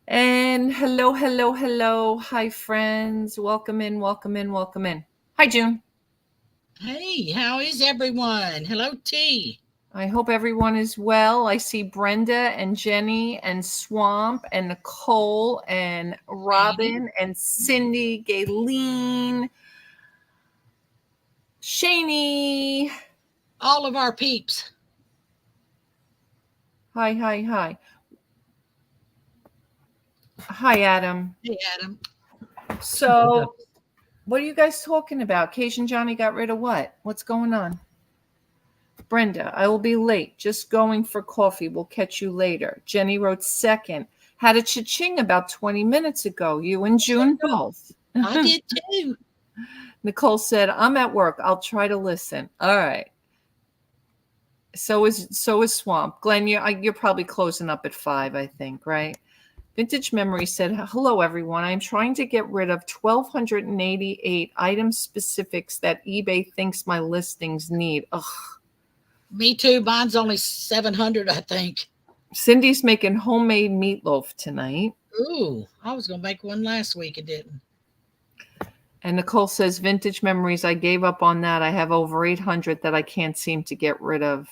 And hello, hello, hello. Hi, friends. Welcome in, welcome in, welcome in. Hi, June. Hey, how is everyone? Hello, T. I hope everyone is well. I see Brenda and Jenny and Swamp and Nicole and Shani. Robin and Cindy, Gayleen, Shani. All of our peeps. Hi, hi, hi. Hi, Adam. Hey, Adam. So, what are you guys talking about? Cajun Johnny got rid of what? What's going on? Brenda, I will be late. Just going for coffee. We'll catch you later. Jenny wrote second. Had a cha-ching about 20 minutes ago. You and June both. I did too. Nicole said, I'm at work. I'll try to listen. All right. So is Swamp. Glenn, you're probably closing up at 5, I think, right? Vintage Memory said, hello, everyone. I'm trying to get rid of 1,288 item specifics that eBay thinks my listings need. Ugh. Me too. Mine's only 700, I think. Cindy's making homemade meatloaf tonight. Ooh, I was going to make one last week. It didn't. And Nicole says, Vintage Memories, I gave up on that. I have over 800 that I can't seem to get rid of.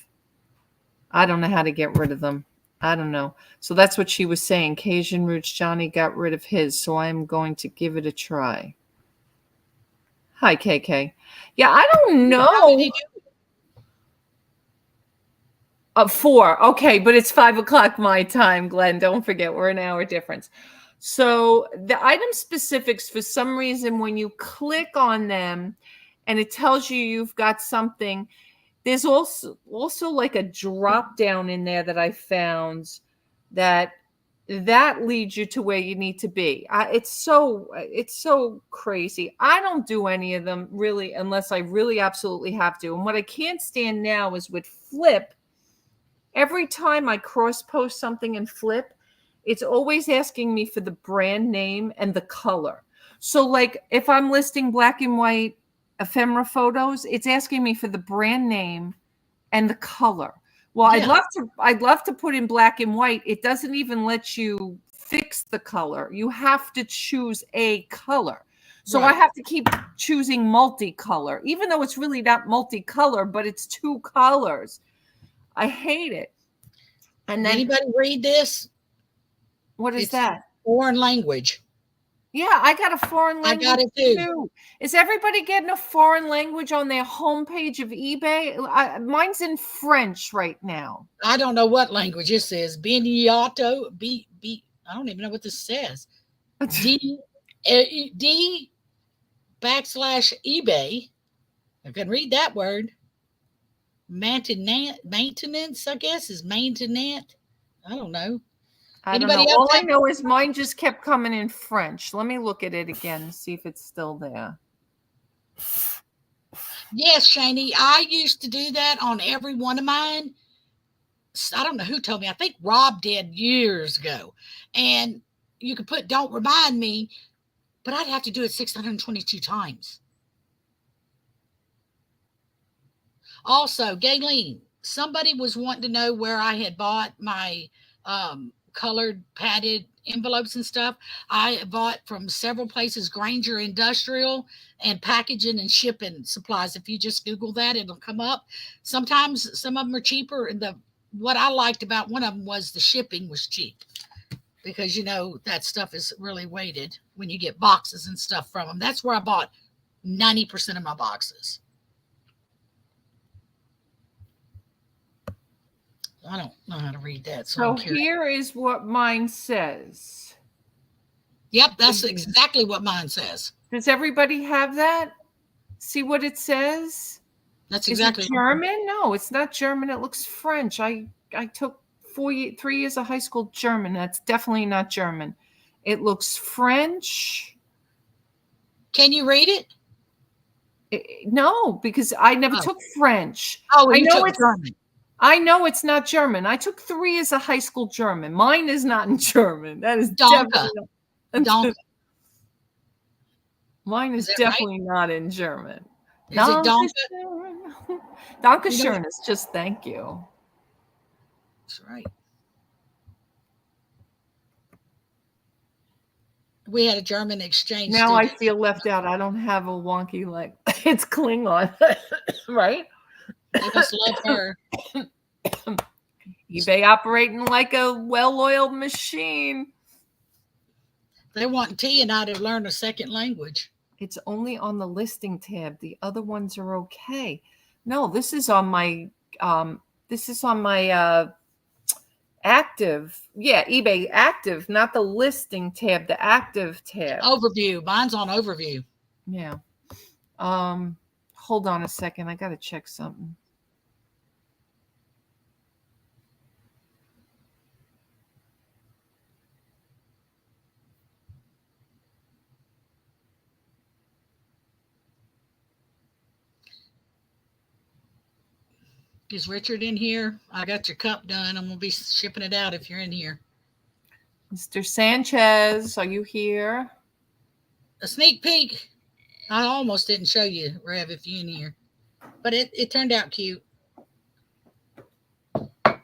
I don't know how to get rid of them. I don't know. So that's what she was saying. Cajun Roots Johnny got rid of his, so I'm going to give it a try. Hi, KK. Yeah, I don't know. How did he do? 4. Okay, but it's 5 o'clock my time, Glenn. Don't forget, we're an hour difference. So the item specifics, for some reason, when you click on them and it tells you you've got something, there's also like a drop down in there that I found that leads you to where you need to be. It's so crazy. I don't do any of them really unless I really absolutely have to. And what I can't stand now is with Flip. Every time I cross post something in Flip, it's always asking me for the brand name and the color. So like if I'm listing black and white ephemera photos, it's asking me for the brand name and the color. Well, Yeah. I'd love to put in black and white. It doesn't even let you fix the color. You have to choose a color. So I Right. have to keep choosing multicolor, even though it's really not multicolor, but it's 2 colors. I hate it. And Did then anybody read this? what is It's that? foreign language. Yeah, I got a foreign I language got it too. too. Is everybody getting a foreign language on their homepage of eBay? Mine's in French right now. I don't know what language this is. Beniato. I don't even know what this says. D. D backslash eBay. I can read that word. Maintenance, I guess, is maintenance. I don't know. I don't know. Anybody else All I have? know is mine just kept coming in French. Let me look at it again and see if it's still there. Yes, Shani. I used to do that on every one of mine. I don't know who told me. I think Rob did years ago. And you could put "Don't remind me," but I'd have to do it 622 times. Also, Gayleen, somebody was wanting to know where I had bought my colored padded envelopes and stuff. I bought from several places, Granger Industrial and Packaging and Shipping Supplies. If you just Google that, it'll come up. Sometimes some of them are cheaper. And the what I liked about one of them was the shipping was cheap because that stuff is really weighted when you get boxes and stuff from them. That's where I bought 90% of my boxes. I don't know how to read that, so I'm So curious. here is what mine says. Yep, that's exactly what mine says. Does everybody have that? See what it says? That's Is it exactly. German? No, it's not German. It looks French. I took 3 years of high school German. That's definitely not German. It looks French. Can you read it? No, because I never Oh, took French. oh, I you know took it's German. I know it's not German. I took 3 years of high school German. Mine is not in German. That is Donka, definitely not. Donka. Mine Is is that right? definitely not in German. Is it Donka? Dankeschön. Dankeschön What? is just thank you. That's right. we had a German exchange Now I student. feel left out. I don't have a wonky leg. It's Klingon, right? They must love her. eBay operating like a well-oiled machine. They want T and I to learn a second language. It's only on the listing tab. The other ones are okay. No, this is on my active. Yeah, eBay active, not the listing tab, the active tab. Overview. Mine's on overview. Yeah. Hold on a second. I got to check something. Is Richard in here? I got your cup done. I'm going to be shipping it out if you're in here. Mr. Sanchez, are you here? A sneak peek. I almost didn't show you, Rev, if you're in here. But it turned out cute. I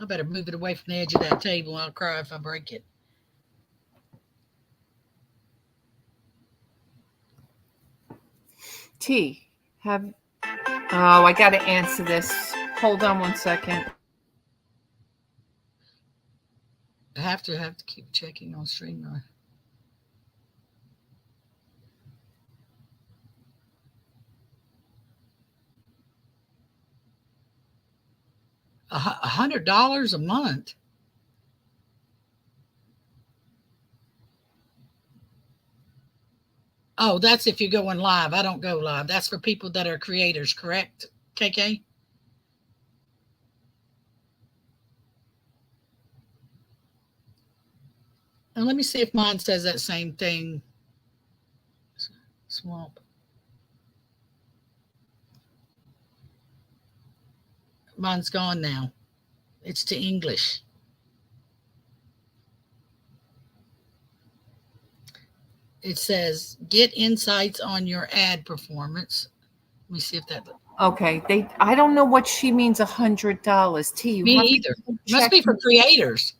better move it away from the edge of that table. I'll cry if I break it. T, I got to answer this. Hold on one second. I have to keep checking on StreamYard. $100 a month. Oh, that's if you're going live. I don't go live. That's for people that are creators, correct, KK? And let me see if mine says that same thing. Swamp. Mine's gone now. It's to English. It says, get insights on your ad performance. Let me see if that. Okay, I don't know what she means $100. T, Me either. Must be for creators.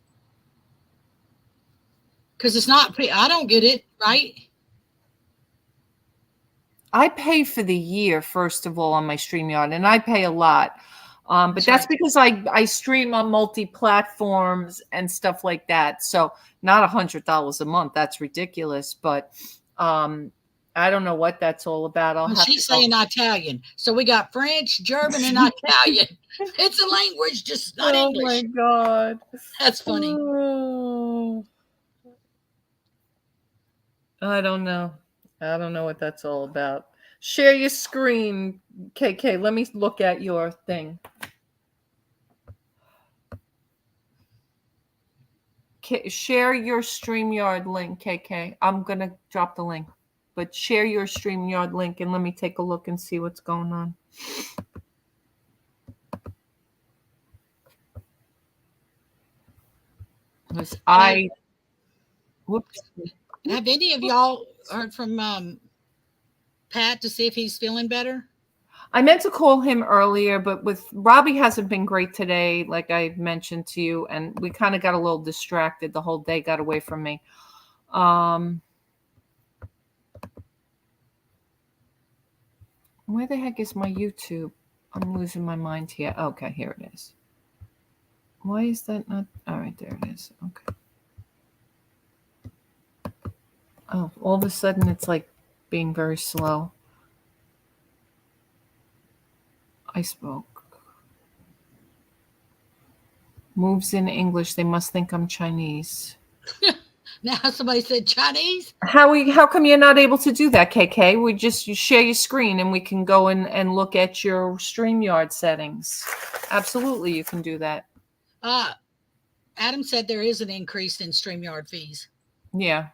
Because it's not, I don't get it, right? I pay for the year, first of all, on my StreamYard, and I pay a lot. But that's right. Because I stream on multi-platforms and stuff like that. So not $100 a month. That's ridiculous. But I don't know what that's all about. She's saying Italian. So we got French, German, and Italian. It's a language, just not English. Oh, my God. That's funny. Oh. I don't know. I don't know what that's all about. Share your screen, KK. Let me look at your thing. Share your StreamYard link, KK. I'm going to drop the link. But share your StreamYard link and let me take a look and see what's going on. Whoops. Have any of y'all heard from Pat to see if he's feeling better? I meant to call him earlier, but with Robbie hasn't been great today, like I mentioned to you, and we kind of got a little distracted. The whole day got away from me. Where the heck is my YouTube? I'm losing my mind here. Okay, here it is. Why is that not? All right, there it is. Okay. Oh, all of a sudden it's like being very slow. I spoke. Moves in English. They must think I'm Chinese. Now somebody said Chinese. How come you're not able to do that, KK? You share your screen and we can go and look at your StreamYard settings. Absolutely, you can do that. Adam said there is an increase in StreamYard fees. Yeah.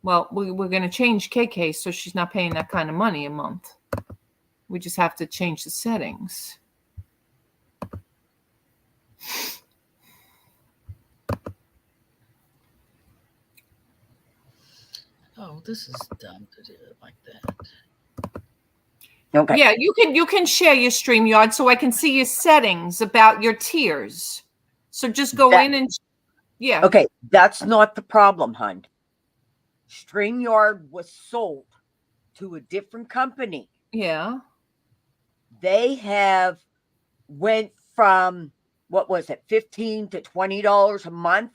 Well, we're going to change KK so she's not paying that kind of money a month. We just have to change the settings. Oh, this is dumb to do it like that. Okay. Yeah, you can share your StreamYard so I can see your settings about your tiers. So just go in and yeah. Okay, that's not the problem, hon. StreamYard was sold to a different company. Yeah. They have went from, what was it, $15 to $20 a month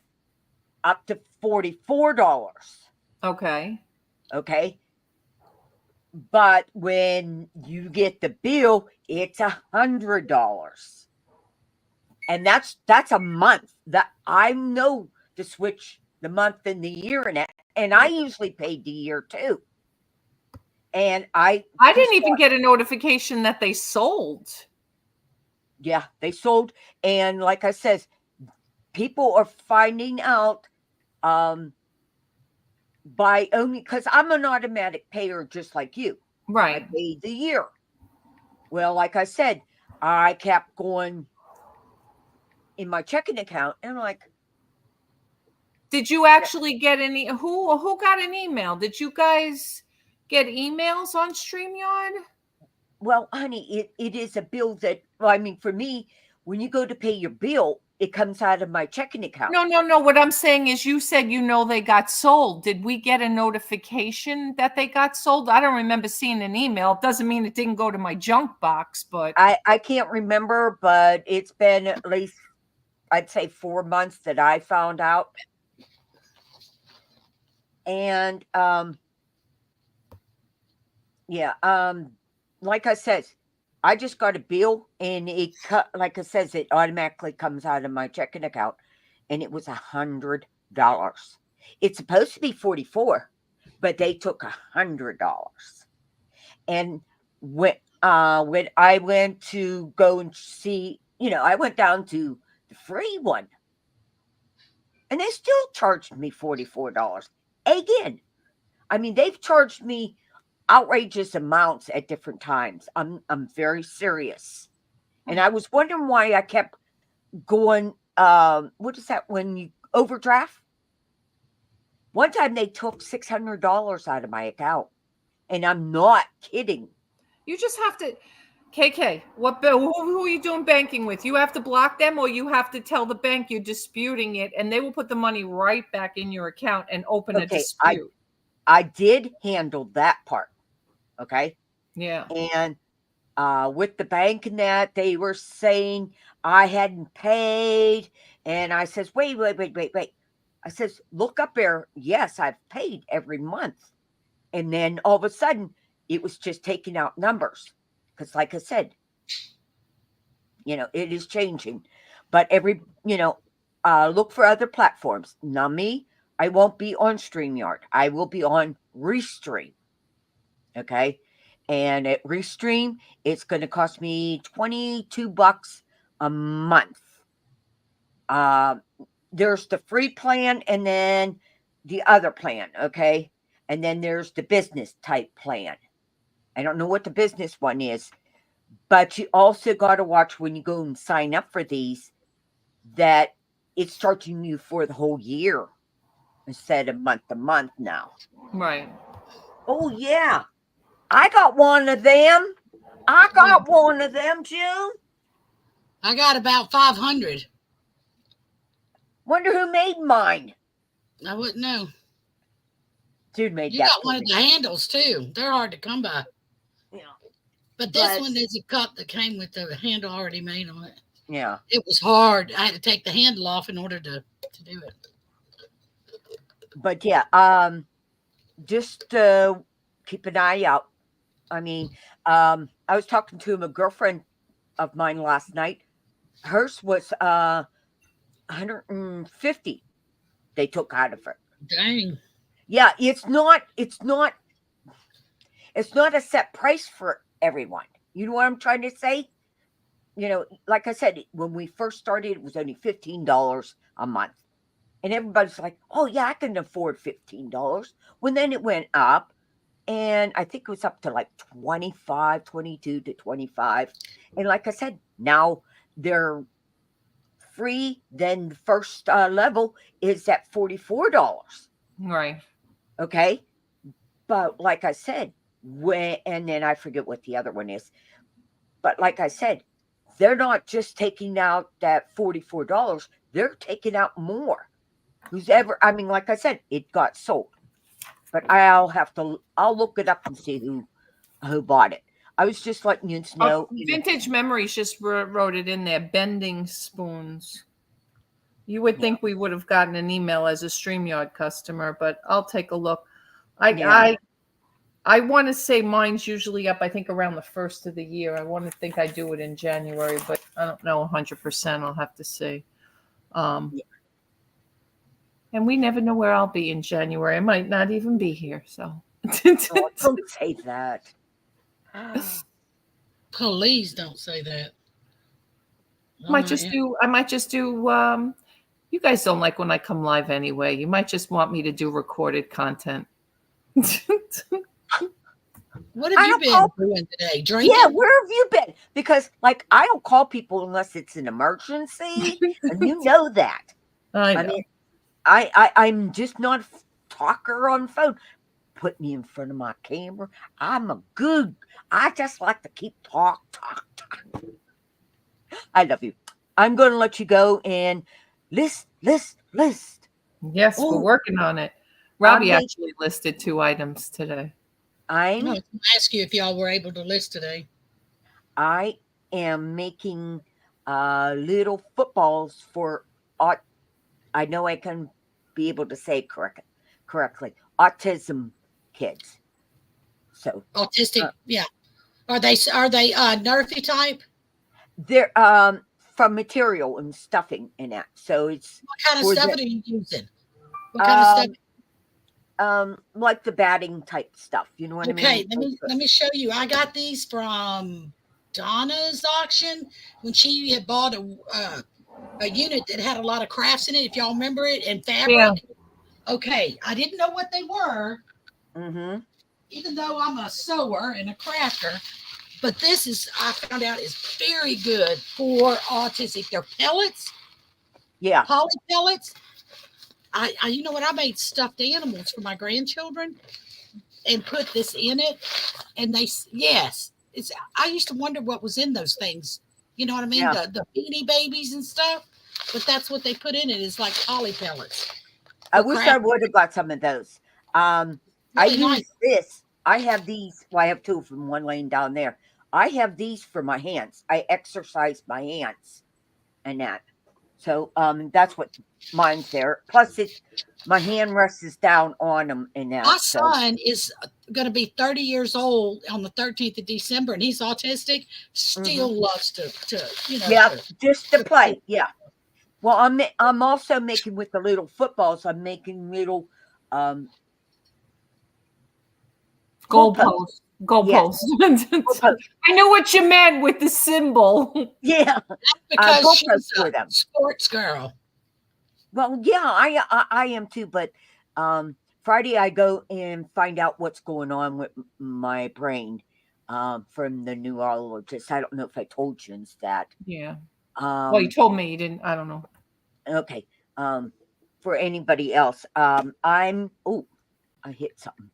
up to $44. Okay. Okay. But when you get the bill, it's $100. And that's a month. That I know to switch the month and the year and I usually paid the year too. And I didn't even get a notification that they sold. Yeah, they sold. And like I says, people are finding out by only because I'm an automatic payer just like you. Right. I paid the year. Well, like I said, I kept going in my checking account and I'm like, did you actually get any who got an email? Did you guys get emails on StreamYard? well, honey, it is a bill that, well, I mean, for me, when you go to pay your bill, it comes out of my checking account. No. What I'm saying is you said they got sold. Did we get a notification that they got sold? I don't remember seeing an email. It doesn't mean it didn't go to my junk box, but I can't remember, but it's been at least, I'd say 4 months that I found out. And yeah, like I said, I just got a bill and like I says, it automatically comes out of my checking account, and it was $100. It's supposed to be 44, but they took $100. And when I went to go and see, I went down to the free one, and they still charged me $44 again. I mean, they've charged me outrageous amounts at different times. I'm very serious. And I was wondering why I kept going, what is that when you overdraft? One time they took $600 out of my account. And I'm not kidding. you just have to KK, who are you doing banking with? You have to block them, or you have to tell the bank you're disputing it, and they will put the money right back in your account and open a dispute. I did handle that part. Okay. Yeah. And with the bank and that, they were saying I hadn't paid. And I says, wait. I says, look up there. Yes, I've paid every month. And then all of a sudden, it was just taking out numbers. Because like I said, it is changing. But look for other platforms. Now me, I won't be on StreamYard. I will be on Restream. Okay. And at Restream, it's going to cost me $22 a month. There's the free plan and then the other plan. Okay. And then there's the business type plan. I don't know what the business one is, but you also got to watch when you go and sign up for these that it's charging you for the whole year instead of month to month now. Right. Oh, yeah. I got one of them. June. I got about 500. Wonder who made mine. I wouldn't know. Dude made you that. You got one of the handles, too. They're hard to come by. Yeah. But this one is a cup that came with the handle already made on it. Yeah. It was hard. I had to take the handle off in order to do it. But yeah, just keep an eye out. I mean, I was talking to a girlfriend of mine last night. Hers was $150 they took out of her. Dang. Yeah, it's not a set price for everyone. You know what I'm trying to say? Like I said, when we first started, it was only $15 a month. And everybody's like, oh, yeah, I can afford $15. When then it went up, and I think it was up to like 22 to 25. And like I said, now they're free. Then the first level is at $44. Right. Okay. But like I said, and then I forget what the other one is. But like I said, they're not just taking out that $44. They're taking out more. Like I said, it got sold. but I'll look it up and see who bought it. I was just letting you know. Vintage Memories just wrote it in there. Bending spoons. You would think we would have gotten an email as a StreamYard customer, but I'll take a look. I want to say mine's usually up, I think, around the first of the year. I want to think I do it in January, but I don't know 100%. I'll have to see. And we never know where I'll be in January. I might not even be here. So don't say that. Please don't say that. I might just do. You guys don't like when I come live anyway. You might just want me to do recorded content. What have you been doing today? Drinking? Yeah, where have you been? Because I don't call people unless it's an emergency, and you know that. I mean, I'm just not a talker on phone. Put me in front of my camera. I just like to keep talk. I love you. I'm going to let you go and list. Yes, we're working on it. Robbie actually listed 2 items today. I'm going to ask you if y'all were able to list today. I am making little footballs for I know I can be able to say correctly. Autism kids. So autistic, yeah. Are they Nerfy type? They're from material and stuffing in that. So it's what kind of stuff are you using? What kind of stuff? Like the batting type stuff. You know what I mean? Okay, let me show you. I got these from Donna's auction when she had bought a unit that had a lot of crafts in it. If y'all remember it, and fabric. Yeah. Okay, I didn't know what they were. Mm-hmm. Even though I'm a sewer and a crafter, but I found out is very good for autistic. They're pellets. Yeah. Poly pellets. You know what? I made stuffed animals for my grandchildren and put this in it. And I used to wonder what was in those things. You know what I mean? Yeah. The Beanie Babies and stuff. But that's what they put in it is like poly pellets. I wish I would have got some of those. I use this. I have these. Well, I have 2 of them, one laying down there. I have these for my hands. I exercise my hands and that. So that's what mine's there. Plus, my hand rests down on them and that. My son is going to be 30 years old on the 13th of December, and he's autistic. Still loves to just to play. Yeah. Well, I'm also making with the little footballs. I'm making little goalposts. I know what you meant with the symbol. Yeah, because she's a sports girl. Well, yeah, I am too. But Friday I go and find out what's going on with my brain from the neurologist. I don't know if I told you that. Yeah. Well, you told me you didn't. I don't know. Okay. For anybody else, I hit something.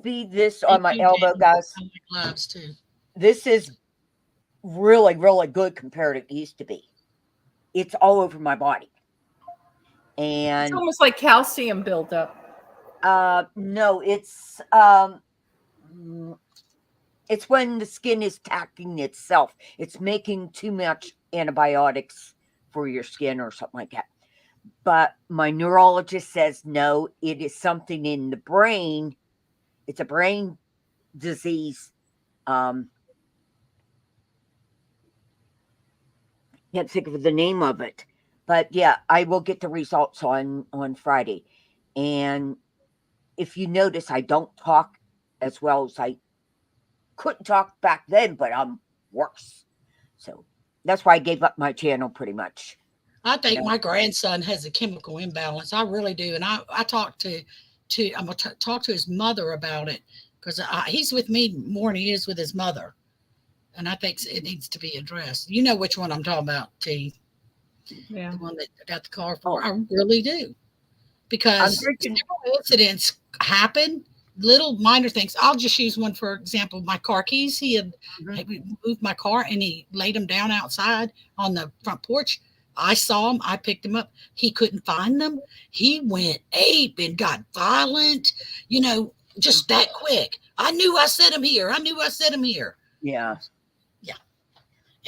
See this on my elbow, guys? Gloves too. This is really, really good compared to it used to be. It's all over my body. And it's almost like calcium buildup. No, it's when the skin is attacking itself. It's making too much antibiotics for your skin or something like that. But my neurologist says no, it is something in the brain. It's a brain disease. Can't think of the name of it. But yeah, I will get the results on Friday. And if you notice, I don't talk as well as I couldn't talk back then, but I'm worse. So that's why I gave up my channel pretty much. I think my grandson has a chemical imbalance. I really do. And I talked I'm going to talk to his mother about it because he's with me more than he is with his mother. And I think it needs to be addressed. You know which one I'm talking about, T. Yeah. The one that I got the car for. I really do. Because incidents happen, little minor things. I'll just use one for example. My car keys. He had moved my car and he laid them down outside on the front porch. I saw him. I picked him up. He couldn't find them. He went ape and got violent, just that quick. I knew I set him here. Yeah. Yeah.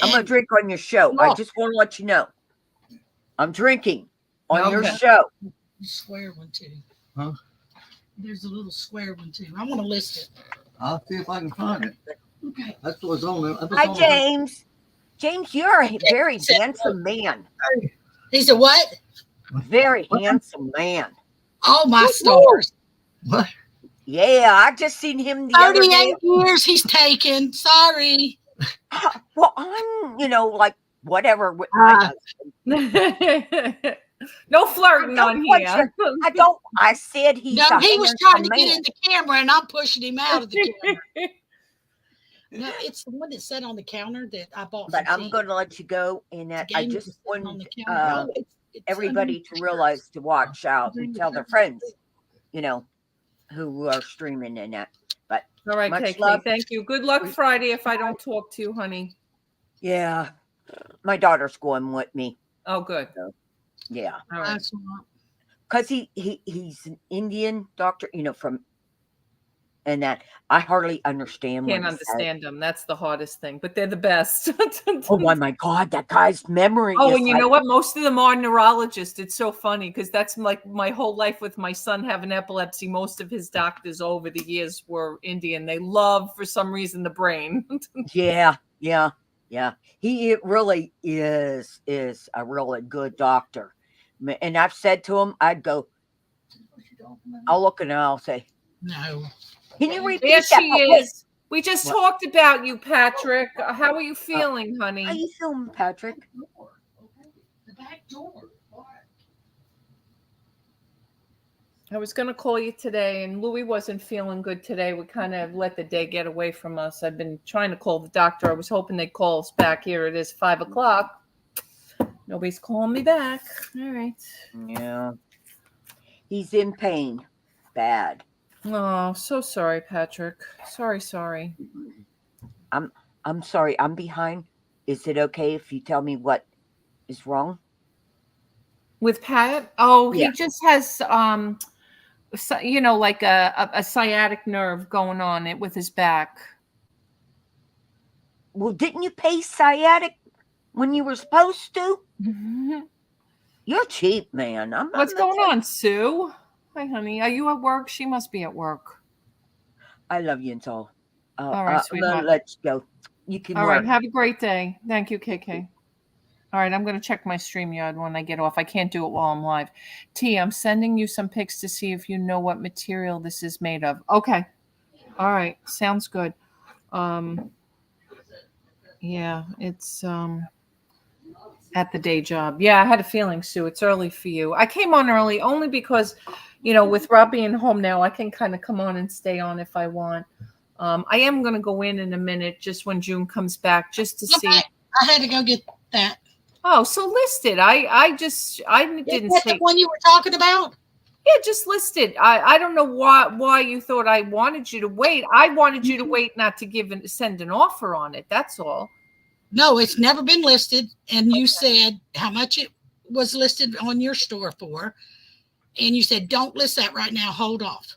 I'm going to drink on your show. I just want to let you know. I'm drinking on your show. Square one, too. Huh? There's a little square one, too. I want to list it. I'll see if I can find it. Okay. That's what's on there. Hi, James. James, you're a very handsome man. He said, what? Very handsome man. Oh, my stars. What? Yeah, I just seen him the other day. 38 years he's taken. Sorry. Well, I'm, like, whatever with my husband. No flirting on here. I said he's No, he was trying to get in the camera, and I'm pushing him out of the camera. No, it's the one that's set on the counter that I bought. But I'm going to let you go, and I just want everybody to realize to watch out and tell their friends, who are streaming in that. But all right, KK, thank you. Good luck Friday if I don't talk to you, honey. Yeah, my daughter's going with me. Oh, good. So, yeah, all right. Because he's an Indian doctor, from. And that I hardly understand. Can't understand them. That's the hardest thing, but they're the best. Oh my God, that guy's memory. Oh, and you know what? Most of them are neurologists. It's so funny because that's like my whole life with my son having epilepsy. Most of his doctors over the years were Indian. They love, for some reason, the brain. Yeah. He really is a really good doctor. And I've said to him, I'd go, I'll look and I'll say, no. Can you repeat there that? She is. We just talked about you, Patrick. How are you feeling, honey? How are you feeling, Patrick? The back door. I was going to call you today, and Louis wasn't feeling good today. We kind of let the day get away from us. I've been trying to call the doctor. I was hoping they'd call us back. Here it is, 5 o'clock. Nobody's calling me back. All right. Yeah. He's in pain. Bad. Oh, so sorry, Patrick. Sorry. I'm sorry. I'm behind. Is it okay if you tell me what is wrong? With Pat? Oh, yeah. He just has like a sciatic nerve going on it with his back. Well, didn't you pay sciatic when you were supposed to? Mm-hmm. You're cheap, man. What's going on, Sue? Hi, honey. Are you at work? She must be at work. I love you and all. All right, sweetheart. Let's go. You can. All right. Have a great day. Thank you, KK. All right. I'm going to check my StreamYard when I get off. I can't do it while I'm live. T, I'm sending you some pics to see if you know what material this is made of. Okay. All right. Sounds good. Yeah, it's at the day job. Yeah, I had a feeling, Sue. It's early for you. I came on early only because, with Rob being home now, I can kind of come on and stay on if I want. I am going to go in a minute, just when June comes back, just to see. I had to go get that. Oh, so list it. I didn't say the one you were talking about. Yeah, just list it. I don't know why you thought I wanted you to wait. I wanted you to wait, not to send an offer on it. That's all. No, it's never been listed. And you said how much it was listed on your store for. And you said, don't list that right now. Hold off.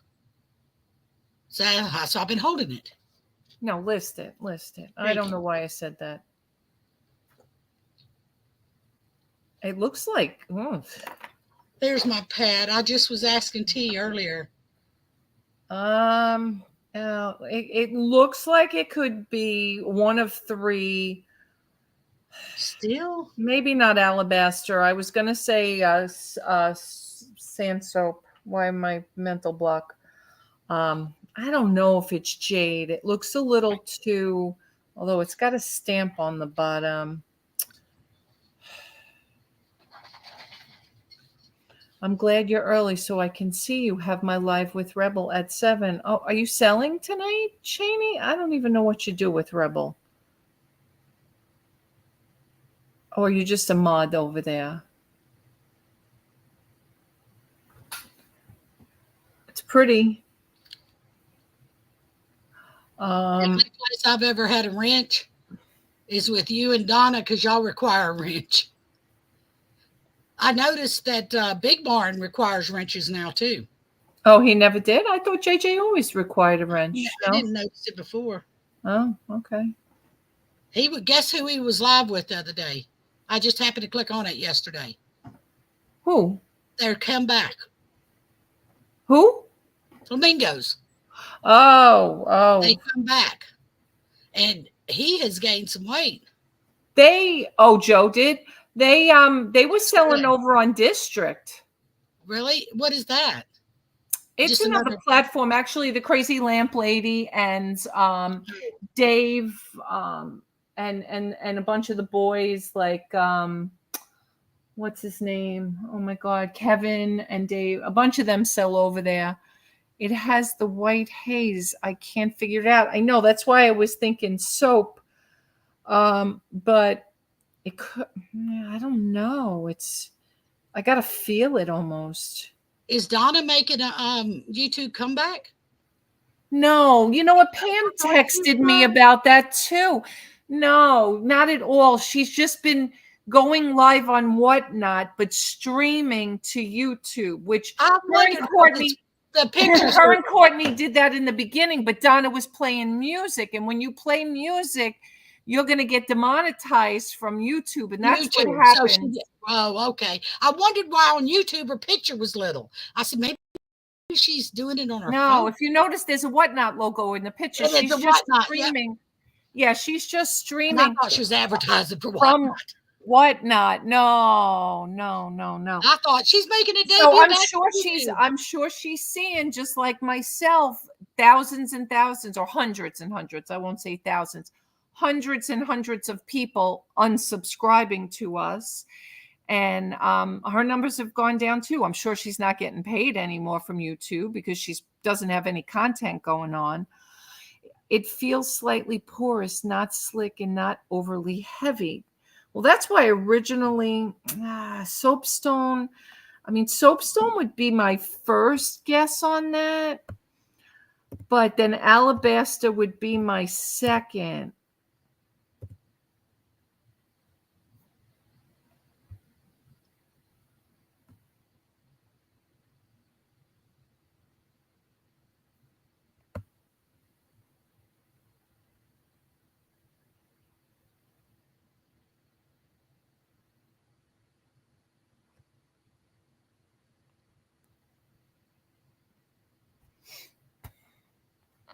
So I've been holding it. No, list it. I don't know why I said that. It looks like. There's my pad. I just was asking T earlier. It looks like it could be one of 3. Still? Maybe not alabaster. I was going to say sand soap. Why my mental block? I don't know if it's jade. It looks a little too, although it's got a stamp on the bottom. I'm glad you're early so I can see you. Have my live with Rebel at 7. Oh, are you selling tonight, Shani? I don't even know what you do with Rebel. Or are you just a mod over there? It's pretty. The only place I've ever had a wrench is with you and Donna because y'all require a wrench. I noticed that Big Barn requires wrenches now too. Oh, he never did? I thought JJ always required a wrench. Yeah, No? I didn't notice it before. Oh, okay. He would guess who he was live with the other day. I just happened to click on it yesterday. Who? They're come back. Who? Flamingos. Oh. They come back. And he has gained some weight. Joe did. They were selling over on District. Really? What is that? It's Just another platform. Actually, the Crazy Lamp Lady and Dave and a bunch of the boys, like what's his name? Oh my God, Kevin and Dave. A bunch of them sell over there. It has the white haze. I can't figure it out. I know, that's why I was thinking soap. But it could, I don't know. I gotta feel it almost. Is Donna making a YouTube comeback? No, you know what? Pam texted me about that too. No, not at all. She's just been going live on Whatnot, but streaming to YouTube, which her and Courtney, the pictures. her and Courtney did that in the beginning, but Donna was playing music. And when you play music, you're going to get demonetized from YouTube. And that's what happened. Oh, okay. I wondered why on YouTube her picture was little. I said, maybe she's doing it on her phone. No, if you notice, there's a Whatnot logo in the picture. She's just streaming. Yeah, she's just streaming. And I thought she was advertising for Whatnot. Whatnot. No. I thought she's making a debut. So I'm sure she's seeing, just like myself, thousands and thousands, or hundreds and hundreds. I won't say thousands. Hundreds and hundreds of people unsubscribing to us. And her numbers have gone down too. I'm sure she's not getting paid anymore from YouTube because she doesn't have any content going on. It feels slightly porous, not slick, and not overly heavy. Well, that's why originally Soapstone. I mean, Soapstone would be my first guess on that, but then Alabaster would be my second.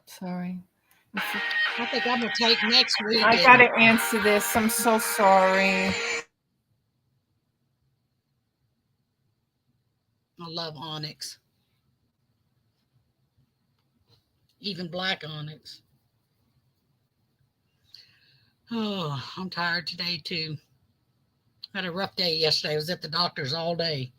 Sorry. I think I'm going to take next week. I got to answer this. I'm so sorry. I love onyx. Even black onyx. Oh, I'm tired today too. Had a rough day yesterday. I was at the doctor's all day.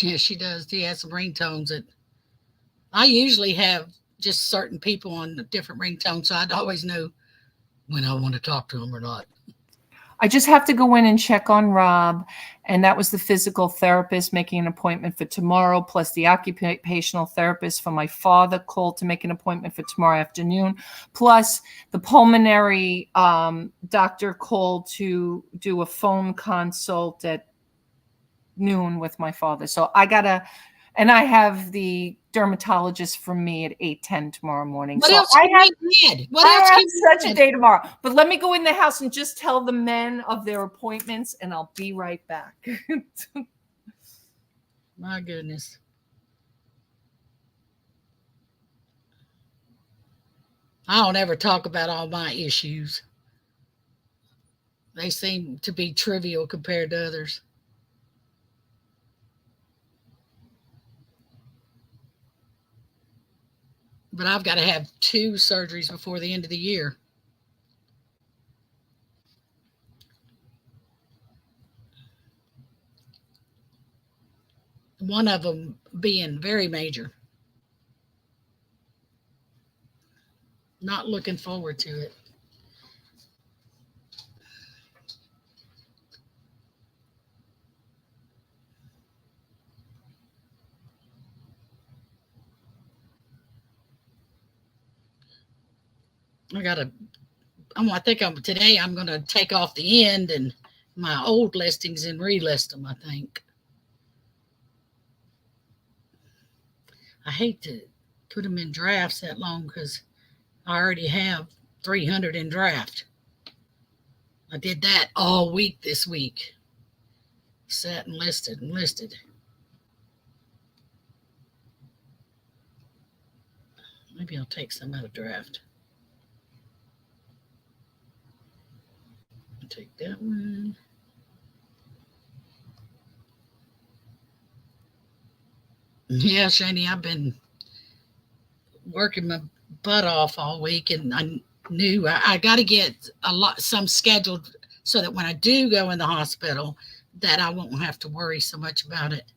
Yeah, she does. She has some ringtones that I usually have just certain people on different ringtones, so I'd always know when I want to talk to them or not. I just have to go in and check on Rob. And that was the physical therapist making an appointment for tomorrow, plus the occupational therapist for my father called to make an appointment for tomorrow afternoon, plus the pulmonary doctor called to do a phone consult at noon with my father. So and I have the dermatologist for me at 8:10 tomorrow morning. What so else I have such a day tomorrow. But let me go in the house and just tell the men of their appointments, and I'll be right back. My goodness. I don't ever talk about all my issues. They seem to be trivial compared to others. But I've got to have 2 surgeries before the end of the year. One of them being very major. Not looking forward to it. I think today I'm going to take off the end and my old listings and relist them, I think. I hate to put them in drafts that long because I already have 300 in draft. I did that all week this week. Sat and listed and listed. Maybe I'll take some out of draft. I'll take that one. Yeah, Shani, I've been working my butt off all week, and I knew I got to get some scheduled so that when I do go in the hospital, that I won't have to worry so much about it.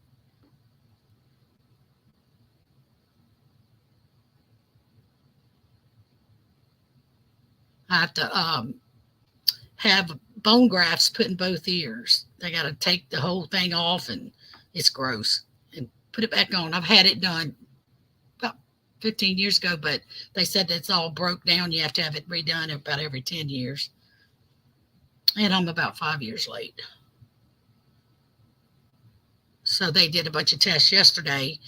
I have to have bone grafts put in both ears. They got to take the whole thing off, and it's gross, and put it back on. I've had it done about 15 years ago, but they said that's all broke down. You have to have it redone about every 10 years. And I'm about 5 years late. So they did a bunch of tests yesterday.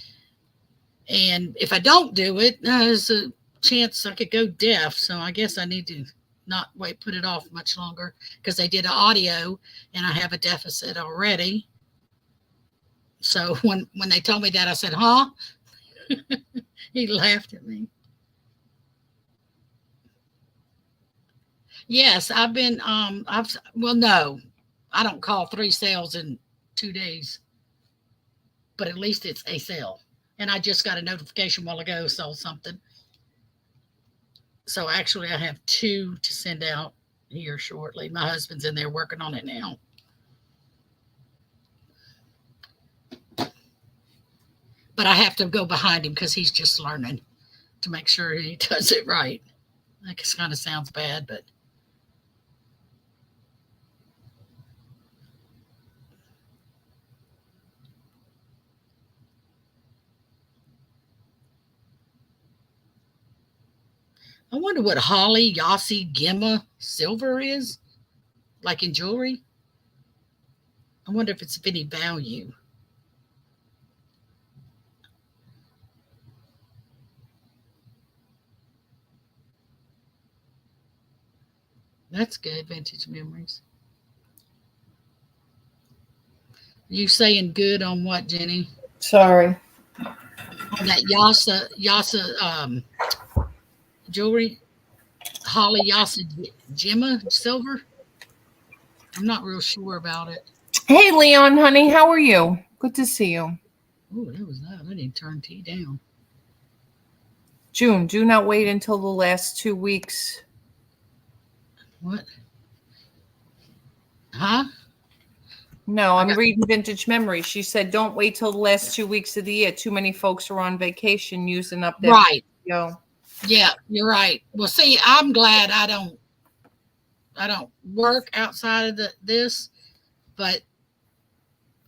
And if I don't do it, there's a chance I could go deaf. So I guess I need to not put it off much longer, because they did an audio and I have a deficit already. So when they told me that, I said, huh? He laughed at me. Yes, I've been, no, I don't call 3 sales in 2 days, but at least it's a sale. And I just got a notification a while ago, sold something. So actually I have 2 to send out here shortly. My husband's in there working on it now. But I have to go behind him because he's just learning to make sure he does it right. That kind of sounds bad, but I wonder what Holly Yossi Gemma silver is, like in jewelry. I wonder if it's of any value. That's good, vintage memories. You saying good on what, Jenny? Sorry. On that Yasa jewelry, Holly Yasa Gemma silver. I'm not real sure about it. Hey, Leon, honey, how are you? Good to see you. Oh, that was loud. I didn't turn tea down. June, do not wait until the last 2 weeks. What? Huh? No, I'm reading Vintage Memories. She said, don't wait till the last 2 weeks of the year. Too many folks are on vacation using up their right. PTO. Yeah, you're right. Well, see, I'm glad I don't work outside of this, but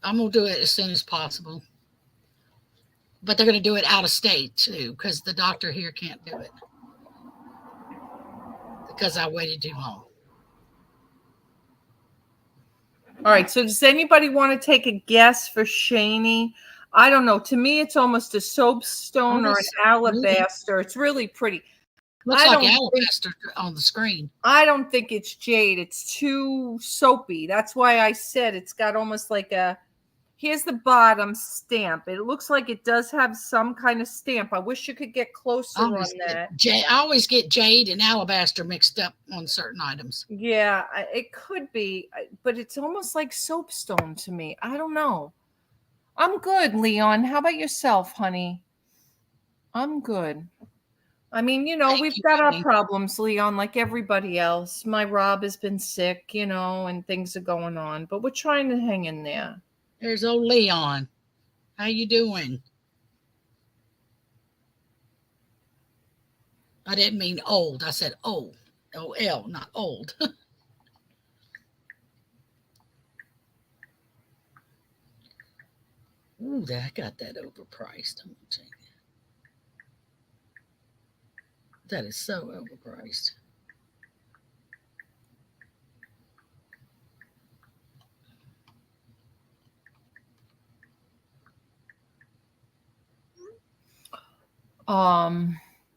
I'm going to do it as soon as possible. But they're going to do it out of state, too, because the doctor here can't do it because I waited too long. All right. So does anybody want to take a guess for Shani? I don't know. To me, it's almost a soapstone or an alabaster. It's really pretty. Looks like alabaster on the screen. I don't think it's jade. It's too soapy. That's why I said it's got almost like a, here's the bottom stamp. It looks like it does have some kind of stamp. I wish you could get closer on that. I always get jade and alabaster mixed up on certain items. Yeah, it could be, but it's almost like soapstone to me. I don't know. I'm good, Leon. How about yourself, honey? I'm good. I mean, we've got our problems, Leon, like everybody else. My Rob has been sick, and things are going on, but we're trying to hang in there. There's old Leon. How you doing? I didn't mean old. I said old. O-L, not old. Ooh, I got that overpriced. I'm gonna take it. That is so overpriced.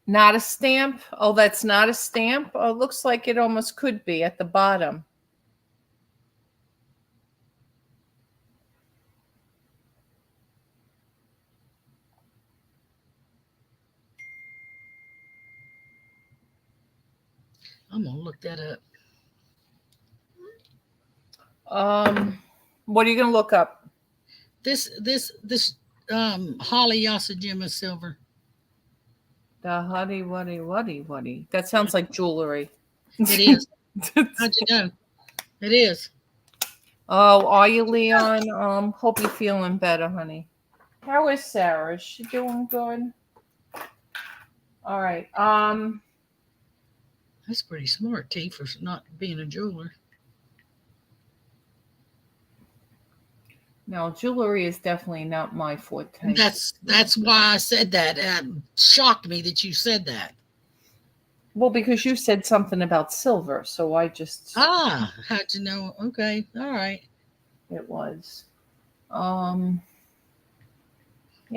Not a stamp. Oh, that's not a stamp. Oh, it looks like it almost could be at the bottom. I'm gonna look that up. What are you gonna look up? This Holly Yasajima silver. The huddy. That sounds like jewelry. It is. How'd you know? It is. Oh, are you, Leon? Hope you're feeling better, honey. How is Sarah? Is she doing good? All right. That's pretty smart, T, for not being a jeweler. No, jewelry is definitely not my forte. That's why I said that. It shocked me that you said that. Well, because you said something about silver, so I just... how'd you know? Okay, all right. It was. It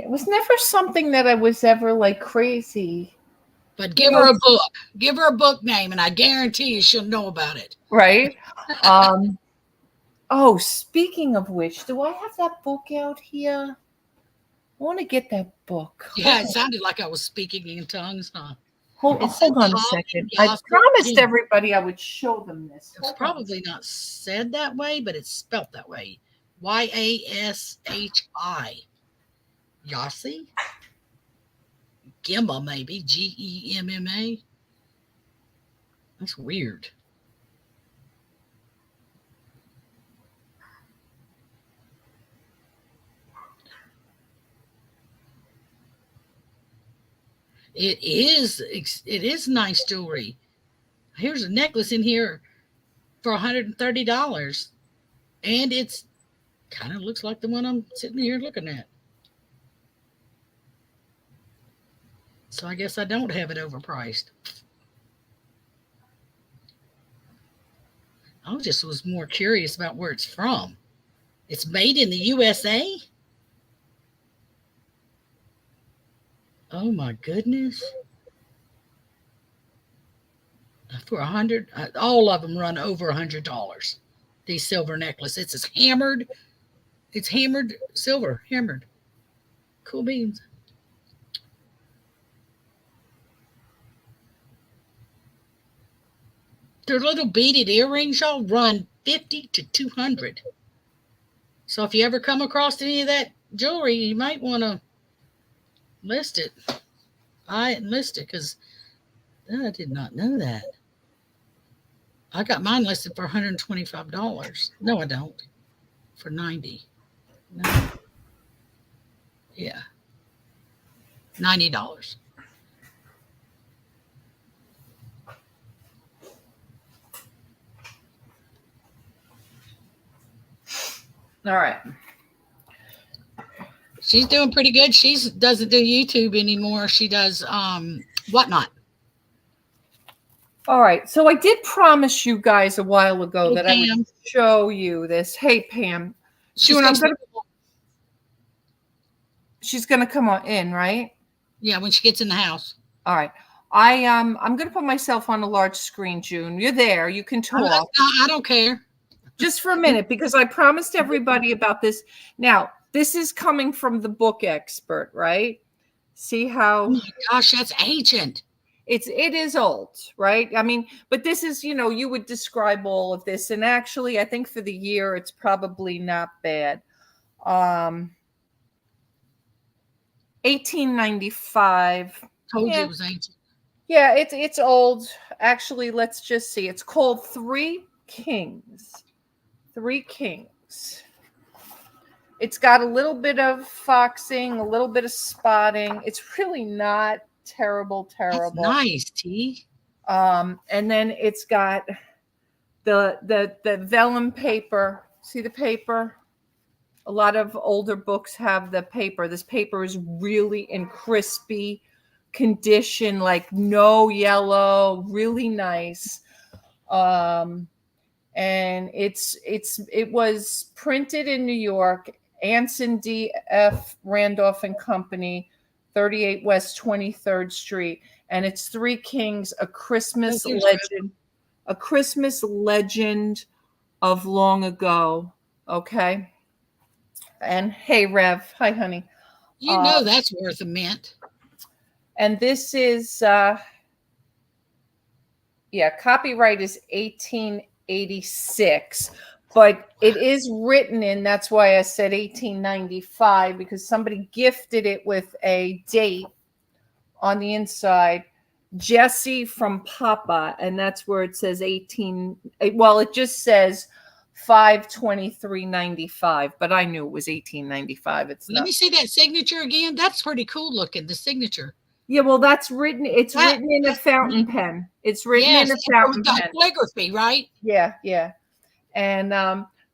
was never something that I was ever like crazy. But give her a book. Give her a book name, and I guarantee you she'll know about it. Right? Oh, speaking of which, do I have that book out here? I want to get that book. Yeah, it sounded like I was speaking in tongues, huh? Hold on a second. I promised everybody I would show them this. It's probably not said that way, but it's spelt that way. Y-A-S-H-I. Yasi? Gemma, maybe. G-E-M-M-A. That's weird. It is nice jewelry. Here's a necklace in here for $130. And it's kind of looks like the one I'm sitting here looking at. So I guess I don't have it overpriced. I just was more curious about where it's from. It's made in the USA? Oh my goodness. For $100, all of them run over $100. These silver necklaces. It's hammered. It's hammered silver. Hammered. Cool beans. Their little beaded earrings, y'all, run $50 to $200. So if you ever come across any of that jewelry, you might want to list it. Buy it and list it, because I did not know that. I got mine listed for $125. No, I don't. For $90. No. Yeah. $90. All right. She's doing pretty good. She doesn't do YouTube anymore. She does Whatnot. All right. So I did promise you guys a while ago that I would show you this. Hey, Pam. She's going to come on in, right? Yeah, when she gets in the house. All right. I'm going to put myself on a large screen, June. You're there. You can talk. I don't care. Just for a minute, because I promised everybody about this. Now, this is coming from the book expert, right? See how... Oh my gosh, that's ancient. It is old, right? I mean, but this is, you would describe all of this. And actually, I think for the year, it's probably not bad. 1895. Told you it was ancient. Yeah, it's old. Actually, let's just see. It's called Three Kings. Three Kings. It's got a little bit of foxing, a little bit of spotting. It's really not terrible, That's terrible. nice, T. And then it's got the vellum paper. See the paper? A lot of older books have the paper. This paper is really in crispy condition, like no yellow, really nice. And it was printed in New York, Anson D.F. Randolph and Company, 38 West 23rd Street, and it's Three Kings, a Christmas legend, of long ago. Okay. And hey, Rev, hi, honey. You know that's worth a mint. And this is, copyright is 1886, but it is written in, that's why I said 1895, because somebody gifted it with a date on the inside, Jesse from Papa, and that's where it says 18, well, it just says 5/23/95, but I knew it was 1895. Let me see that signature again. That's pretty cool looking, the signature. Yeah, well, that's written. It's written in a fountain pen. It's written in a fountain pen. Calligraphy, right? Yeah, yeah. And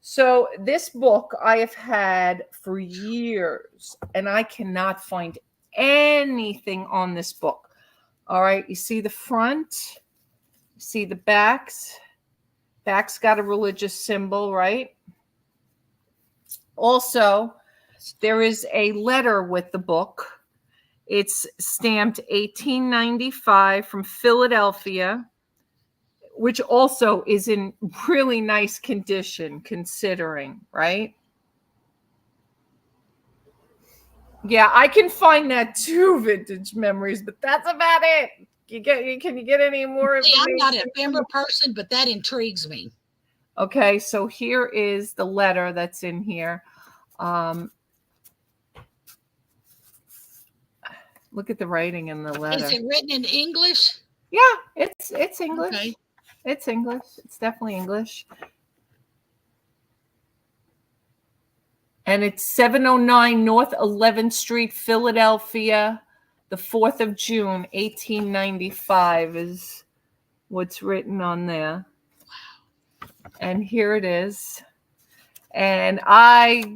so this book I have had for years, and I cannot find anything on this book. All right, you see the front, you see the backs. Back's got a religious symbol, right? Also, there is a letter with the book. It's stamped 1895 from Philadelphia, which also is in really nice condition considering, right? Yeah, I can find that too, Vintage Memories, but that's about it. Can you get any more information? I'm not an ephemera person, but that intrigues me. Okay, so here is the letter that's in here. Look at the writing in the letter. Is it written in English? Yeah, it's English. Okay. It's English. It's definitely English. And it's 709 North 11th Street, Philadelphia, the 4th of June, 1895 is what's written on there. Wow. And here it is. And I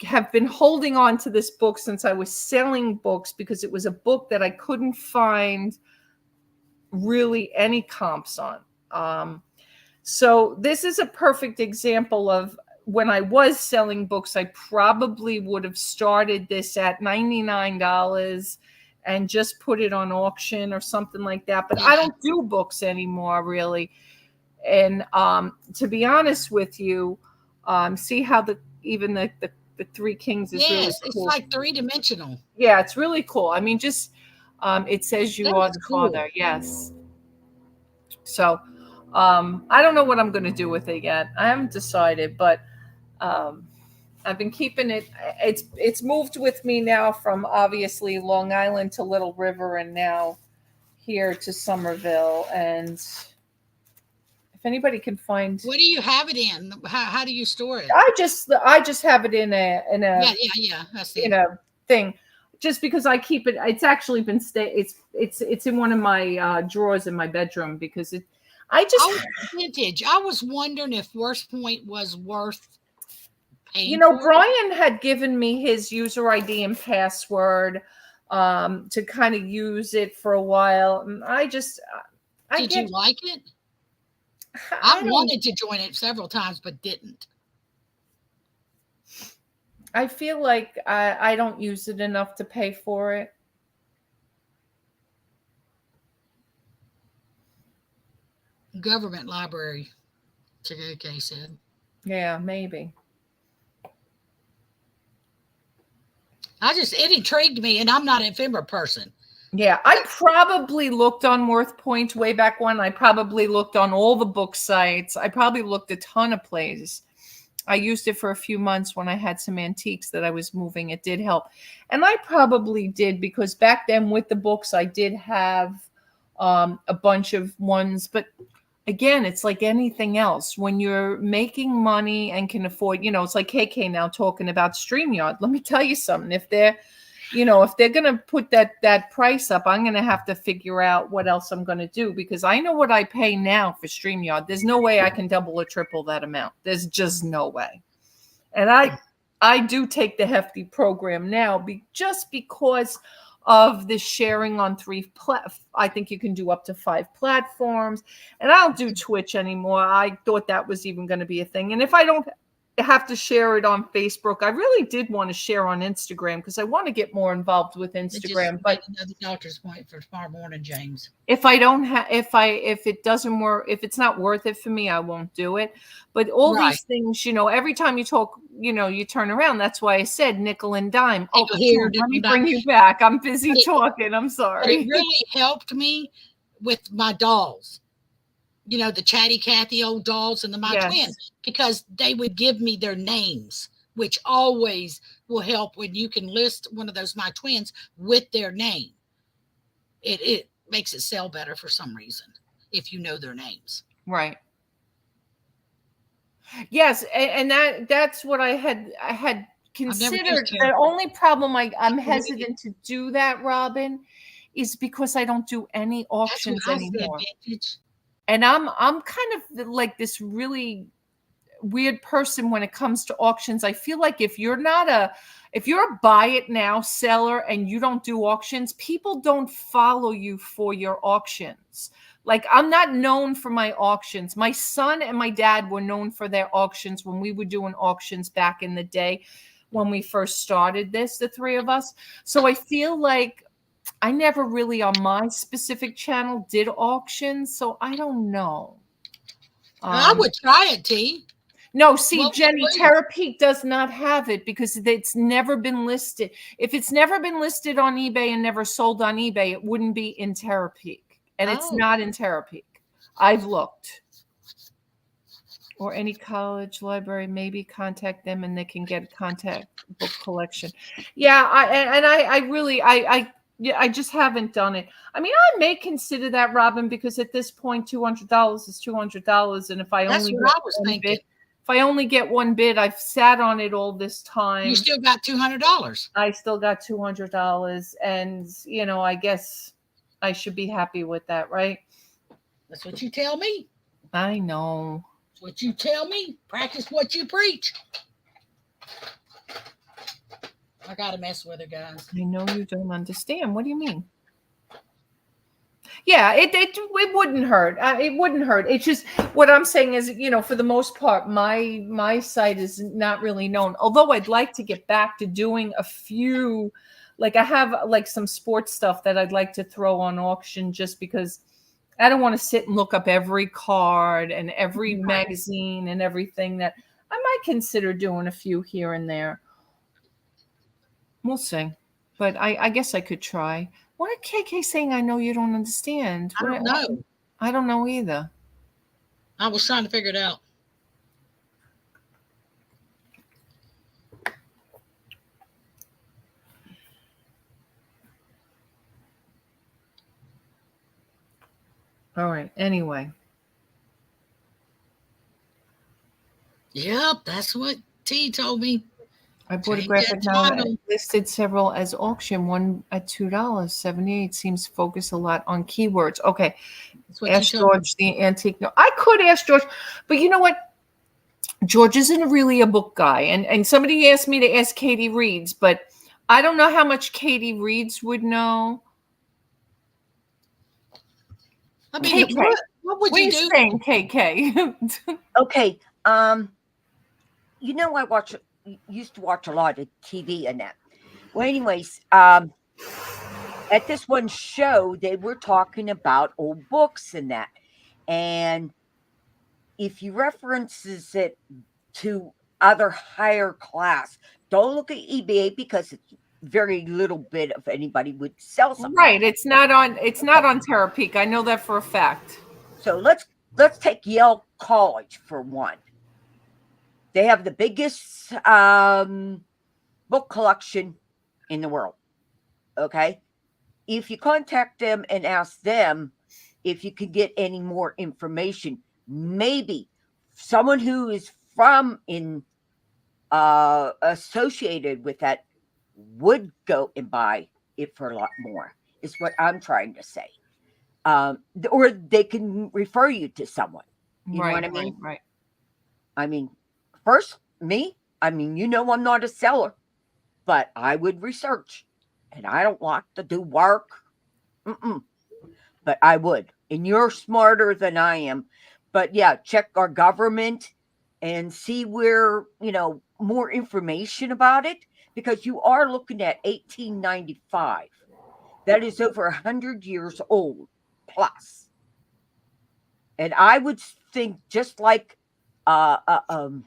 have been holding on to this book since I was selling books because it was a book that I couldn't find really any comps on. So this is a perfect example of when I was selling books, I probably would have started this at $99 and just put it on auction or something like that. But I don't do books anymore, really. And to be honest with you, see how the Three Kings is really cool. It's like three-dimensional. Yeah, it's really cool. I mean, just it says you are the father. Yes. So I don't know what I'm going to do with it yet. I haven't decided, but I've been keeping it. It's moved with me now from obviously Long Island to Little River, and now here to Summerville. And if anybody can find, what do you have it in? How do you store it? I just have it in a That's it. In a thing, just because I keep it. It's actually been it's in one of my drawers in my bedroom because it. Vintage. I was wondering if Worst Point was worth paying. You know, Brian had given me his user ID and password to kind of use it for a while. And Did you like it? I wanted to join it several times, but didn't. I feel like I don't use it enough to pay for it. Government library, Chigoke said. Yeah, maybe. It intrigued me, and I'm not an ephemera person. Yeah, I probably looked on Worth Point way back when. I probably looked on all the book sites. I probably looked a ton of places. I used it for a few months when I had some antiques that I was moving. It did help. And I probably did because back then with the books, I did have a bunch of ones. But again, it's like anything else. When you're making money and can afford, it's like KK now talking about StreamYard. Let me tell you something. If they're going to put that price up, I'm going to have to figure out what else I'm going to do, because I know what I pay now for StreamYard. There's no way I can double or triple that amount. There's just no way. And I do take the hefty program now just because of the sharing on I think you can do up to 5 platforms, and I don't do Twitch anymore. I thought that was even going to be a thing. And if I don't have to share it on Facebook, I really did want to share on Instagram, because I want to get more involved with Instagram. But another doctor's point for tomorrow morning, James. If I don't have, if it doesn't work, if it's not worth it for me, I won't do it. But all these things, every time you talk, you turn around. That's why I said nickel and dime. Oh, here, let me bring you back. I'm busy talking. I'm sorry. It really helped me with my dolls. The Chatty Cathy old dolls and my twins, because they would give me their names, which always will help when you can list one of those my twins with their name. It makes it sell better for some reason if you know their names. Right. Yes, and that's what I had considered. The only problem I'm hesitant to do that, Robin, is because I don't do any auctions anymore. And I'm kind of like this really weird person when it comes to auctions. I feel like if you're a buy it now seller and you don't do auctions, people don't follow you for your auctions. Like, I'm not known for my auctions. My son and my dad were known for their auctions when we were doing auctions back in the day when we first started this, the three of us. So I feel like I never really on my specific channel did auctions, so I don't know. I would try it, T. No, see, Jenny, Terapeak does not have it because it's never been listed. If it's never been listed on eBay and never sold on eBay, it wouldn't be in Terapeak. And it's not in Terapeak. I've looked. Or any college library, maybe contact them and they can get a contact book collection. Yeah, I just haven't done it. I mean, I may consider that, Robin, because at this point, $200 is $200, and if I only get one bid, I've sat on it all this time. You still got $200. I still got $200, and I guess I should be happy with that, right? That's what you tell me. I know. That's what you tell me. Practice what you preach. I gotta mess with her, guys. I know you don't understand. What do you mean? Yeah, it wouldn't hurt. It wouldn't hurt. It's just what I'm saying is, for the most part, my site is not really known. Although I'd like to get back to doing a few, like I have like some sports stuff that I'd like to throw on auction, just because I don't want to sit and look up every card and every magazine and everything. That I might consider doing a few here and there. We'll see. But I guess I could try. What are KK saying? I know you don't understand. I don't know. I don't know either. I was trying to figure it out. All right. Anyway. Yep, that's what T told me. I bought a graphic novel, listed several as auction, one at $2.78. Seems to focus a lot on keywords. Okay. Ask George the antique. No, I could ask George, but you know what? George isn't really a book guy. And somebody asked me to ask Katie Reeds, but I don't know how much Katie Reeds would know. I mean, KK, what would you do? Saying, KK? Okay. I used to watch a lot of TV and that. Well, anyways, at this one show, they were talking about old books and that. And if you references it to other higher class, don't look at eBay because it's very little bit of anybody would sell something. Right. It's not on Terapeak. I know that for a fact. So let's take Yale College for one. They have the biggest book collection in the world. Okay. If you contact them and ask them if you could get any more information, maybe someone who is from associated with that would go and buy it for a lot more, is what I'm trying to say. Or they can refer you to someone. You know what I mean? Right. I mean, first, me, I mean, I'm not a seller, but I would research. And I don't like to do work. But I would. And you're smarter than I am. But yeah, check our government and see where, more information about it. Because you are looking at 1895. That is over 100 years old plus. And I would think just like an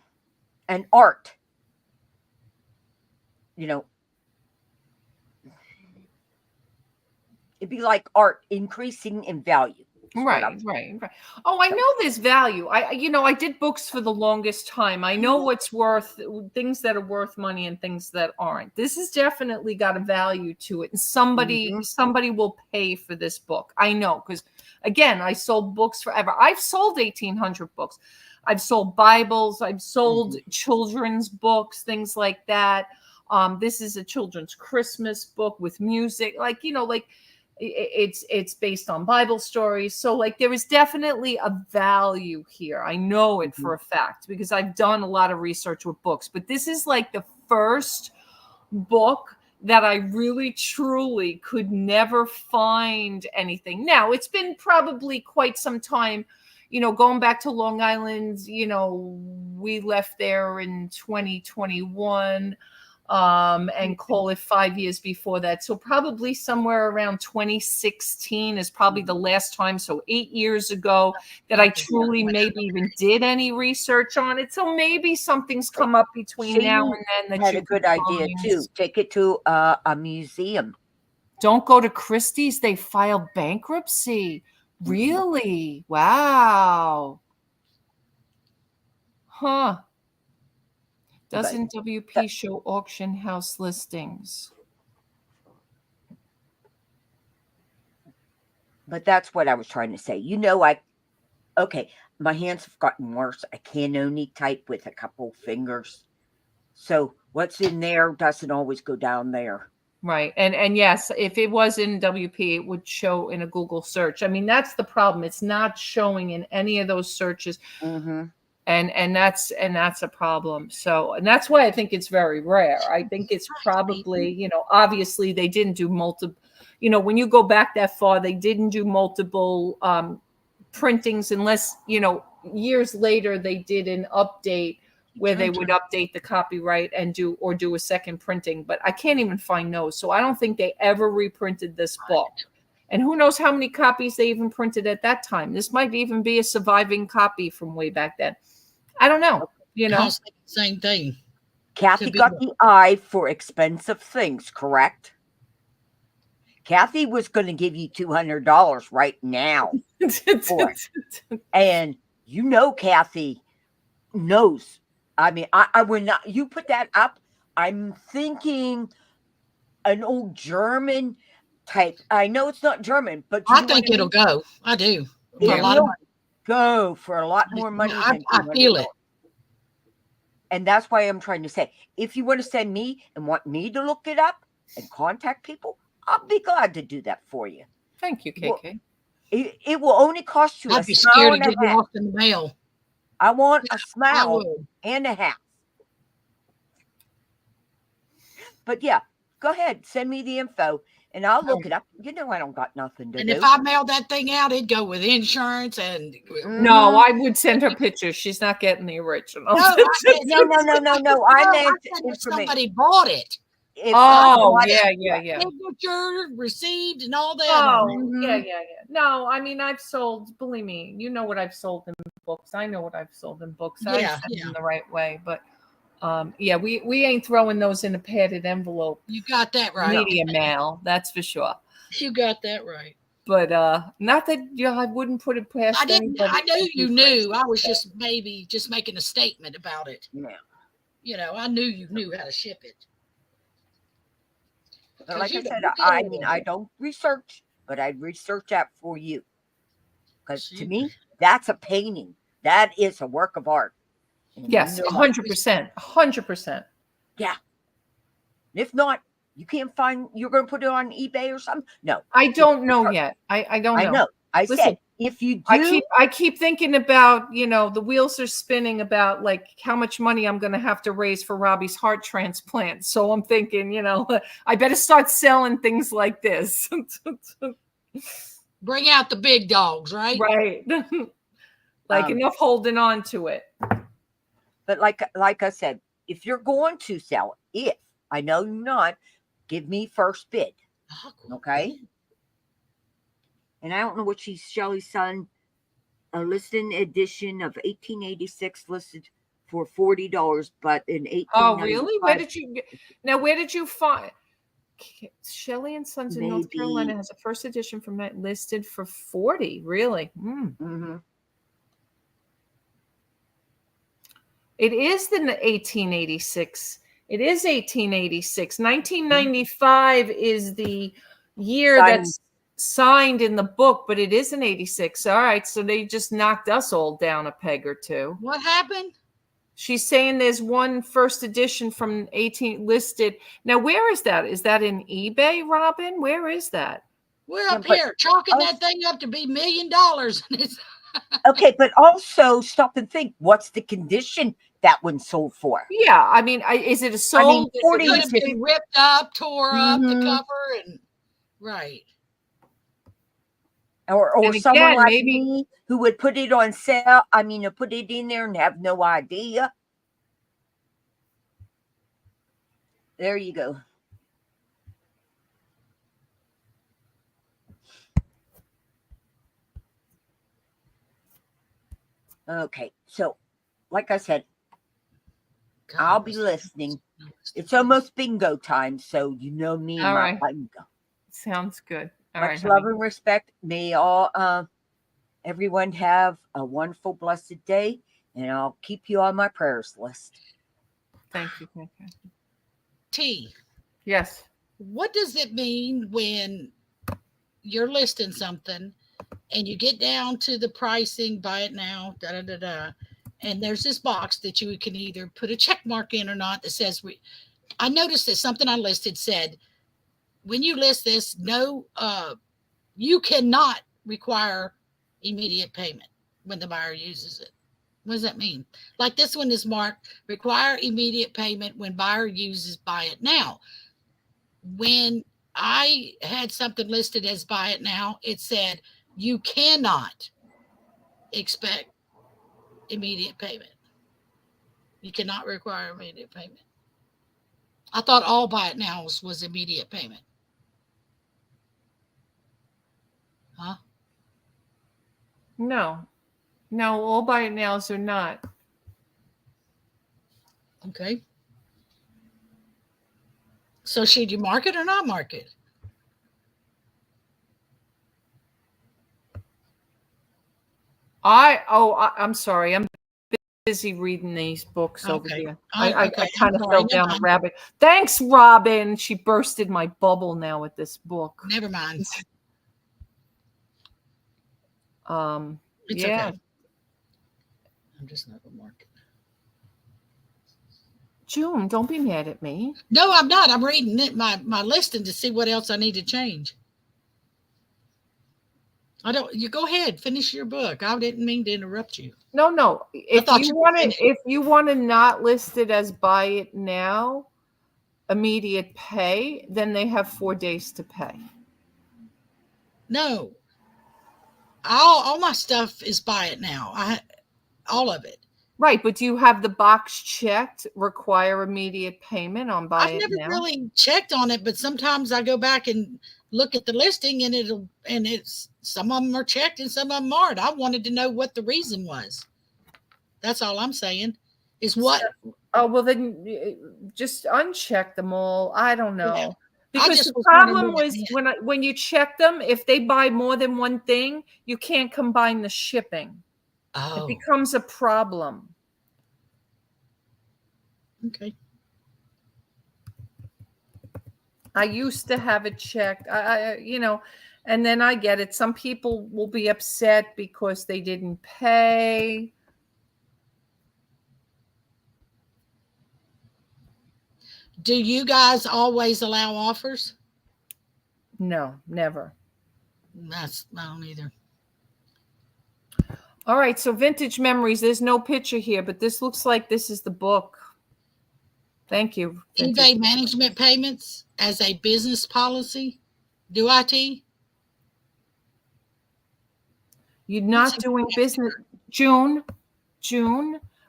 art, it'd be like art increasing in value. Right. Oh, I know there's value. I did books for the longest time. I know what's worth, things that are worth money and things that aren't. This has definitely got a value to it. And somebody will pay for this book. I know, because again, I sold books forever. I've sold 1,800 books. I've sold Bibles. I've sold children's books, things like that. This is a children's Christmas book with music, it's based on Bible stories. So there is definitely a value here. I know it for a fact because I've done a lot of research with books, but this is the first book that I really truly could never find anything. Now it's been probably quite some time, going back to Long Island, we left there in 2021. And call it 5 years before that. So probably somewhere around 2016 is probably the last time. So 8 years ago that I truly maybe even did any research on it. So maybe something's come up between now and then that had you a good idea too. Take it to a museum. Don't go to Christie's. They filed bankruptcy. Really? Wow. Huh. Doesn't WP show auction house listings? But that's what I was trying to say. My hands have gotten worse. I can only type with a couple fingers. So what's in there doesn't always go down there. Right. And yes, if it was in WP, it would show in a Google search. I mean, that's the problem. It's not showing in any of those searches. And that's a problem. So, and that's why I think it's very rare. I think it's probably, obviously they didn't do multiple, when you go back that far, they didn't do multiple printings unless, years later they did an update where they would update the copyright and do a second printing. But I can't even find those. So I don't think they ever reprinted this book. And who knows how many copies they even printed at that time. This might even be a surviving copy from way back then. I don't know, Same thing. Kathy got the eye for expensive things, correct? Kathy was going to give you $200 right now for it. And Kathy knows. I mean, I would not, you put that up, I'm thinking an old German type. I know it's not German, but I think it'll go. I do. It will go for a lot more money than I feel it. And that's why I'm trying to say, if you want to send me and want me to look it up and contact people, I'll be glad to do that for you. Thank you, KK. It will only cost you I'd be scared to get it off in the mail. I want a smile and a half. But yeah, go ahead. Send me the info and I'll look it up. I don't got nothing to do. And if I mailed that thing out, it'd go with insurance and... No, I would send her pictures. She's not getting the original. No. I meant if somebody bought it. Yeah. Signature, received, and all that. Oh, yeah. No, I mean, I've sold, believe me, you know what I've sold in books. I know what I've sold in books. I send them the right way. But we ain't throwing those in a padded envelope. You got that right. Media mail, that's for sure. You got that right. But not that I wouldn't put it past. I didn't. I knew you knew. I was just making a statement about it. Yeah. I knew you knew how to ship it. But like I said, I don't research, but I research that for you. Because to See? me, that's a painting. That is a work of art. And Yes, you know, 100%. 100%. yeah. If not, you can't find. You're going to put it on eBay or something. No, I don't know yet. I don't I know. know. I Listen, said if you do, I keep thinking about, the wheels are spinning about like how much money I'm going to have to raise for Robbie's heart transplant. So I'm thinking, I better start selling things like this. Bring out the big dogs, right? Right. Like enough holding on to it. but like I said, if you're going to sell it, if I know you're not, give me first bid. Oh, cool. Okay. And I don't know what she's Shelley's son. A listed edition of 1886 listed for $40, but in 1895. Oh, really? Where did you find Shelley and Sons in North Carolina has a first edition from that listed for 40? Really? Mm-hmm. It is the 1886. It is 1886. 1995 is the year that's signed in the book, but it is an 86. All right, so they just knocked us all down a peg or two. What happened? She's saying there's one first edition from 18 listed. Now, where is that? Is that in eBay, Robin? Where is that? We're up here chalking that thing up to be $1 million. Okay, but also stop and think, what's the condition that one sold for? Yeah, I mean, is it a sold? It could have been ripped up, tore up, the cover, and right. Or someone like me who would put it on sale. I mean, to put it in there and have no idea. There you go. Okay, so like I said, I'll be listening. It's almost bingo time, so you know me and my bingo. Sounds good. Much love and respect. May everyone have a wonderful, blessed day, and I'll keep you on my prayers list. Thank you. T. Yes. What does it mean when you're listing something and you get down to the pricing, buy it now, and there's this box that you can either put a check mark in or not that says I noticed that something I listed said, when you list this, you cannot require immediate payment when the buyer uses it. What does that mean? Like this one is marked, require immediate payment when buyer uses buy it now. When I had something listed as buy it now, it said you cannot expect immediate payment. You cannot require immediate payment. I thought all buy it nows was immediate payment. Huh? No, all buy it nows are not. Okay. So should you mark it or not mark it? I'm sorry. I'm busy reading these books over here. I kind of fell down a rabbit. Thanks, Robin. She bursted my bubble now with this book. Never mind. It's okay. I'm just not gonna mark it. June, don't be mad at me. No, I'm not. I'm reading it, my listing to see what else I need to change. You go ahead, finish your book. I didn't mean to interrupt you. No. If you want to not list it as buy it now, immediate pay, then they have 4 days to pay. No. All my stuff is buy it now. All of it. Right, but do you have the box checked, require immediate payment on buy it now? I've never really checked on it, but sometimes I go back and look at the listing and it's some of them are checked and some of them aren't. I wanted to know what the reason was. That's all I'm saying. Is what? Oh, well then just uncheck them all. I don't know. Yeah. Because the problem was when you check them, if they buy more than one thing, you can't combine the shipping. Oh. It becomes a problem. Okay. I used to have it checked. And then I get it. Some people will be upset because they didn't pay. Do you guys always allow offers? No, never. I don't either. All right, so Vintage Memories. There's no picture here, but this looks like this is the book. Thank you. eBay management payments as a business policy. Do IT? You're not doing business. June,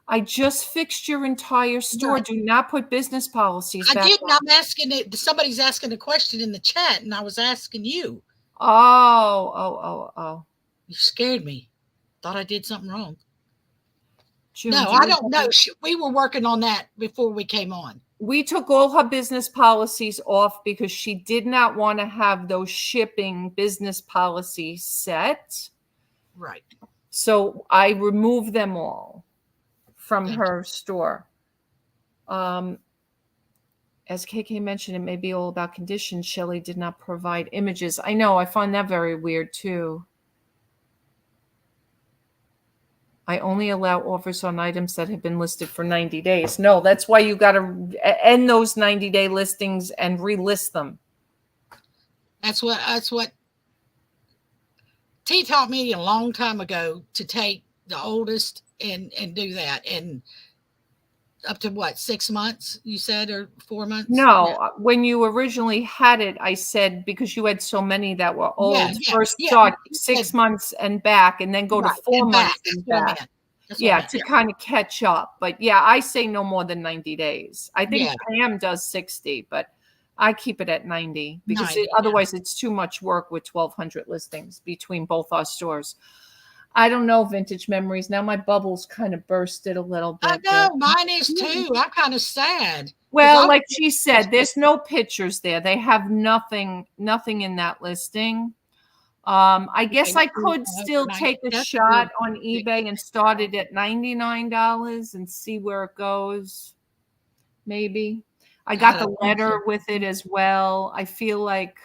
I just fixed your entire store. Right. Do not put business policies I back didn't. on. I'm asking it. Somebody's asking a question in the chat, and I was asking you. Oh. You scared me. Thought I did something wrong. June, No, I don't know. We were working on that before we came on. We took all her business policies off because she did not want to have those shipping business policies set. Right. So I removed them all from her store. As KK mentioned, it may be all about conditions. Shelley did not provide images. I know. I find that very weird too. I only allow offers on items that have been listed for 90 days. No, that's why you got to end those 90-day listings and relist them. That's what T taught me a long time ago, to take the oldest and do that. And up to what, 6 months you said, or 4 months? No, when you originally had it, I said, because you had so many that were old, start 6 months and back, and then go to 4 months and back. To kind of catch up. But yeah, I say no more than 90 days. I think Pam does 60, but I keep it at 90 because otherwise it's too much work with 1,200 listings between both our stores. I don't know, Vintage Memories. Now my bubbles kind of bursted a little bit. I know, mine is too. I'm kind of sad. Well, like she said, there's no pictures there. They have nothing in that listing. I guess I could still take a shot on eBay and start it at $99 and see where it goes. Maybe. I got the letter with it as well. I feel like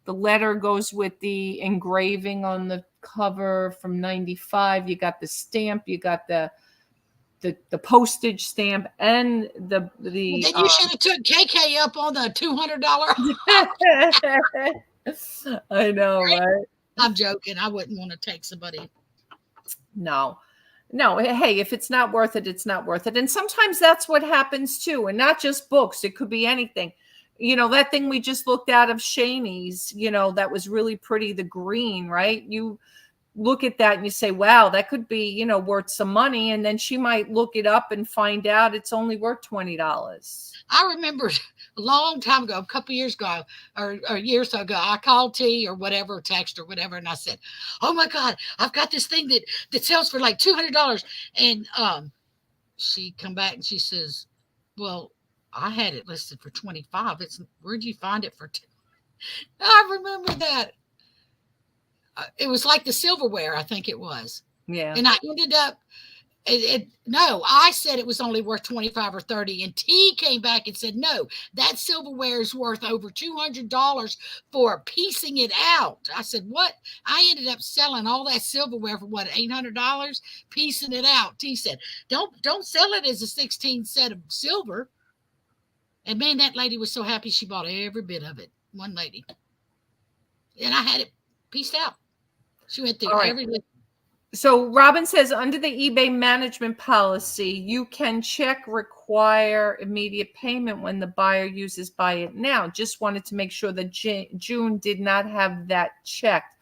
the letter goes with the engraving on the cover from 95. You got the stamp, you got the postage stamp, and the then you should have took KK up on the $200. I know, right? I'm joking. I wouldn't want to take somebody. No. Hey, if it's not worth it, it's not worth it. And sometimes that's what happens too. And not just books. It could be anything. That thing we just looked at of Shaney's, that was really pretty, the green, right? You look at that and you say, wow, that could be, worth some money. And then she might look it up and find out it's only worth $20. I remember a long time ago, a couple years ago, or years ago, I called T or whatever, text or whatever, and I said, "Oh my God, I've got this thing that sells for like $200." And she come back and she says, "Well, I had it listed for 25. Where'd you find it for?" I remember that. It was like the silverware, I think it was. Yeah. And I ended up. No, I said it was only worth 25 or 30, and T came back and said, no, that silverware is worth over $200 for piecing it out. I said, what? I ended up selling all that silverware for what, $800, piecing it out. T said, don't sell it as a 16 set of silver. And man, that lady was so happy she bought every bit of it. One lady. And I had it pieced out. She went through everything. So Robin says, under the eBay management policy, you can check require immediate payment when the buyer uses buy it now. Just wanted to make sure that June did not have that checked.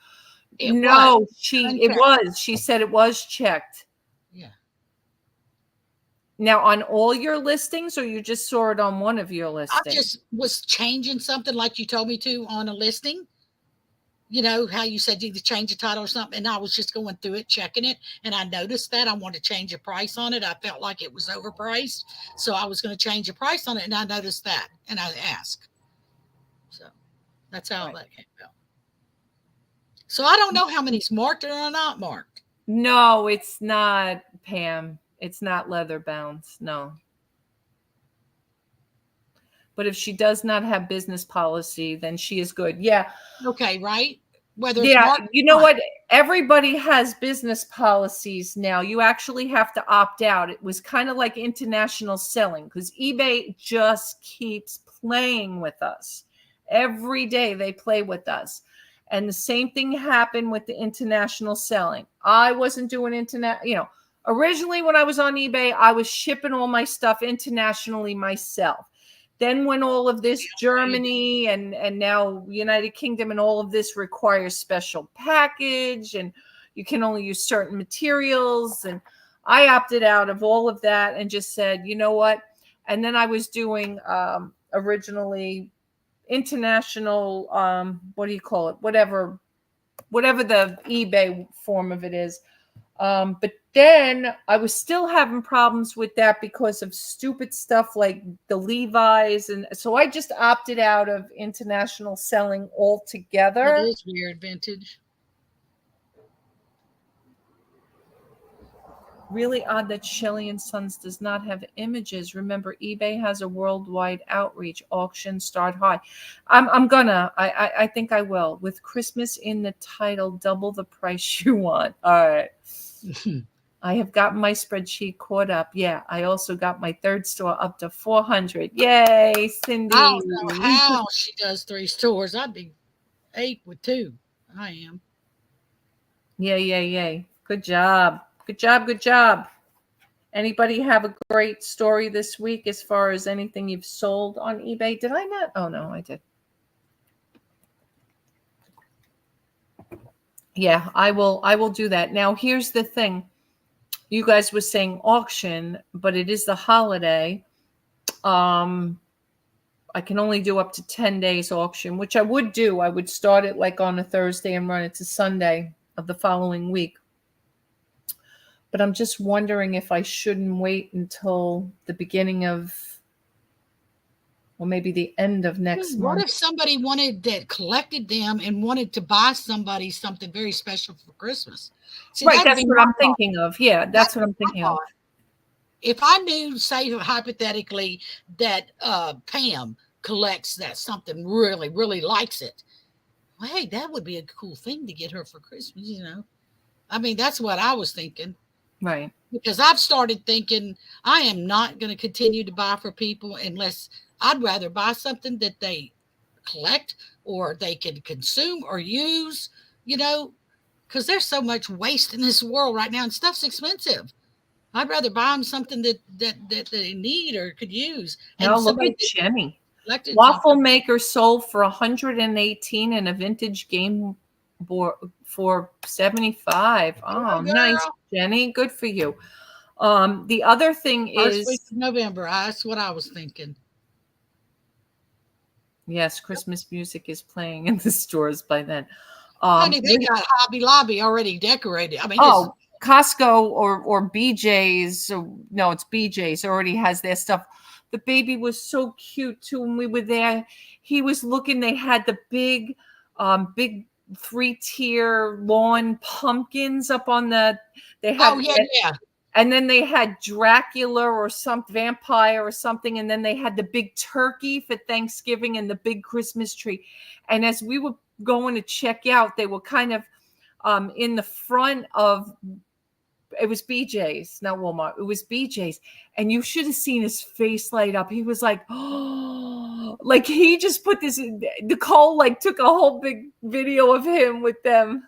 It was. She said it was checked. Yeah. Now on all your listings, or you just saw it on one of your listings? I just was changing something like you told me to on a listing. You know how you said you could change the title or something, and I was just going through it, checking it, and I noticed that I wanted to change the price on it. I felt like it was overpriced, so I was going to change the price on it, and I noticed that, and I asked. So that's how that came out. So I don't know how many's marked or are not marked. No, it's not, Pam. It's not leather bound. No. But if she does not have business policy, then she is good. Yeah. Okay, right? Whether it's Yeah. marked You know or not. what? Everybody has business policies now. You actually have to opt out. It was kind of like international selling because eBay just keeps playing with us. Every day they play with us. And the same thing happened with the international selling. I wasn't doing internet, originally when I was on eBay, I was shipping all my stuff internationally myself. Then when all of this Germany and now United Kingdom and all of this requires special package and you can only use certain materials. And I opted out of all of that and just said, you know what? And then I was doing originally international, what do you call it? Whatever the eBay form of it is. But then I was still having problems with that because of stupid stuff like the Levi's. And so I just opted out of international selling That altogether. is weird, vintage. Really odd that Shelley and Sons does not have images. Remember, eBay has a worldwide outreach. Auction start high. I think I will. With Christmas in the title, double the price you want. All right. I have gotten my spreadsheet caught up. Yeah, I also got my third store up to 400. Yay, Cindy. I don't know how she does 3 stores. I'd be 8 with 2. I am. Yay. Good job. Good job. Anybody have a great story this week as far as anything you've sold on eBay? Did I not? Oh, no, I did. Yeah, I will do that. Now, here's the thing. You guys were saying auction, but it is the holiday. I can only do up to 10 days auction, which I would do. I would start it like on a Thursday and run it to Sunday of the following week. But I'm just wondering if I shouldn't wait until the beginning of, well, maybe the end of next What month. if somebody collected them and wanted to buy somebody something very special for Christmas? See, Right, that'd that's be what my I'm thought. thinking of. Yeah, that's what I'm my thinking of. thought. If I knew, say hypothetically, that Pam collects that something really, really likes it, well, hey, that would be a cool thing to get her for Christmas, I mean, that's what I was thinking. Right. Because I've started thinking I am not going to continue to buy for people unless I'd rather buy something that they collect or they can consume or use, because there's so much waste in this world right now and stuff's expensive. I'd rather buy them something that they need or could use. Now And look somebody at Jenny. collected Waffle something. maker sold for 118 and a vintage game board for 75. Oh, nice, Girl. Jenny. Good for you. The other thing First week is, of November. That's what I was thinking. yes, Christmas music is playing in the stores by then. Honey, they got Hobby Lobby already decorated. I mean, Oh, Costco or BJ's. So, no, it's BJ's already has their stuff. The baby was so cute too. When we were there, he was looking, they had the big 3-tier lawn pumpkins up on they had, yeah. and then they had Dracula or some vampire or something. And then they had the big turkey for Thanksgiving and the big Christmas tree. And as we were going to check out, they were kind of in the front of, it was BJ's, not Walmart. It was BJ's. And you should have seen his face light up. He was like, oh, like he just put this in. Nicole like took a whole big video of him with them.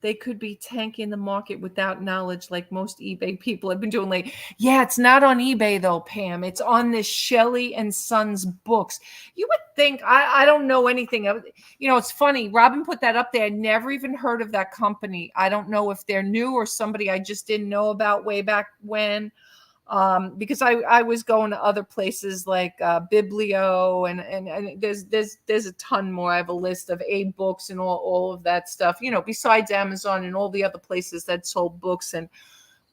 They could be tanking the market without knowledge, like most eBay people have been doing lately. Yeah, it's not on eBay though, Pam. It's on this Shelley and Sons books. You would think, I don't know anything. It's funny. Robin put that up there. I never even heard of that company. I don't know if they're new or somebody I just didn't know about way back when. Because I was going to other places like Biblio and there's a ton more. I have a list of Abe Books and all of that stuff, besides Amazon and all the other places that sold books and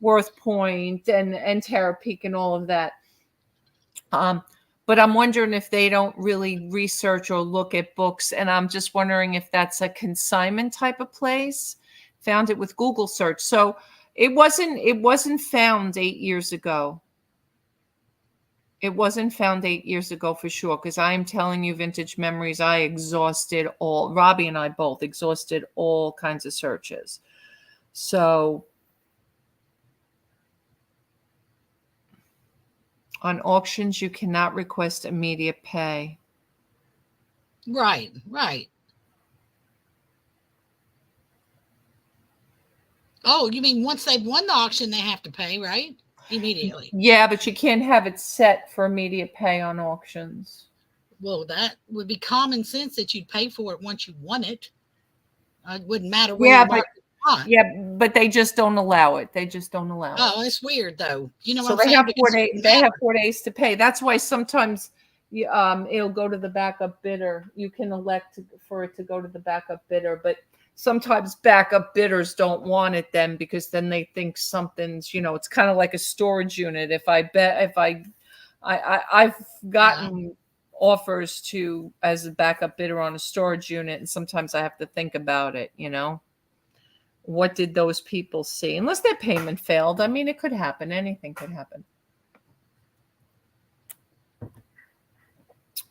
Worth Point and Terra Peak and all of that. But I'm wondering if they don't really research or look at books. And I'm just wondering if that's a consignment type of place. Found it with Google search. So it wasn't found 8 years ago. It wasn't found 8 years ago for sure, because I am telling you, Vintage Memories, I exhausted all, Robbie and I both exhausted all kinds of searches. So on auctions, you cannot request immediate pay. Right, right. Oh, you mean once they've won the auction, they have to pay, right? Immediately. Yeah, but you can't have it set for immediate pay on auctions. Well, that would be common sense that you'd pay for it once you won it. It wouldn't matter where Yeah, you bought it. Yeah, but they just don't allow it. They just don't allow it. Oh, it's weird though. You know So what I'm they saying? have 4 days. They have 4 days to pay. That's why sometimes it'll go to the backup bidder. You can elect for it to go to the backup bidder, but sometimes backup bidders don't want it then, because then they think something's, it's kind of like a storage unit. I've gotten offers to as a backup bidder on a storage unit, and sometimes I have to think about it. What did those people see? Unless their payment failed. I mean, it could happen. Anything could happen.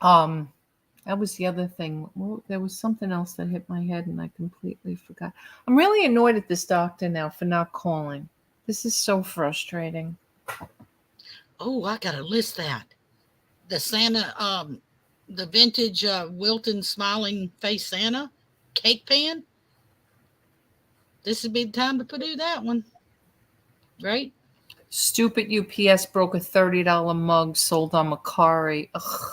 That was the other thing. Well, there was something else that hit my head and I completely forgot. I'm really annoyed at this doctor now for not calling. This is so frustrating. Oh, I gotta list that. The Santa, the vintage Wilton smiling face Santa cake pan. This would be the time to do that one, right? Stupid UPS broke a $30 mug sold on Macari. Ugh.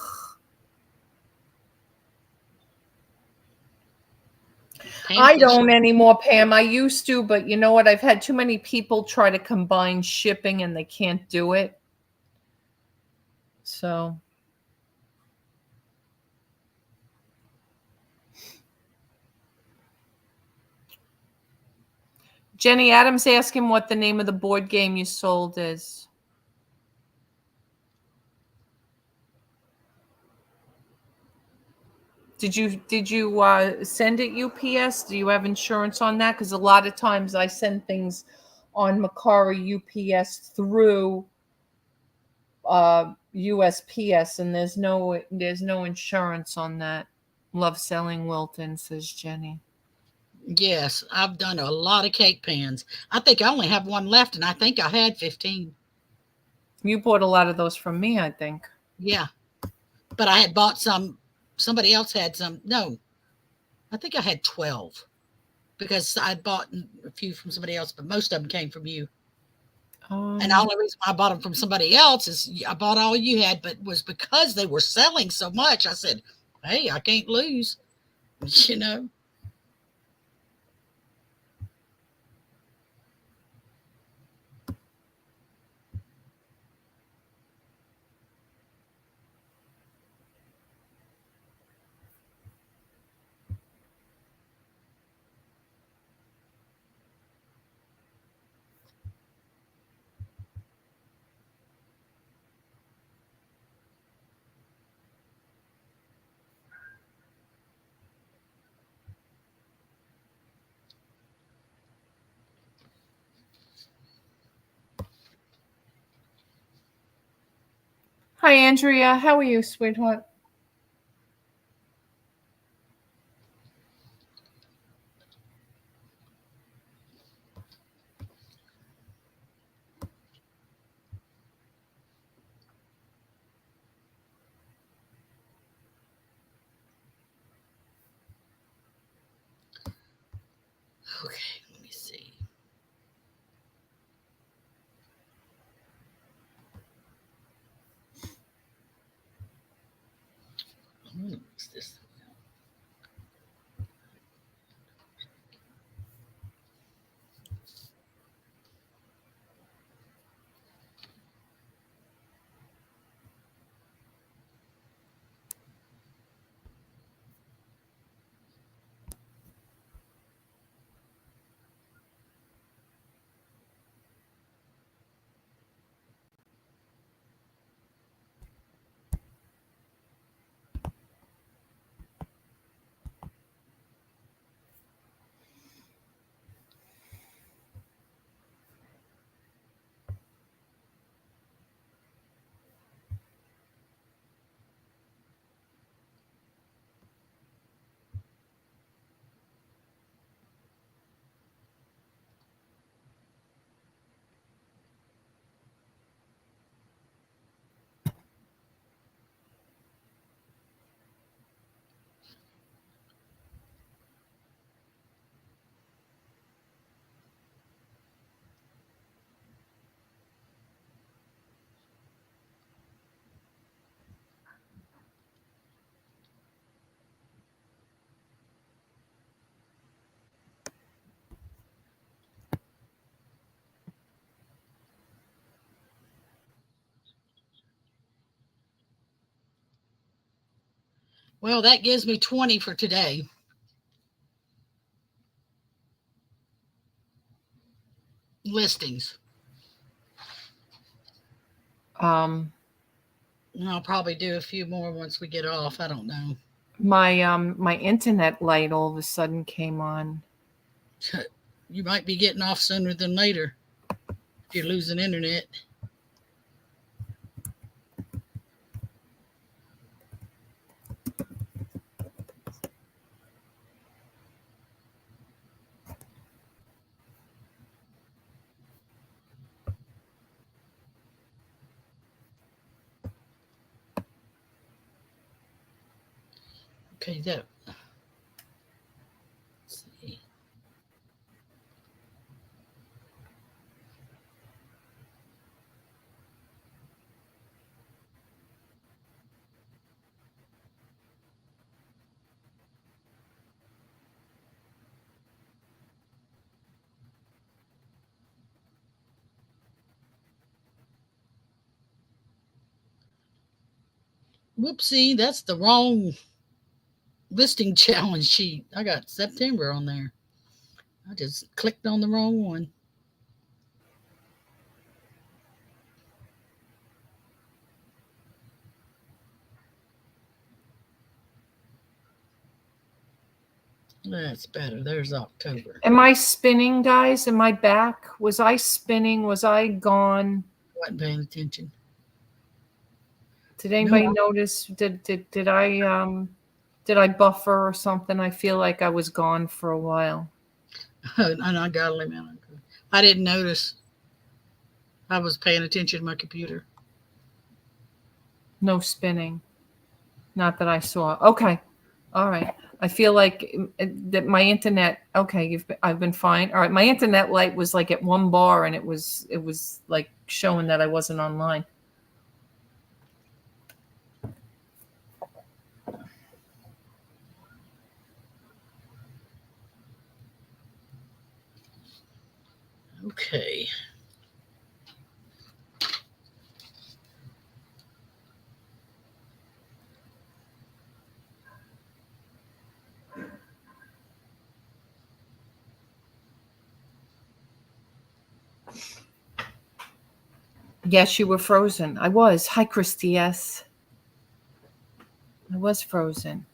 I don't anymore, Pam. I used to, but you know what? I've had too many people try to combine shipping and they can't do it. So. Jenny Adams asking what the name of the board game you sold is. Did you send it UPS? Do you have insurance on that? Because a lot of times I send things on Macari UPS through USPS, and there's no insurance on that. Love selling Wilton, says Jenny. Yes, I've done a lot of cake pans. I think I only have one left, and I think I had 15. You bought a lot of those from me, I think. Yeah, but I had bought some. Somebody else had some. No, I think I had 12 because I'd bought a few from somebody else, but most of them came from you. And the only reason I bought them from somebody else is I bought all you had, but was because they were selling so much. I said, hey, I can't lose, you know. Hi, Andrea. How are you, sweetheart? Okay, let me see. What's this? Well, that gives me 20 for today. Listings. Um, And I'll probably do a few more once we get off. I don't know. my internet light all of a sudden came on. You might be getting off sooner than later if you're losing internet. Okay, that. Let's see. Whoopsie, that's the wrong listing challenge sheet. I got September on there. I just clicked on the wrong one. That's better. There's October. Am I spinning, guys? Am I back? Was I spinning? Was I gone? Wasn't paying attention. Did anybody notice? Did I buffer or something? I feel like I was gone for a while. And I got it. I didn't notice. I was paying attention to my computer. No spinning. Not that I saw. Okay. All right. I feel like that my internet. Okay, I've been fine. All right. My internet light was like at 1 bar, and it was like showing that I wasn't online. Okay. Yes, you were frozen. I was. Hi, Christy. Yes, I was frozen.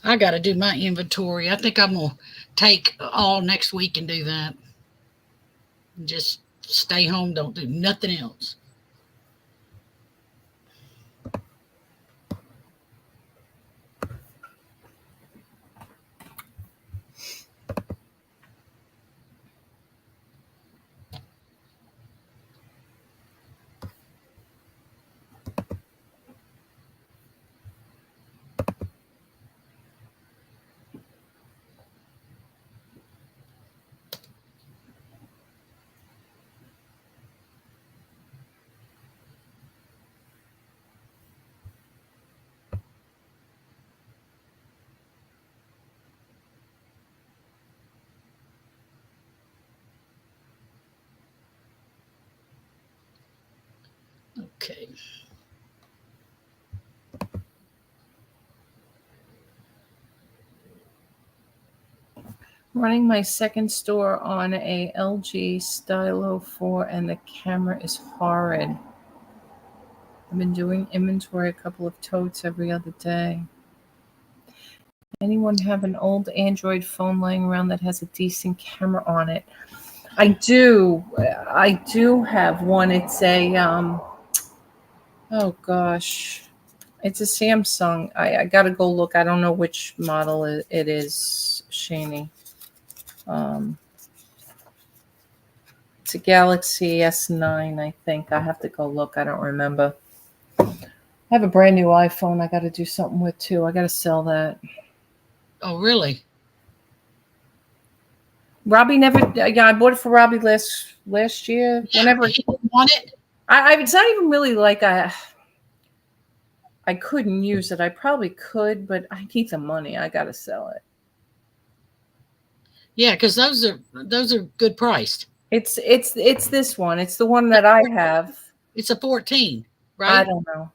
I got to do my inventory. I think I'm going to take all next week and do that. Just stay home. Don't do nothing else. Okay. Running my second store on a LG Stylo 4 and the camera is horrid. I've been doing inventory a couple of totes every other day. Anyone have an old Android phone laying around that has a decent camera on it? I do. I do have one. It's a oh gosh. It's a Samsung. I gotta go look. I don't know which model it is, Shani. It's a Galaxy S9, I think. I have to go look. I don't remember. I have a brand new iPhone I got to do something with too. I got to sell that. Oh, really? Robbie never. Yeah, I bought it for Robbie last year. Yeah, Whenever he didn't want it. it's not even really like I couldn't use it. I probably could, but I need the money. I got to sell it. Yeah, because those are good priced. It's this one. It's the one that I have. It's a 14, right? I don't know.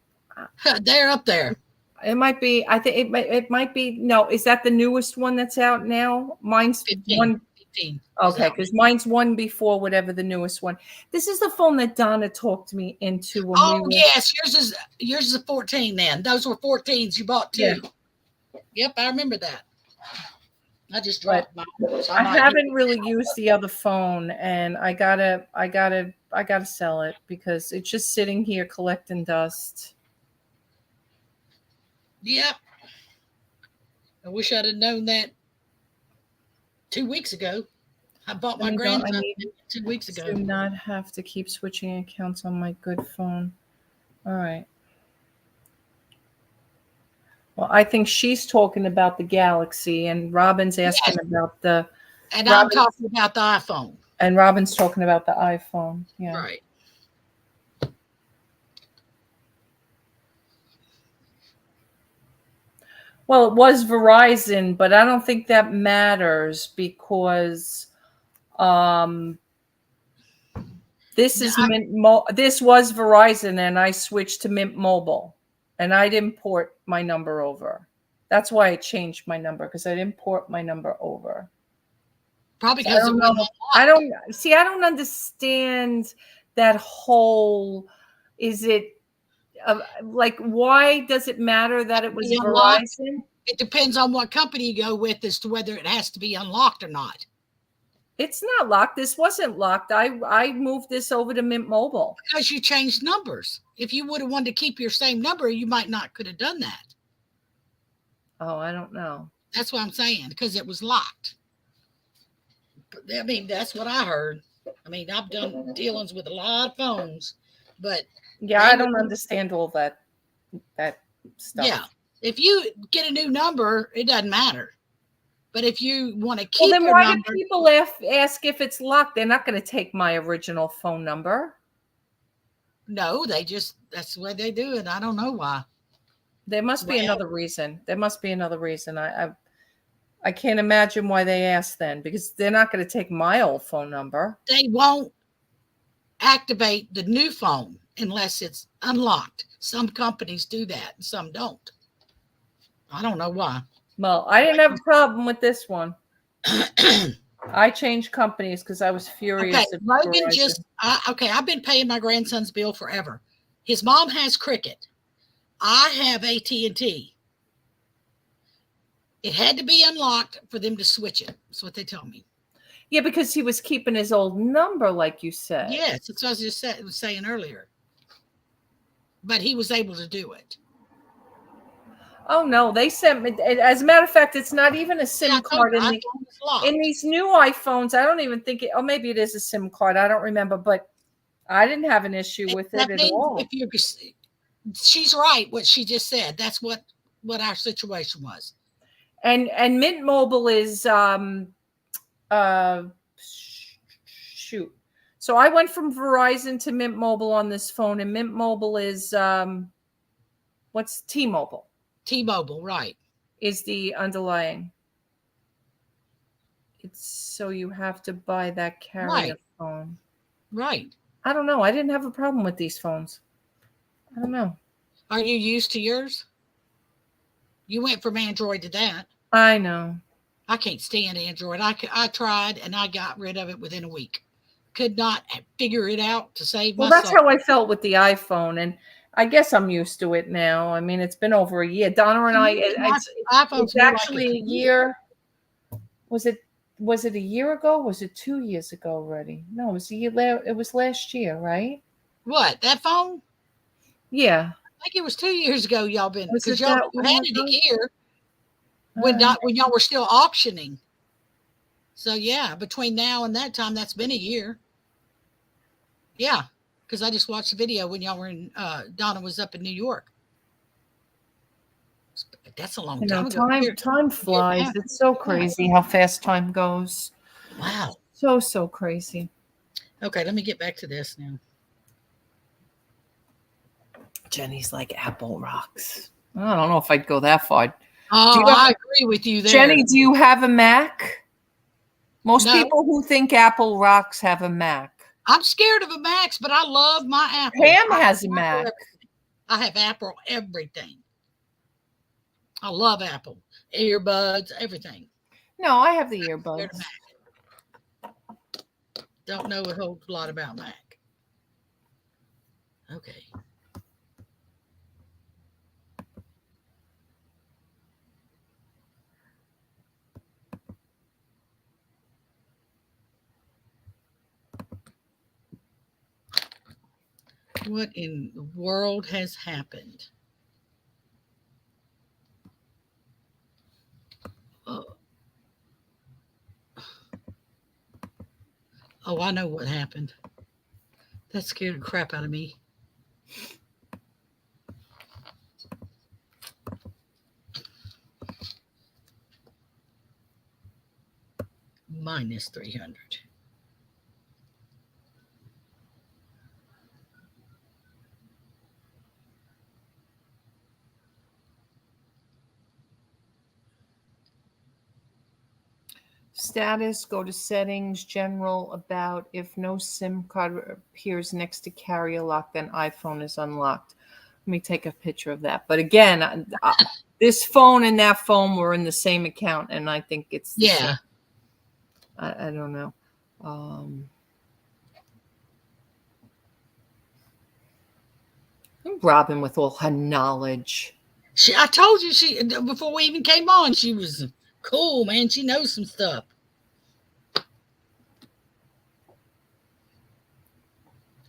They're up there. It might be. I think it might be. No, is that the newest one that's out now? Mine's 15, one. 15. Okay, because mine's one before whatever the newest one. This is the phone that Donna talked me into. When Yes, yours is a 14. Then those were 14s you bought too. Yeah. Yep, I remember that. I just dropped mine. So I haven't really used the other phone, and I gotta sell it because it's just sitting here collecting dust. Yep. I wish I'd have known that 2 weeks ago. I bought my grandson 2 weeks ago. Do not have to keep switching accounts on my good phone. All right. Well, I think she's talking about the Galaxy, and Robin's asking about the. And I'm talking about the iPhone. And Robin's talking about the iPhone. Yeah. Right. Well, it was Verizon, but I don't think that matters because this is this was Verizon, and I switched to Mint Mobile, and I didn't port my number over. That's why I changed my number, because I didn't port my number over. Probably because I don't understand that whole. Is it like, why does it matter that it was Verizon? It depends on what company you go with as to whether it has to be unlocked or not. It's not locked. This wasn't locked. I moved this over to Mint Mobile. Because you changed numbers. If you would have wanted to keep your same number, you might not could have done that. Oh, I don't know. That's what I'm saying, because it was locked. I mean, that's what I heard. I mean, I've done dealings with a lot of phones, but yeah, I don't understand all that stuff. Yeah, if you get a new number, it doesn't matter. But if you want to keep then your why number, do people ask if it's locked? They're not going to take my original phone number. No, that's the way they do it. I don't know why. There must be another reason. There must be another reason. I can't imagine why they asked then, because they're not going to take my old phone number. They won't activate the new phone unless it's unlocked. Some companies do that and some don't. I don't know why. Well, I didn't have a problem with this one. I changed companies because I was furious. Okay, Logan I've been paying my grandson's bill forever. His mom has Cricket. I have AT&T. It had to be unlocked for them to switch it. That's what they told me. Yeah, because he was keeping his old number, like you said. Yes, that's what I was just saying earlier. But he was able to do it. Oh no, they sent me. As a matter of fact, it's not even a SIM card in these new iPhones. I don't even think it. Oh, maybe it is a SIM card. I don't remember, but I didn't have an issue with it at all. If you're, she's right. What she just said. That's what our situation was. And Mint Mobile is shoot. So I went from Verizon to Mint Mobile on this phone, and Mint Mobile is what's T-Mobile? T-Mobile, right? Is the underlying. It's so you have to buy that carrier phone. Right. I don't know. I didn't have a problem with these phones. I don't know. Are you used to yours? You went from Android to that. I know. I can't stand Android. I tried and I got rid of it within a week. Could not figure it out to save myself. Well, that's how I felt with the iPhone, and I guess I'm used to it now. I mean, it's been over a year. Donna and I, it's actually a year. Was it a year ago? Was it 2 years ago already? No, it was a year. It was last year, right? What, that phone? Yeah. I think it was 2 years ago. Y'all been, because y'all had it a year when y'all were still auctioning. So yeah, between now and that time, that's been a year. Yeah, because I just watched the video when y'all were in. Donna was up in New York. That's a long time ago. Time flies. It's so crazy how fast time goes. Wow. So crazy. Okay, let me get back to this now. Jenny's like Apple rocks. I don't know if I'd go that far. Oh, I agree with you there. Jenny, do you have a Mac? Most people who think Apple rocks have a Mac. I'm scared of a Mac, but I love my Apple. Pam has a Mac. I have Apple everything. I love Apple. Earbuds, everything. No, I have the earbuds. Don't know a whole lot about Mac. Okay. What in the world has happened? Oh, I know what happened. That scared the crap out of me. Minus 300. Status, go to settings, general, about. If no SIM card appears next to carrier lock, then iPhone is unlocked. Let me take a picture of that. But again, this phone and that phone were in the same account, and I think it's the same. I don't know. Robin with all her knowledge. I told you before we even came on, she was cool, man. She knows some stuff.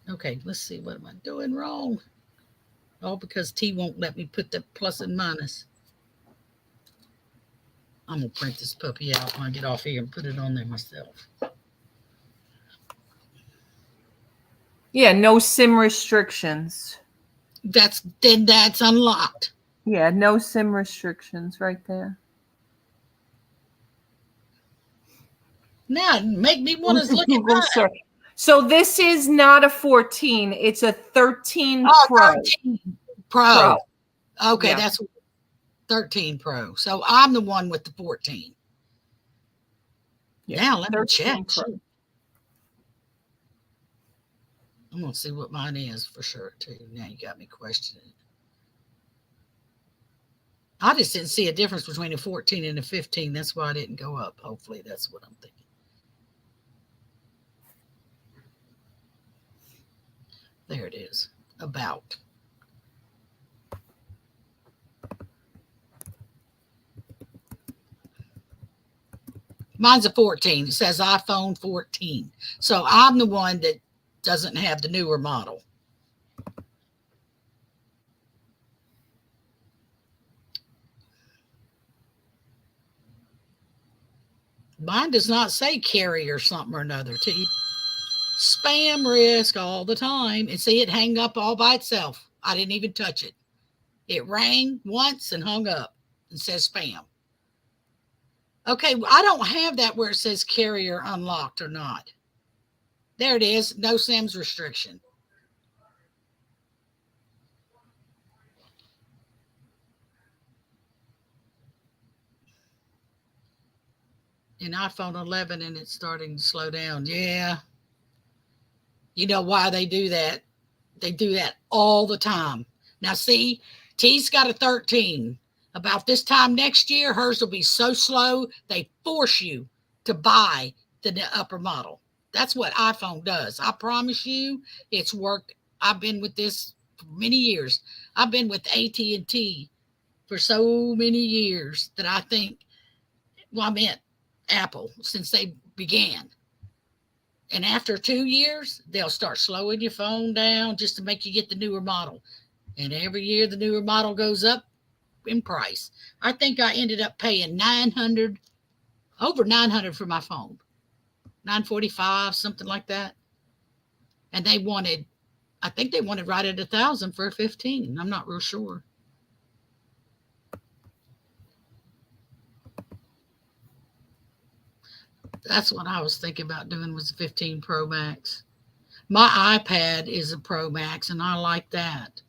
Okay, let's see. What am I doing wrong? All because T won't let me put the plus and minus. I'm going to print this puppy out when I get off here and put it on there myself. Yeah, no SIM restrictions. That's unlocked. Yeah, no SIM restrictions right there. Now, make me want to look at that. So this is not a 14. It's a 13 Pro. 13 Pro. Okay, that's 13 Pro. So I'm the one with the 14. Yeah, now let me check. Pro. I'm going to see what mine is for sure, too. Now you got me questioning. I just didn't see a difference between a 14 and a 15. That's why I didn't go up. Hopefully, that's what I'm thinking. There it is. About. Mine's a 14. It says iPhone 14. So I'm the one that doesn't have the newer model. Mine does not say carrier something or another. Spam risk all the time. And see, it hang up all by itself. I didn't even touch it. It rang once and hung up and says spam. Okay, I don't have that where it says carrier unlocked or not. There it is. No SIMs restriction. In iPhone 11 and it's starting to slow down. Yeah. You know why they do that? They do that all the time. Now, see, T's got a 13. About this time next year, hers will be so slow, they force you to buy the upper model. That's what iPhone does. I promise you, it's worked. I've been with this for many years. I've been with AT&T for so many years that I think, well, I meant Apple since they began. And after 2 years, they'll start slowing your phone down just to make you get the newer model. And every year the newer model goes up in price. I think I ended up paying over 900 for my phone. 945, something like that. And they wanted, I think they wanted right at 1,000 for a 15. I'm not real sure. That's what I was thinking about doing was a 15 Pro Max. My iPad is a Pro Max, and I like that.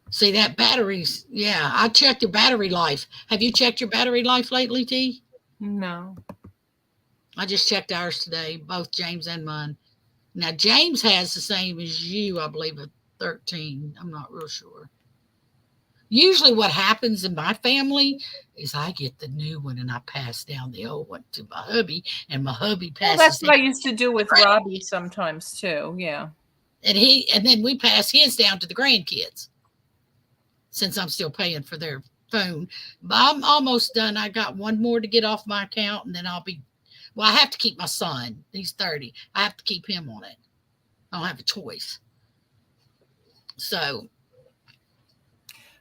See, that battery's, yeah, I checked your battery life. Have you checked your battery life lately, T? No. I just checked ours today, both James and mine. Now, James has the same as you, I believe, a 13. I'm not real sure. Usually what happens in my family is I get the new one and I pass down the old one to my hubby, and my hubby passes. Well, that's what I used to do with Robbie sometimes too. Yeah. And then we pass his down to the grandkids since I'm still paying for their phone. But I'm almost done. I got one more to get off my account, and then I'll be, well, I have to keep my son. He's 30. I have to keep him on it. I don't have a choice. So.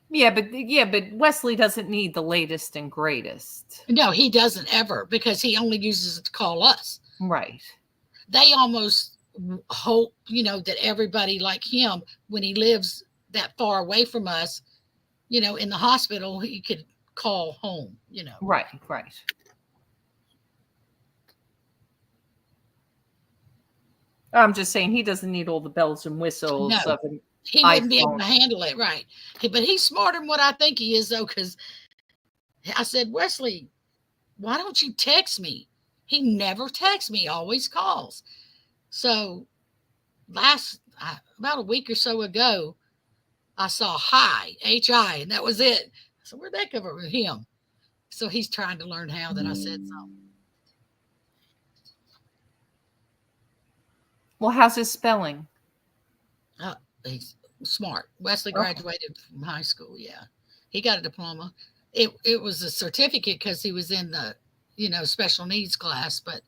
Yeah, but Wesley doesn't need the latest and greatest. No, he doesn't ever, because he only uses it to call us. Right. They almost hope, that everybody like him, when he lives that far away from us, in the hospital, he could call home, Right. I'm just saying he doesn't need all the bells and whistles of an he wouldn't be able to handle it, right? But he's smarter than what I think he is, though, because I said, Wesley, why don't you text me? He never texts me, always calls. So about a week or so ago, I saw hi, H-I, and that was it. So where'd that come from with him? So he's trying to learn how that I said something. Well, how's his spelling? He's smart. Wesley graduated from high school. Yeah, he got a diploma. It was a certificate because he was in the special needs class, but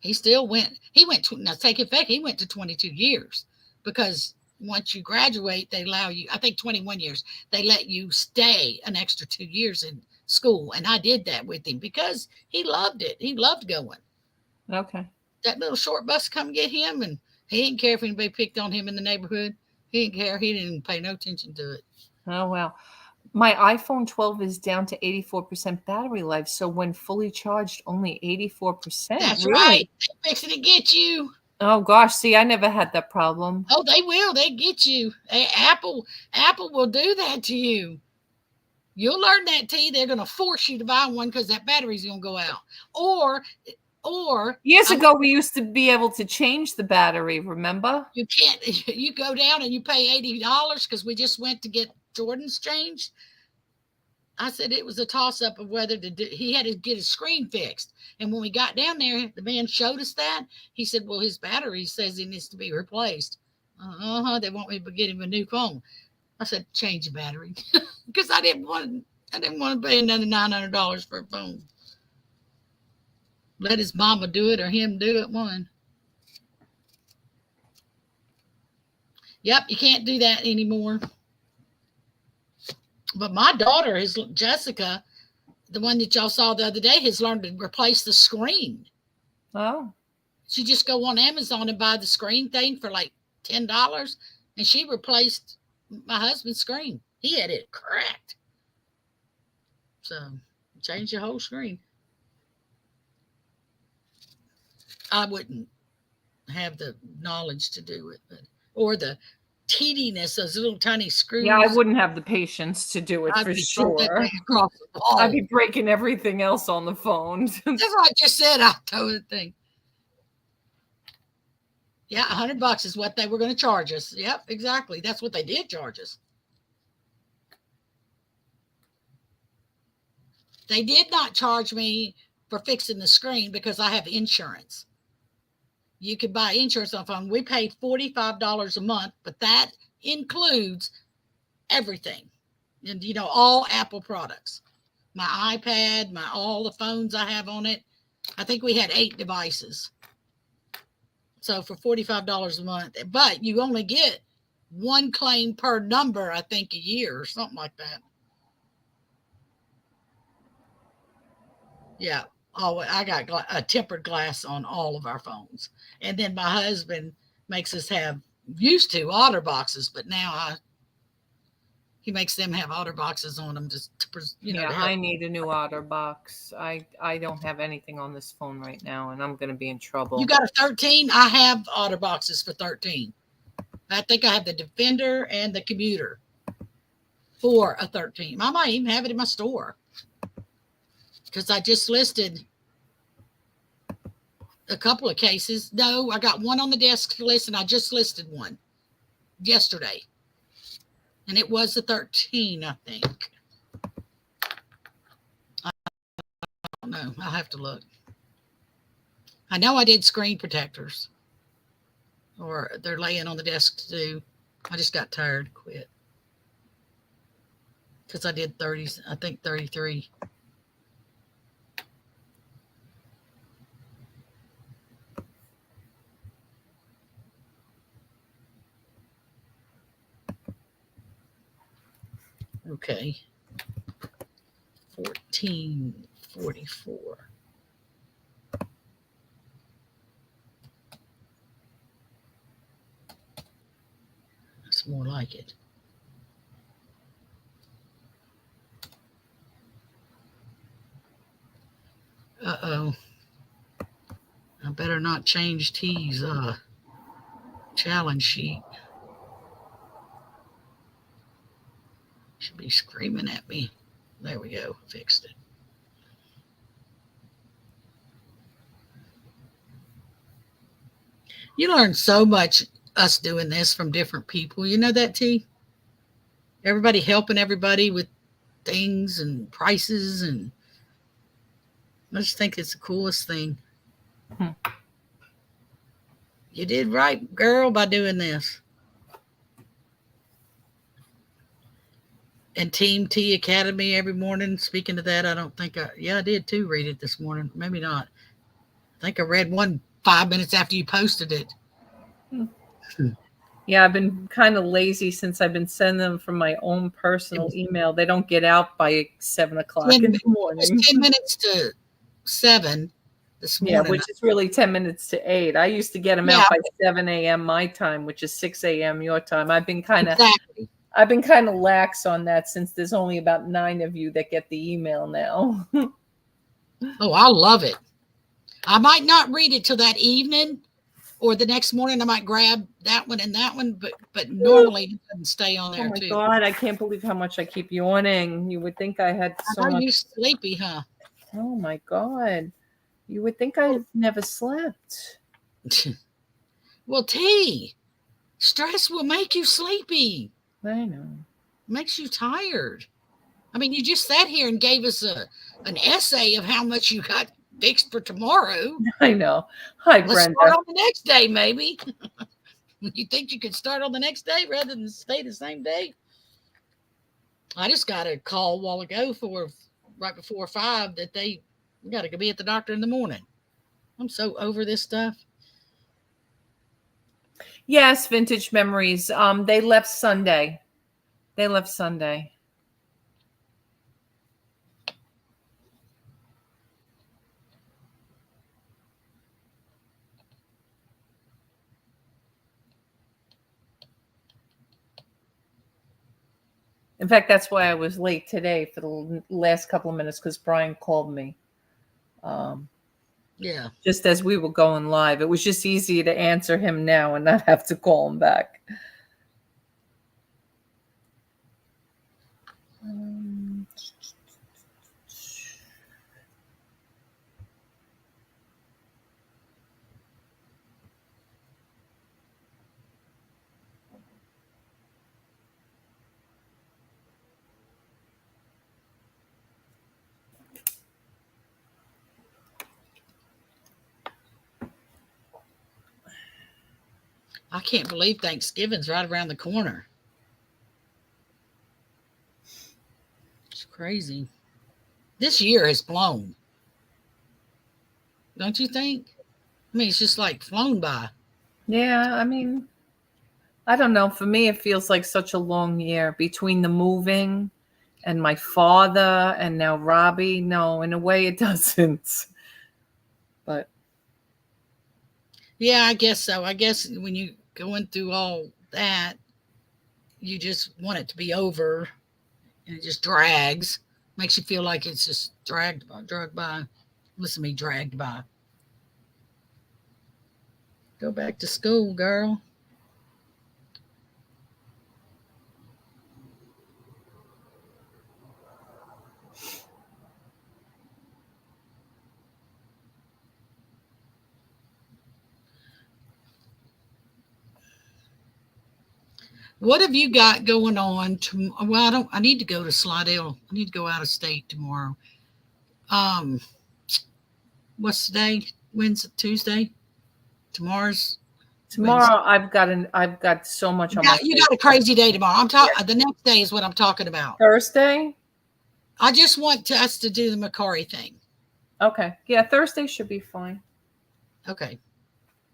he still went. He went to, now take effect. He went to 22 years because once you graduate, they allow you. I think 21 years. They let you stay an extra 2 years in school, and I did that with him because he loved it. He loved going. Okay. That little short bus come get him, and he didn't care if anybody picked on him in the neighborhood. He didn't care. He didn't pay no attention to it. Oh, wow. My iPhone 12 is down to 84% battery life. So when fully charged, only 84%. That's really? right. They're fixing to get you. Oh, gosh. See, I never had that problem. Oh, they will. They get you. Apple will do that to you. You'll learn that, T. They're going to force you to buy one because that battery's going to go out. Or years ago, we used to be able to change the battery, remember? You can't. You go down and you pay $80 because we just went to get Jordan's changed. I said it was a toss-up of whether to do. He had to get his screen fixed. And when we got down there, the man showed us that. He said, well, his battery says it needs to be replaced. They want me to get him a new phone. I said, change the battery. Because I didn't want I didn't want to pay another $900 for a phone. Let his mama do it or him do it one. Yep, you can't do that anymore. But my daughter, Jessica, the one that y'all saw the other day, has learned to replace the screen. Oh. She just go on Amazon and buy the screen thing for like $10, and she replaced my husband's screen. He had it cracked. So change the whole screen. I wouldn't have the knowledge to do it, or the tediness, those little tiny screws. Yeah, I wouldn't have the patience to do it for sure. I'd be breaking everything else on the phone. That's what I just said. I'll throw the thing. Yeah, $100 is what they were going to charge us. Yep, exactly. That's what they did charge us. They did not charge me for fixing the screen because I have insurance. You could buy insurance on phone. We paid $45 a month, but that includes everything. And, you know, all Apple products. My iPad, all the phones I have on it. I think we had 8 devices. So for $45 a month. But you only get 1 claim per number, I think, a year or something like that. Yeah. Oh, I got a tempered glass on all of our phones. And then my husband makes us used to OtterBoxes, but now he makes them have OtterBoxes on them just to, Yeah, I need a new OtterBox. I don't have anything on this phone right now, and I'm going to be in trouble. You got a 13? I have OtterBoxes for 13. I think I have the Defender and the Commuter for a 13. I might even have it in my store because I just listed a couple of cases. No, I got one on the desk list, and I just listed one yesterday. And it was the 13, I think. I don't know. I'll have to look. I know I did screen protectors. Or they're laying on the desk to do. I just got tired, quit. Because I did 30, I think 33. Okay. 1444. That's more like it. Uh-oh. I better not change T's challenge sheet. Should be screaming at me. There we go. Fixed it. You learn so much us doing this from different people. You know that, T? Everybody helping everybody with things and prices, and I just think it's the coolest thing. You did right, girl, by doing this. And Team T Academy every morning. Speaking of that, I don't think I did too read it this morning. Maybe not. I think I read one 5 minutes after you posted it. Yeah, I've been kind of lazy since I've been sending them from my own personal email. They don't get out by 7 o'clock in the morning. It was 10 minutes to 7 this morning. Yeah, which is really 10 minutes to 8. I used to get them out by 7 a.m. my time, which is 6 a.m. your time. I've been kind of lax on that since there's only about 9 of you that get the email now. Oh, I love it. I might not read it till that evening, or the next morning I might grab that one and that one, but normally it doesn't stay on there too. Oh my God, I can't believe how much I keep yawning. You would think I had so much. You sleepy, huh? Oh my God. You would think I've never slept. Well, T, stress will make you sleepy. I know. Makes you tired. I mean, you just sat here and gave us an essay of how much you got fixed for tomorrow. I know. Hi, Brenda. Start on the next day, maybe. You think you could start on the next day rather than stay the same day? I just got a call a while ago for right before 5 that we got to be at the doctor in the morning. I'm so over this stuff. Yes, vintage memories. They left Sunday. They left Sunday. In fact, that's why I was late today for the last couple of minutes, because Brian called me. Yeah. Just as we were going live. It was just easier to answer him now and not have to call him back. I can't believe Thanksgiving's right around the corner. It's crazy. This year has flown. Don't you think? I mean, it's just like flown by. Yeah, I mean, I don't know. For me, it feels like such a long year between the moving and my father and now Robbie. No, in a way it doesn't. But Yeah, I guess so. I guess when you going through all that, you just want it to be over, and it just drags. Makes you feel like it's just dragged by. Listen to me, dragged by. Go back to school, girl. What have you got going on? Well, I need to go to Slidell. I need to go out of state tomorrow. Um, what's the day? Wednesday, Tuesday. Tomorrow's Wednesday. tomorrow I've got so much on my You plate. got a crazy day tomorrow. I'm talking. The next day is what I'm talking about. Thursday? I just want us to do the Macari thing. Okay. Yeah, Thursday should be fine. Okay.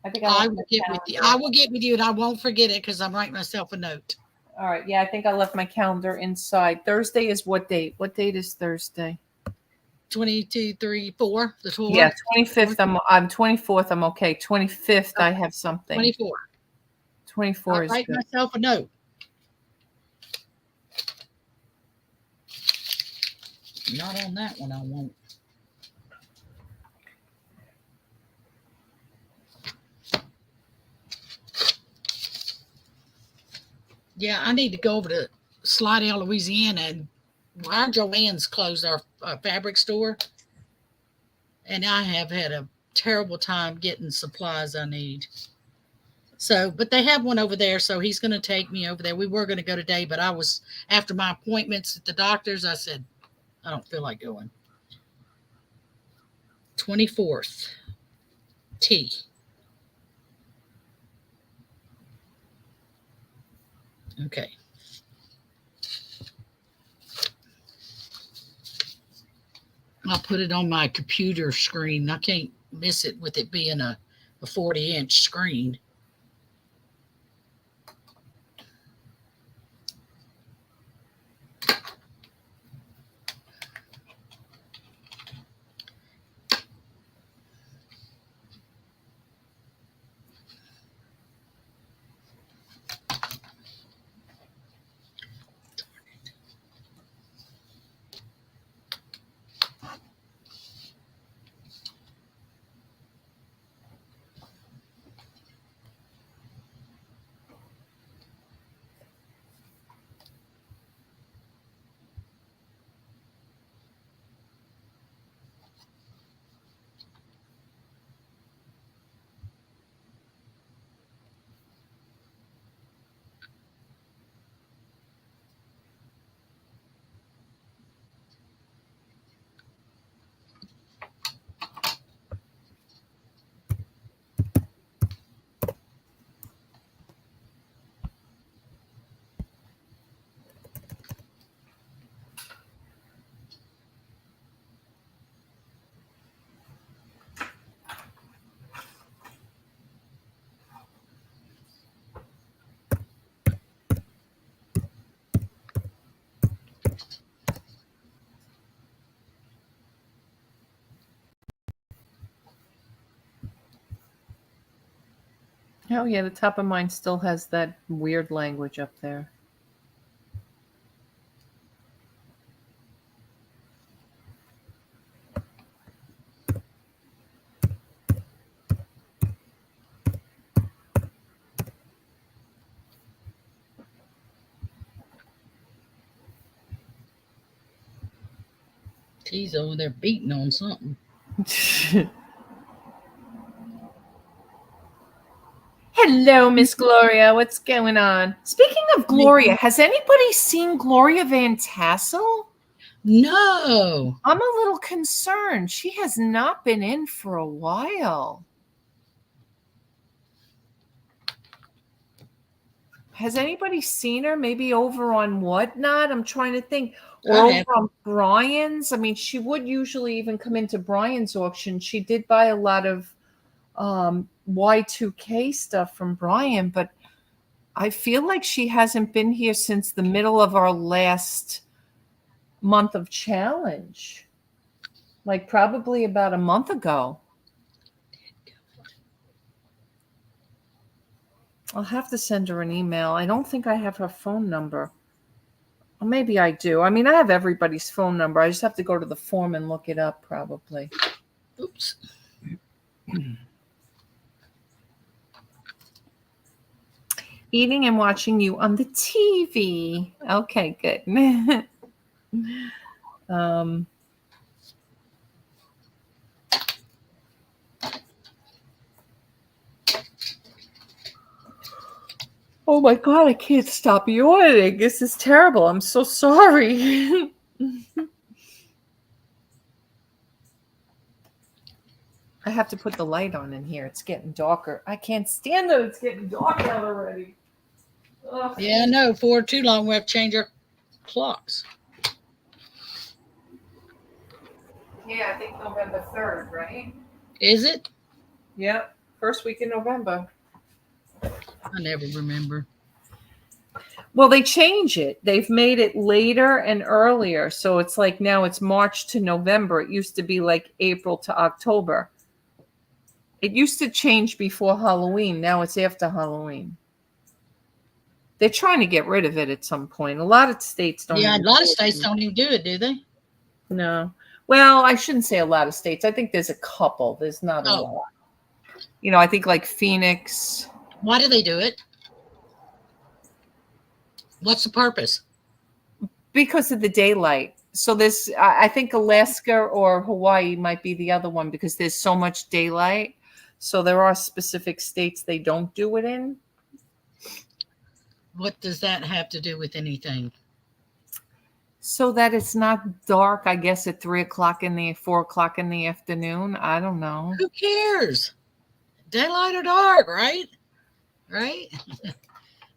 I think I will get with you. I will get with you, and I won't forget it because I'm writing myself a note. All right. Yeah, I think I left my calendar inside. Thursday is what date? What date is Thursday? 22, 3, 4. The 4. Yeah, 25th. I'm 24th. I'm okay. 25th. I have something. 24. 24 I'll is write good. myself a note. Not on that one. I won't. Yeah, I need to go over to Slidell, Louisiana, and our Joann's closed our fabric store, and I have had a terrible time getting supplies I need. So, but they have one over there, so he's going to take me over there. We were going to go today, but after my appointments at the doctor's, I said, I don't feel like going. 24th. T. Okay. I'll put it on my computer screen. I can't miss it with it being a 40-inch screen. Oh, yeah, the top of mine still has that weird language up there. He's over there beating on something. Hello, Miss Gloria. What's going on? Speaking of Gloria, has anybody seen Gloria Van Tassel? No. I'm a little concerned. She has not been in for a while. Has anybody seen her? Maybe over on Whatnot? I'm trying to think. Or over on Brian's. I mean, she would usually even come into Brian's auction. She did buy a lot of Y2K stuff from Brian, but I feel like she hasn't been here since the middle of our last month of challenge. Like probably about a month ago. I'll have to send her an email. I don't think I have her phone number. Or maybe I do. I mean, I have everybody's phone number. I just have to go to the form and look it up probably. Oops. Eating and watching you on the TV. Okay, good. Oh my God, I can't stop yawning. This is terrible. I'm so sorry. I have to put the light on in here. It's getting darker. I can't stand it. It's getting dark out already. Ugh. Yeah, no. For too long, we have to change our clocks. Yeah, I think November 3rd, right? Is it? Yep. First week in November. I never remember. Well, they change it. They've made it later and earlier. So it's like now it's March to November. It used to be like April to October. It used to change before Halloween. Now it's after Halloween. They're trying to get rid of it at some point. A lot of states don't. Yeah, a lot of states don't even do it, do they? No. Well, I shouldn't say a lot of states. I think there's a couple. There's not a lot. You know, I think like Phoenix. Why do they do it? What's the purpose? Because of the daylight. So there's, I think Alaska or Hawaii might be the other one because there's so much daylight. So there are specific states they don't do it in. What does that have to do with anything? So that it's not dark, I guess, at 4 o'clock in the afternoon. I don't know. Who cares? Daylight or dark, right? Right?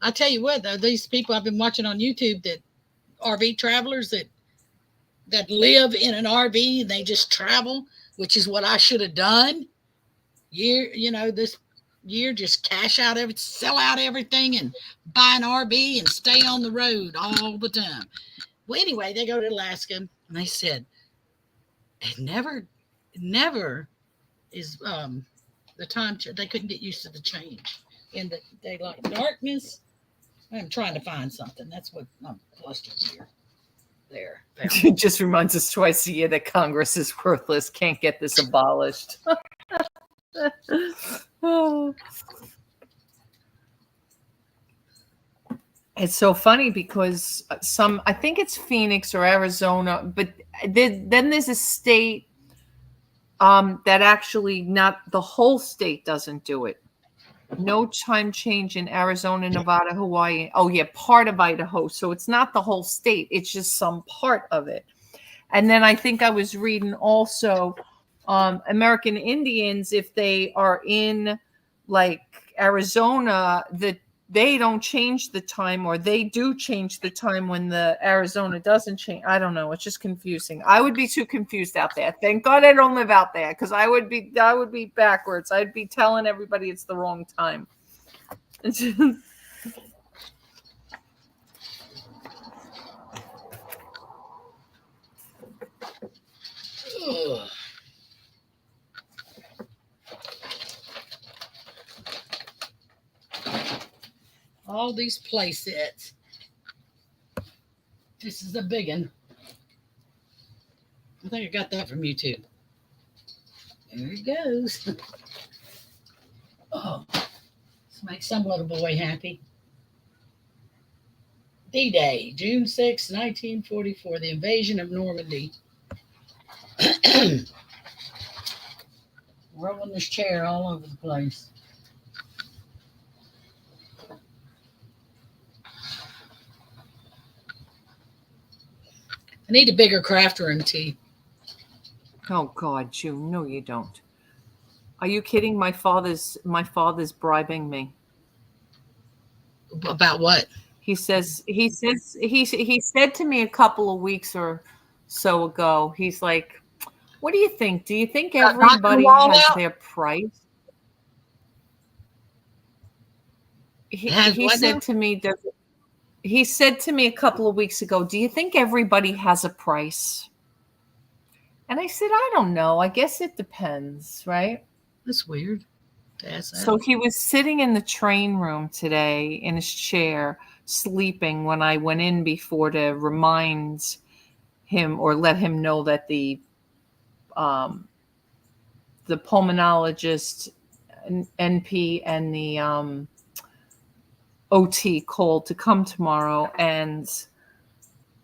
I tell you what, though, these people I've been watching on YouTube, that RV travelers that live in an RV and they just travel, which is what I should have done. This year, just cash out sell out everything and buy an RV and stay on the road all the time. Well, anyway, they go to Alaska and they said it never is the time they couldn't get used to the change in the daylight darkness. I'm trying to find something. That's what I'm flustered here. There. It just reminds us twice a year that Congress is worthless. Can't get this abolished. Oh. It's so funny because I think it's Phoenix or Arizona, but then there's a state that actually not the whole state doesn't do it. No time change in Arizona, Nevada, Hawaii. Oh, yeah, part of Idaho. So it's not the whole state. It's just some part of it. And then I think I was reading also American Indians, if they are in like Arizona, that they don't change the time, or they do change the time when the Arizona doesn't change. I don't know. It's just confusing. I would be too confused out there. Thank God I don't live out there, because I would be backwards. I'd be telling everybody it's the wrong time. All these play sets. This is a big one. I think I got that from you too. There it goes. Oh, let's make some little boy happy. D-Day, June 6, 1944, the invasion of Normandy. Rolling this chair all over the place. I need a bigger craft room, T. Oh God, June. No, you don't. Are you kidding? My father's bribing me. About what? He said to me a couple of weeks or so ago, he's like, what do you think? Do you think everybody has their price? He said to me, he said to me a couple of weeks ago, do you think everybody has a price? And I said, I don't know. I guess it depends, right? That's weird. So he was sitting in the train room today in his chair, sleeping when I went in before to remind him or let him know that the pulmonologist, NP, and the OT called to come tomorrow. And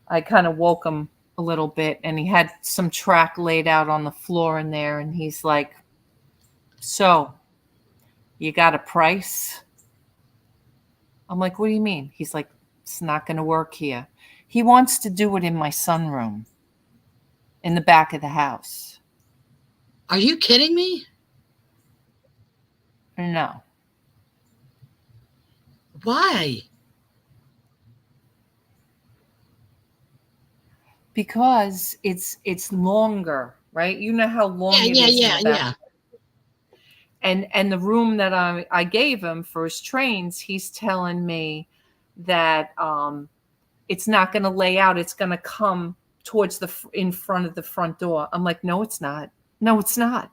I kind of woke him a little bit, and he had some track laid out on the floor in there, and he's like, so you got a price? I'm like, what do you mean? He's like, it's not going to work here. He wants to do it in my sunroom in the back of the house. Are you kidding me? No. Why? Because it's longer, right? You know how long it is. Yeah. And the room that I gave him for his trains, he's telling me that it's not going to lay out. It's going to come towards in front of the front door. I'm like, no, it's not. No, it's not.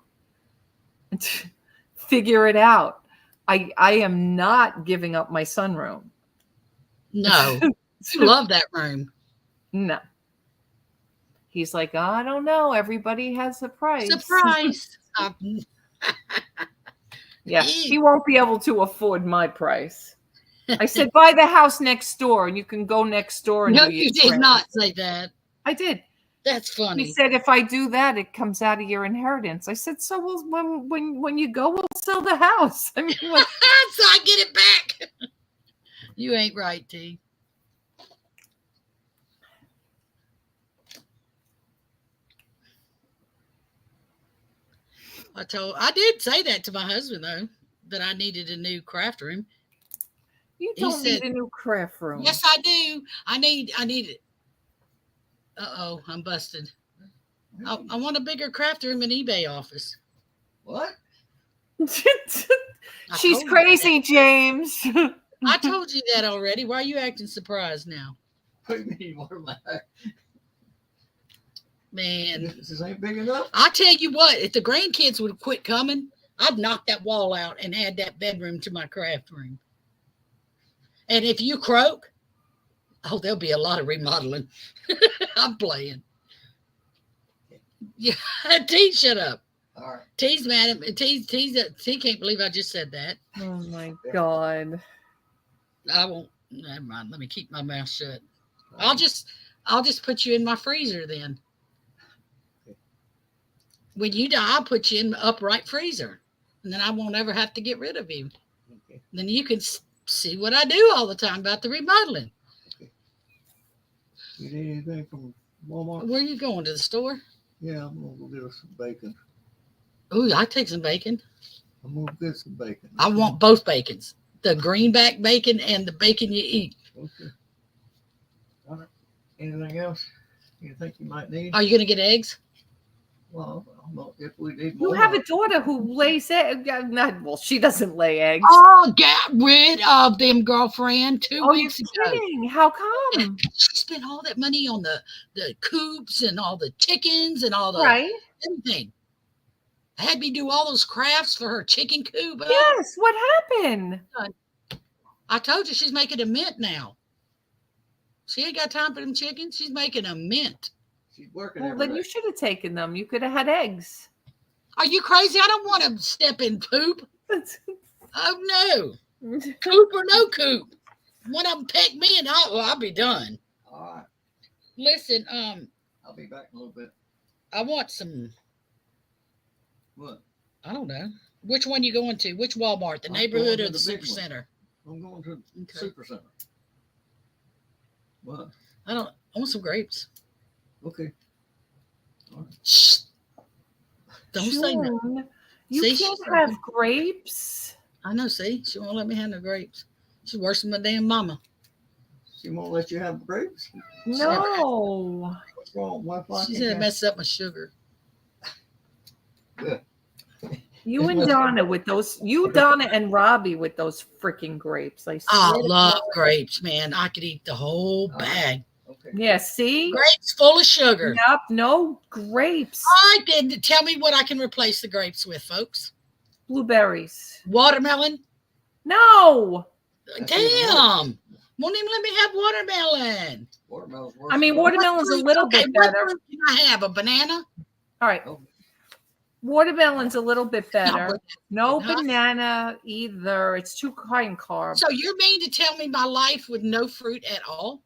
Figure it out. I am not giving up my sunroom. No. You love that room. No. He's like, I don't know. Everybody has a price. Surprise. Yeah, he won't be able to afford my price. I said, buy the house next door and you can go next door. And no, you did not say that. I did. That's funny. He said, if I do that, it comes out of your inheritance. I said, so when you go, we'll sell the house. I mean, what? So I get it back. You ain't right, T. I did say that to my husband though, that I needed a new craft room. You don't need a new craft room. Yes, I do. I need it. Uh-oh, I'm busted. I want a bigger craft room and eBay office. What? She's crazy, James. I told you that already. Why are you acting surprised now? What do you mean? What am I? Man, This ain't big enough. I tell you what, if the grandkids would have quit coming, I'd knock that wall out and add that bedroom to my craft room. And if you croak, oh, there'll be a lot of remodeling. I'm playing. Yeah, T, shut up. All right. T's mad at me. T can't believe I just said that. Oh my God. I won't. Never mind. Let me keep my mouth shut. I'll just put you in my freezer then. When you die, I'll put you in the upright freezer, and then I won't ever have to get rid of you. Okay. Then you can see what I do all the time about the remodeling. Okay. You need anything from Walmart? Where are you going, to the store? Yeah, I'm gonna go get us some bacon. Ooh, I take some bacon. I'm gonna get some bacon. I want both bacons, the greenback bacon and the bacon you eat. Okay. All right. Anything else you think you might need? Are you going to get eggs? Well, if we need You more. have a daughter who lays eggs. Well, she doesn't lay eggs. Oh, get rid of them, girlfriend. 2 weeks ago. You're kidding. How come? She spent all that money on the coops and all the chickens and all the everything. I had me do all those crafts for her chicken coop. Yes. What happened? I told you she's making a mint now. She ain't got time for them chickens. She's making a mint. She's working Well, every then day. you should have taken them. You could have had eggs. Are you crazy? I don't want to step in poop. Oh no. Coop or no coop. One of them peck me and I'll be done. All right. Listen, I'll be back in a little bit. I want some. What? I don't know. Which one you going to? Which Walmart? The I'm neighborhood going or to the the big super one. center? I'm going to Okay. Super Center. What? I want some grapes. Okay. Shh. Don't say that. June, you See, can't she's have grapes. I know, see? She won't let me have no grapes. She's worse than my damn mama. She won't let you have grapes. No. What's wrong? Why She can't said you it messes up my sugar. Good. You and Donna with those, you, Donna, and Robbie with those freaking grapes. I I swear to love God. grapes, man. I could eat the whole bag. Okay. Yeah, see? Grapes full of sugar. Yep, no grapes. I did. Tell me what I can replace the grapes with, folks. Blueberries. Watermelon. No. That's even Damn. Won't even let me have watermelon. Watermelon's worse. I mean, than watermelon's a What fruit- little okay, bit what better. fruit can I have? A banana? All right. Oh, Watermelon's a little bit better. but- No Huh? banana either. It's too high in carbs. So you mean to tell me my life with no fruit at all?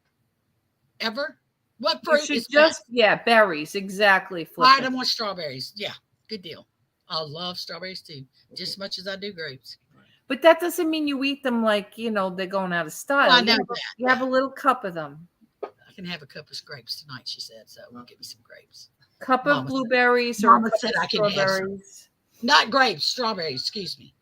Ever? What You fruit should is just, yeah, berries. Exactly. all right, I Flip it. want strawberries. Yeah, good deal. I love strawberries too, just as much as I do grapes. But that doesn't mean you eat them like, you know, they're going out of style. Well, I know You have a little cup of them. I can have a cup of grapes tonight, she said. So give me some grapes. Cup Mama of said- blueberries or a Mama cup said of I can have some. strawberries. Not grapes, strawberries, excuse me.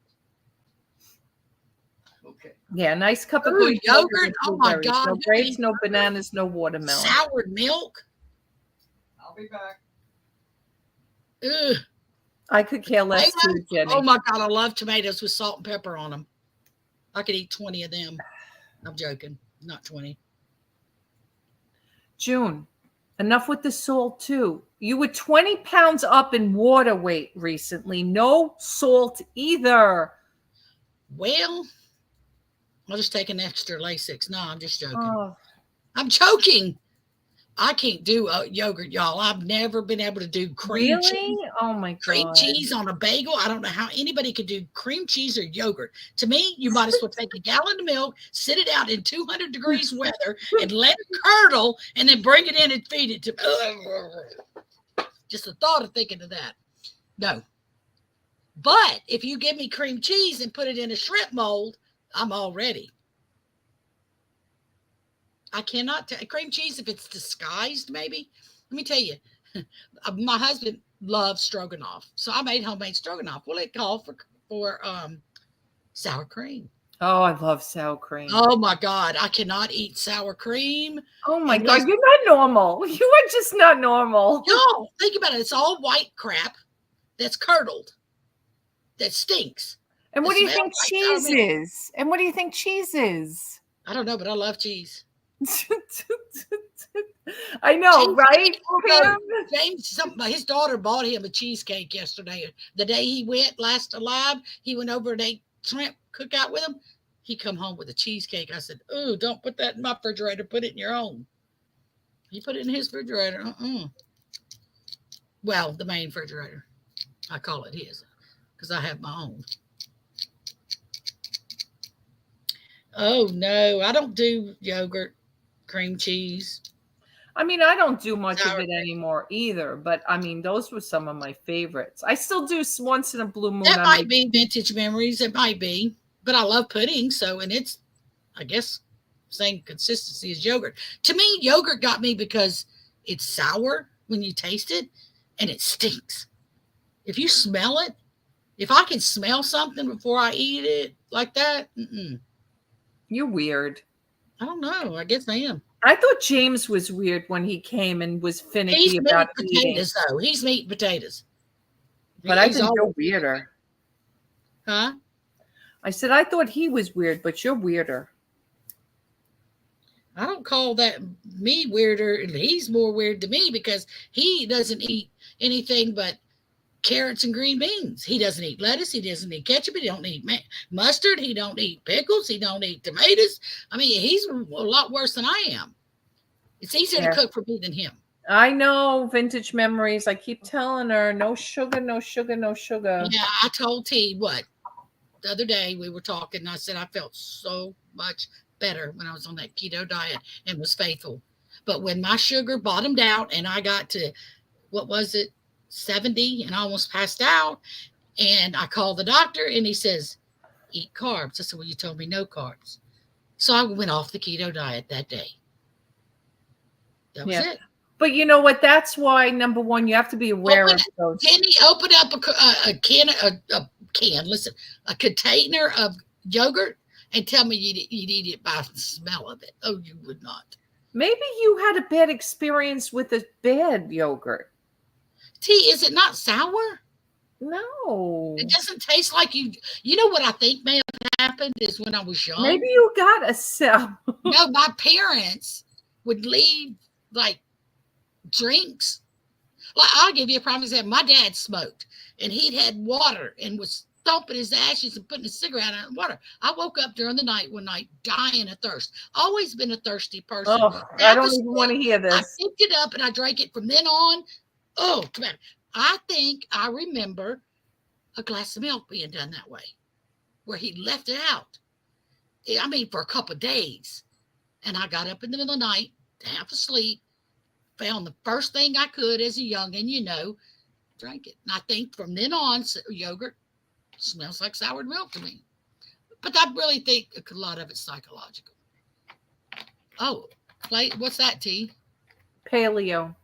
okay. Yeah, nice cup of Ooh, Greek yogurt? with Oh, my blueberries. God. No Who grapes, eats no bananas, no watermelon. Soured milk? I'll be back. Ugh. I could care less too, Tomatoes? Jenny. Oh my God, I love tomatoes with salt and pepper on them. I could eat 20 of them. I'm joking, not 20. June, enough with the salt too. You were 20 pounds up in water weight recently. No salt either. Well, I'll just take an extra Lasix. No, I'm just joking. Oh, I'm joking. I can't do yogurt, y'all. I've never been able to do cream really? cheese. Oh my Cream God. cheese on a bagel. I don't know how anybody could do cream cheese or yogurt. To me, you might as well take a gallon of milk, sit it out in 200 degrees weather, and let it curdle, and then bring it in and feed it to. Just the thought of thinking of that. No. But if you give me cream cheese and put it in a shrimp mold, I'm all ready. I cannot take cream cheese if it's disguised, maybe. Let me tell you, my husband loves stroganoff. So I made homemade stroganoff. Well, it called for sour cream. Oh, I love sour cream. Oh my God. I cannot eat sour cream. Oh my unless- God, you're not normal. You are just not normal. No, think about it. It's all white crap that's curdled, that stinks. And what It do you think smells like cheese caramel. is? And what do you think cheese is? I don't know, but I love cheese. I know, Cheese- right? No, Pam? James, his daughter bought him a cheesecake yesterday. The day he went last alive, he went over and ate shrimp cookout with him. He come home with a cheesecake. I said, "Ooh, don't put that in my refrigerator. Put it in your own." He put it in his refrigerator. Well, the main refrigerator. I call it his because I have my own. Oh no, I don't do yogurt, cream cheese. I mean, I don't do much Sour of it anymore either, but I mean, those were some of my favorites. I still do once in a blue moon. That I might make- be vintage memories. It might be, but I love pudding. So, and it's, I guess, same consistency as yogurt. To me, yogurt got me because it's sour when you taste it and it stinks. If you smell it, if I can smell something before I eat it like that, You're weird. I don't know. I guess I am. I thought James was weird when he came and was finicky He's about meat eating. potatoes, though. He's meat and potatoes. But I He's think all- you're weirder. Huh? I said, I thought he was weird, but you're weirder. I don't call that me weirder. He's more weird to me because he doesn't eat anything but carrots and green beans. He doesn't eat lettuce. He doesn't eat ketchup. He don't eat mustard. He don't eat pickles. He don't eat tomatoes. I mean, he's a lot worse than I am. It's easier to cook for me than him. I know, vintage memories. I keep telling her, no sugar, no sugar, no sugar. Yeah, I told T what the other day we were talking, and I said I felt so much better when I was on that keto diet and was faithful. But when my sugar bottomed out and I got to, what was it, 70, and I almost passed out, and I called the doctor and he says, eat carbs. I said, well, you told me no carbs. So I went off the keto diet that day. That was it. But you know what? That's why, number one, you have to be aware of those. Penny, open up a container of yogurt and tell me you'd eat it by the smell of it. Oh, you would not. Maybe you had a bad experience with a bad yogurt. T, is it not sour? No. It doesn't taste like you. You know what I think may have happened is when I was young. Maybe you got a cell. No, my parents would leave like drinks. Like, I'll give you a prime example. My dad smoked and he'd had water and was stomping his ashes and putting a cigarette out in water. I woke up during the night one night dying of thirst. Always been a thirsty person. Oh, I don't even want to hear this. I picked it up and I drank it from then on. Oh, come on. I think I remember a glass of milk being done that way, where he left it out. I mean, for a couple of days. And I got up in the middle of the night, half asleep, found the first thing I could as a youngin', you know, drank it. And I think from then on, yogurt smells like soured milk to me. But I really think a lot of it's psychological. Oh, what's that, T? Paleo.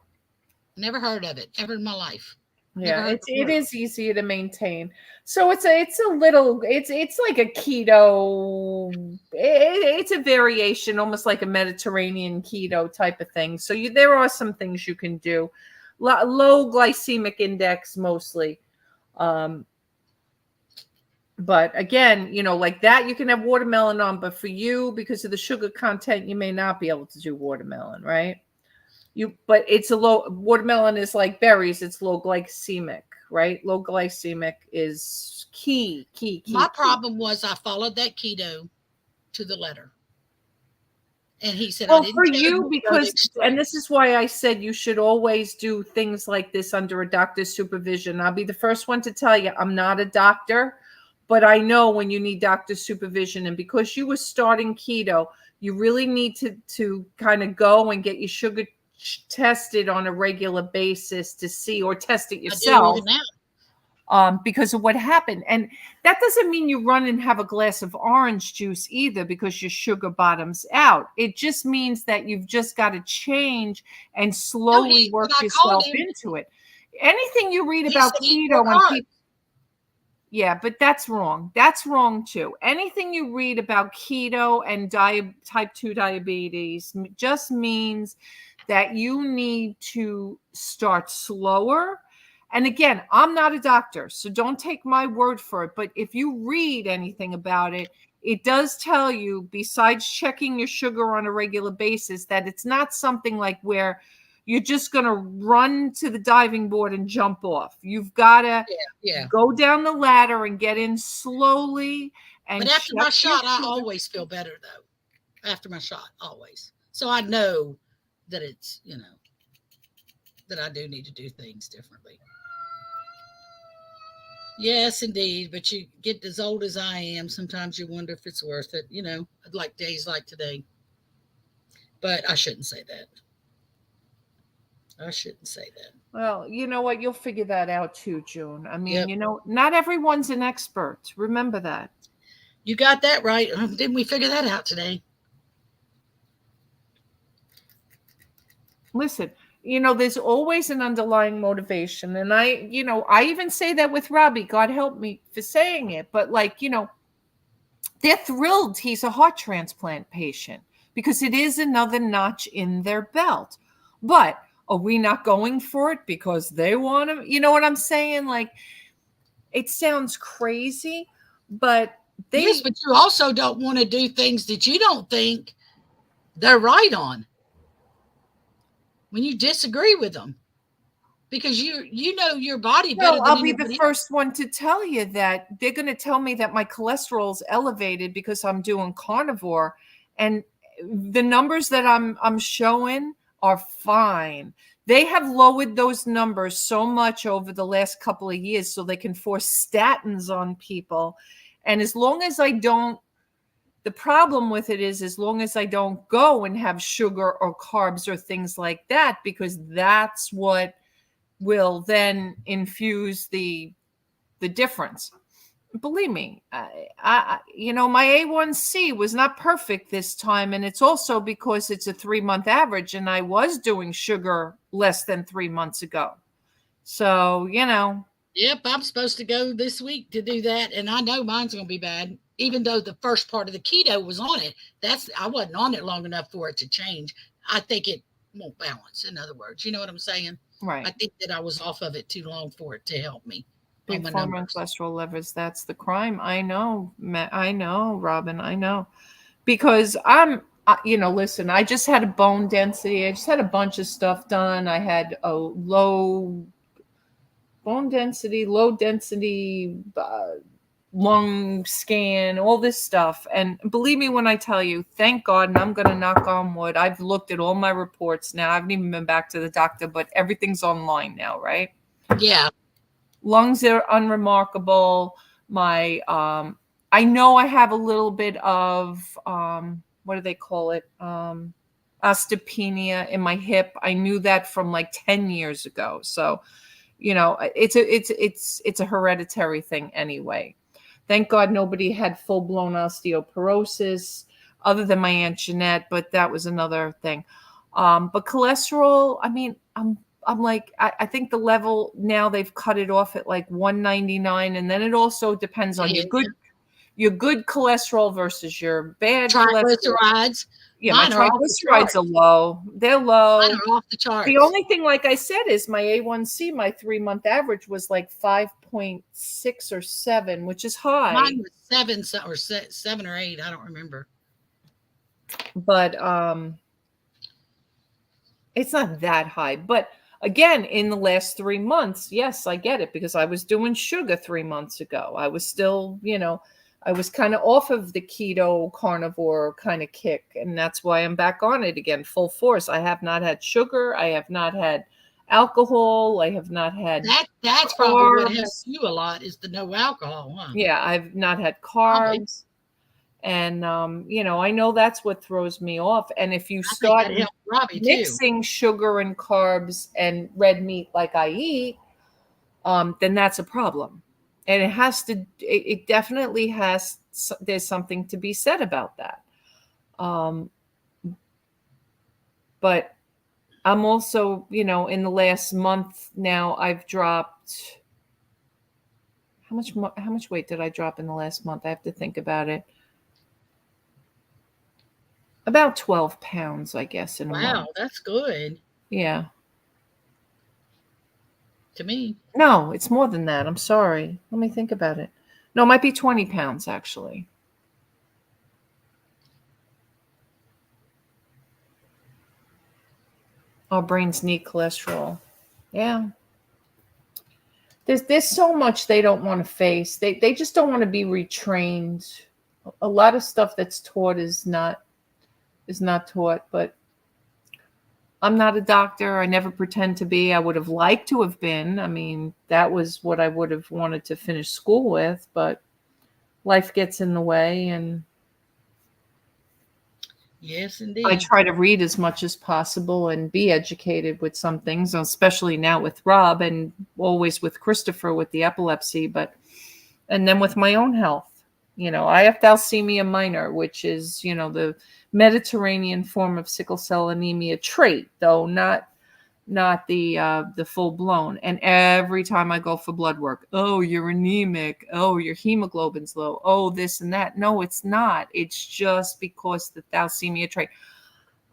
Never heard of it ever in my life. Yeah, it is easier to maintain. So it's like a keto. It's a variation, almost like a Mediterranean keto type of thing. So there are some things you can do. Low glycemic index mostly. But again, you know, like that, you can have watermelon on, but for you, because of the sugar content, you may not be able to do watermelon, right? But it's a low, watermelon is like berries. It's low glycemic, right? Low glycemic is key. My problem was I followed that keto to the letter. And he said, well, for you, because, and this is why I said you should always do things like this under a doctor's supervision. I'll be the first one to tell you, I'm not a doctor, but I know when you need doctor supervision. And because you were starting keto, you really need to kind of go and get your sugar tested on a regular basis to see, or test it yourself, because of what happened. And that doesn't mean you run and have a glass of orange juice either because your sugar bottoms out. It just means that you've just got to change and slowly work yourself into it. Anything you read about keto and people, yeah, but that's wrong. That's wrong too. Anything you read about keto and type 2 diabetes just means that you need to start slower. And again, I'm not a doctor, so don't take my word for it. But if you read anything about it, it does tell you, besides checking your sugar on a regular basis, that it's not something like where you're just going to run to the diving board and jump off. You've got to go down the ladder and get in slowly. And but after my shot, I always feel better, though. After my shot, always. So I know that it's, you know, that I do need to do things differently. Yes, indeed. But you get as old as I am, sometimes you wonder if it's worth it, you know, like days like today. But I shouldn't say that. I shouldn't say that. Well, you know what? You'll figure that out too, June. I mean, you know, not everyone's an expert. Remember that. You got that right. Didn't we figure that out today? Listen, you know, there's always an underlying motivation. And I even say that with Robbie, God help me for saying it. But like, you know, they're thrilled he's a heart transplant patient because it is another notch in their belt. But are we not going for it because they want to? You know what I'm saying? Like, it sounds crazy, but yes, but you also don't want to do things that you don't think they're right on when you disagree with them, because you know your body better No, than I'll be the anybody else. first one to tell you that they're going to tell me that my cholesterol's elevated because I'm doing carnivore, and the numbers that I'm showing are fine. They have lowered those numbers so much over the last couple of years so they can force statins on people. And as long as I don't, the problem with it is as long as I don't go and have sugar or carbs or things like that, because that's what will then infuse the difference. Believe me, my A1C was not perfect this time, and it's also because it's a 3-month average, and I was doing sugar less than 3 months ago. So, Yep, I'm supposed to go this week to do that, and I know mine's going to be bad. Even though the first part of the keto was on it, I wasn't on it long enough for it to change. I think it won't balance. In other words, you know what I'm saying? right. I think that I was off of it too long for it to help me. Big pharma and cholesterol levels, that's the crime. I know, I know, Robin, I know. Because listen, I just had a bone density. I just had a bunch of stuff done. I had a low bone density, low density lung scan, all this stuff. And believe me when I tell you, thank God, and I'm going to knock on wood, I've looked at all my reports now. I haven't even been back to the doctor, but everything's online now, right? Yeah. Lungs are unremarkable. My, I know I have a little bit of, what do they call it? Osteopenia in my hip. I knew that from like 10 years ago. So, it's a hereditary thing anyway. Thank God nobody had full-blown osteoporosis other than my Aunt Jeanette, but that was another thing. But cholesterol, I mean, I'm like, I think the level now they've cut it off at like 199, and then it also depends on your good cholesterol versus your bad cholesterol. Triglycerides. Yeah, my triglycerides are low. They're low. Mine are off the charts. The only thing, like I said, is my A1C, my 3-month average was like 5.6 or 7, which is high. Mine was 7 or 8. I don't remember. But it's not that high. But again, in the last 3 months, yes, I get it, because I was doing sugar 3 months ago. I was still, I was kind of off of the keto carnivore kind of kick, and that's why I'm back on it again, full force. I have not had sugar. I have not had alcohol. I have not had that's probably what helps you a lot, is the no alcohol, huh? Yeah, I've not had carbs. And I know that's what throws me off. And if you start mixing sugar and carbs and red meat like I eat, then that's a problem. And it definitely has, there's something to be said about that. But I'm also, in the last month now, I've dropped, how much weight did I drop in the last month? I have to think about it. About 12 pounds, I guess, in a month. Wow, that's good. Yeah. To me. No, it's more than that. I'm sorry. Let me think about it. No, it might be 20 pounds, actually. Our brains need cholesterol. Yeah. There's so much they don't want to face. They just don't want to be retrained. A lot of stuff that's taught is not taught, but I'm not a doctor. I never pretend to be. I would have liked to have been. I mean, that was what I would have wanted to finish school with, but life gets in the way, and yes, indeed. I try to read as much as possible and be educated with some things, especially now with Rob and always with Christopher with the epilepsy, and then with my own health. I have thalassemia minor, which is, the Mediterranean form of sickle cell anemia trait, though not the full blown. And every time I go for blood work, oh, you're anemic. Oh, your hemoglobin's low. Oh, this and that. No, it's not. It's just because the thalassemia trait.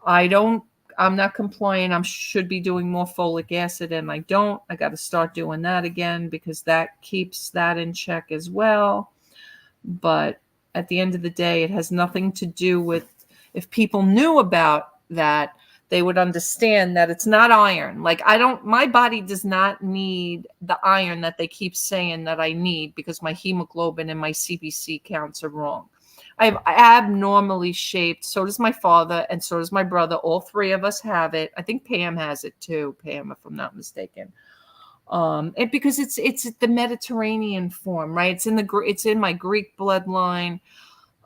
I'm not compliant. I should be doing more folic acid, and I don't. I got to start doing that again, because that keeps that in check as well. But at the end of the day, it has nothing to do with, if people knew about that, they would understand that it's not iron. Like my body does not need the iron that they keep saying that I need because my hemoglobin and my CBC counts are wrong. I'm abnormally shaped. So does my father, and so does my brother. All three of us have it. I think Pam has it too. Pam, if I'm not mistaken. Because it's the Mediterranean form, right? It's in my Greek bloodline.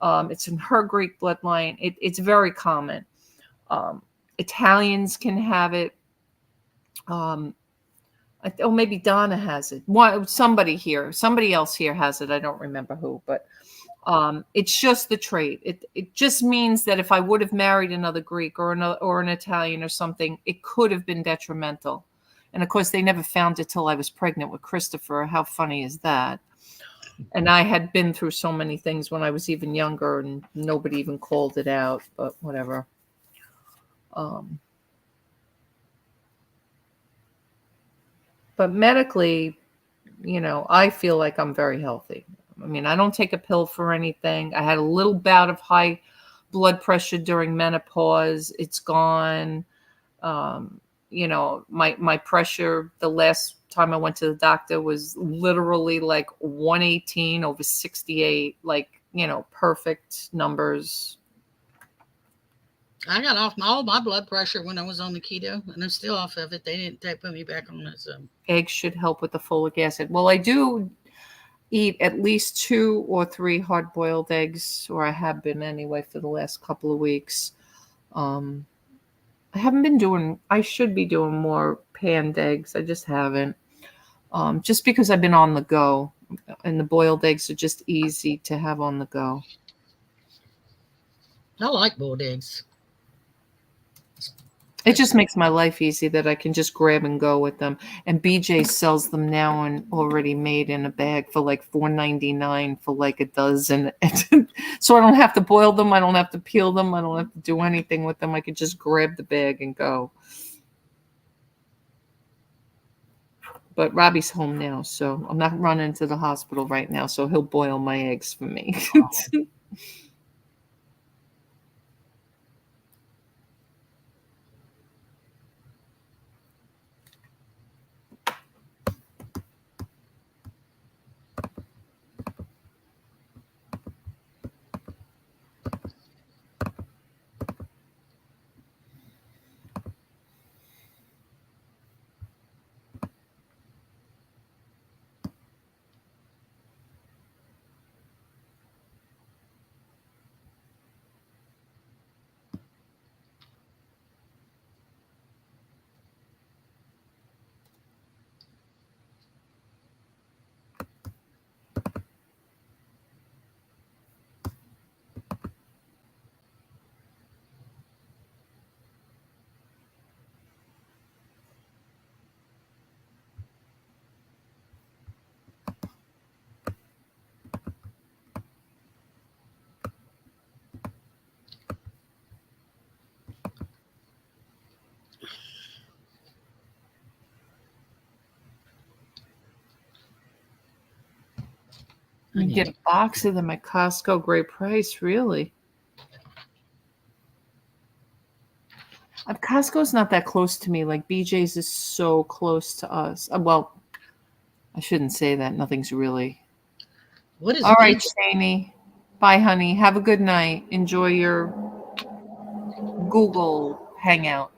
It's in her Greek bloodline. It's very common. Italians can have it. Maybe Donna has it. Somebody else here has it. I don't remember who, but it's just the trait. It just means that if I would have married another Greek or an Italian or something, it could have been detrimental. And of course, they never found it till I was pregnant with Christopher. How funny is that? And I had been through so many things when I was even younger, and nobody even called it out. But whatever. But medically, I feel like I'm very healthy. I mean, I don't take a pill for anything. I had a little bout of high blood pressure during menopause. It's gone. My pressure the last time I went to the doctor was literally like 118 over 68, like, perfect numbers. I got off all my blood pressure when I was on the keto, and I'm still off of it. They put me back on it. So eggs should help with the folic acid. Well, I do eat at least 2 or 3 hard-boiled eggs, or I have been anyway for the last couple of weeks. I should be doing more panned eggs. I just haven't. Just because I've been on the go, and the boiled eggs are just easy to have on the go. I like boiled eggs. It just makes my life easy that I can just grab and go with them. And BJ sells them now and already made in a bag for like $4.99 for like a dozen. So I don't have to boil them. I don't have to peel them. I don't have to do anything with them. I could just grab the bag and go. But Robbie's home now, so I'm not running to the hospital right now. So he'll boil my eggs for me. You get a box of them at Costco, great price, really. Costco's not that close to me. Like BJ's is so close to us. Well, I shouldn't say that. Nothing's really. What is all right, BJ? Shani. Bye, honey. Have a good night. Enjoy your Google Hangout.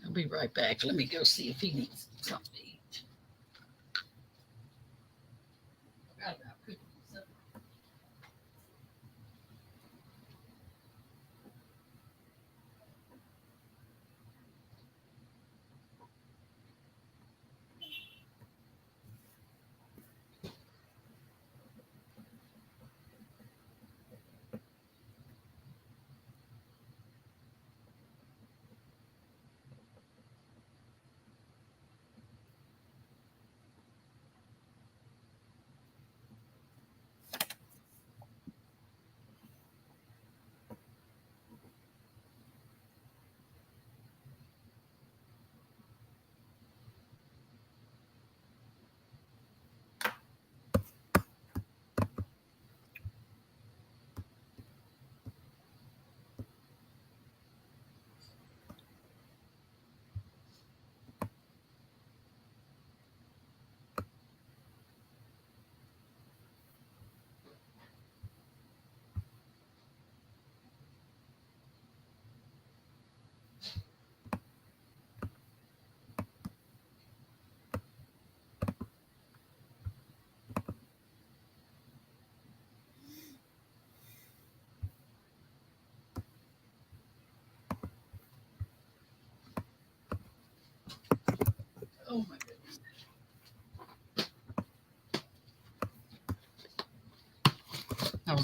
I'll be right back. Let me go see if he needs something to eat. Forgot about cooking something.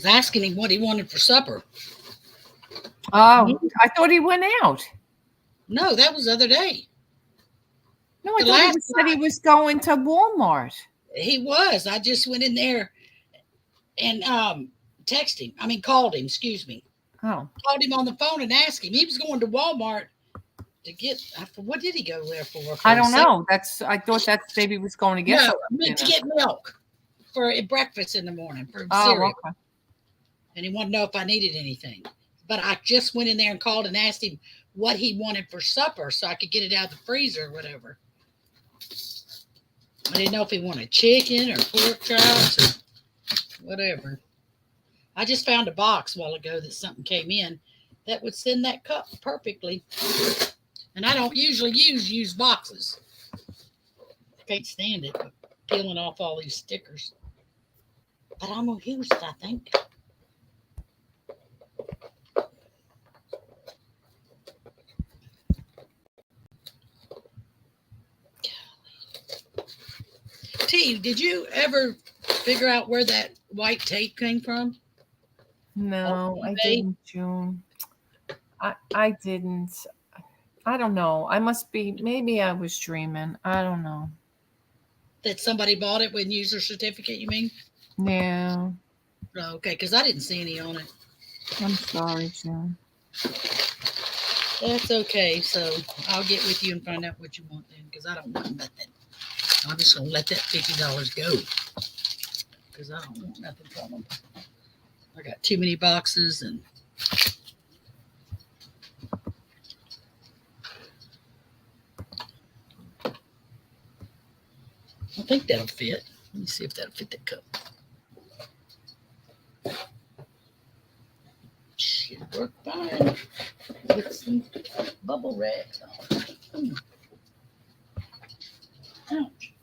was asking him what he wanted for supper. Oh, I thought he went out. No, that was the other day. No, I The thought he last said he was going to Walmart. He was. I just went in there and texted him. I mean, called him. Excuse me. Oh, Called him on the phone and asked him. He was going to Walmart to get. What did he go there for? I don't know. I thought that's maybe he was going to get No, something. to get milk for breakfast in the morning for Oh, cereal. okay. And he wanted to know if I needed anything. But I just went in there and called and asked him what he wanted for supper so I could get it out of the freezer or whatever. I didn't know if he wanted chicken or pork chops or whatever. I just found a box a while ago that something came in that would send that cup perfectly. And I don't usually use used boxes. I can't stand it, peeling off all these stickers. But I'm going to use it, I think. T, did you ever figure out where that white tape came from? No, I didn't, June. I didn't. I don't know. I must be. Maybe I was dreaming. I don't know. That somebody bought it with user certificate, you mean? Yeah. Oh, okay, because I didn't see any on it. I'm sorry, June. That's okay. So I'll get with you and find out what you want then, because I don't want to let that. I'm just gonna let that $50 go, because I don't want nothing from them. I got too many boxes and. I think that'll fit. Let me see if that'll fit that cup. Should work fine. With some bubble wrap on. Ouch.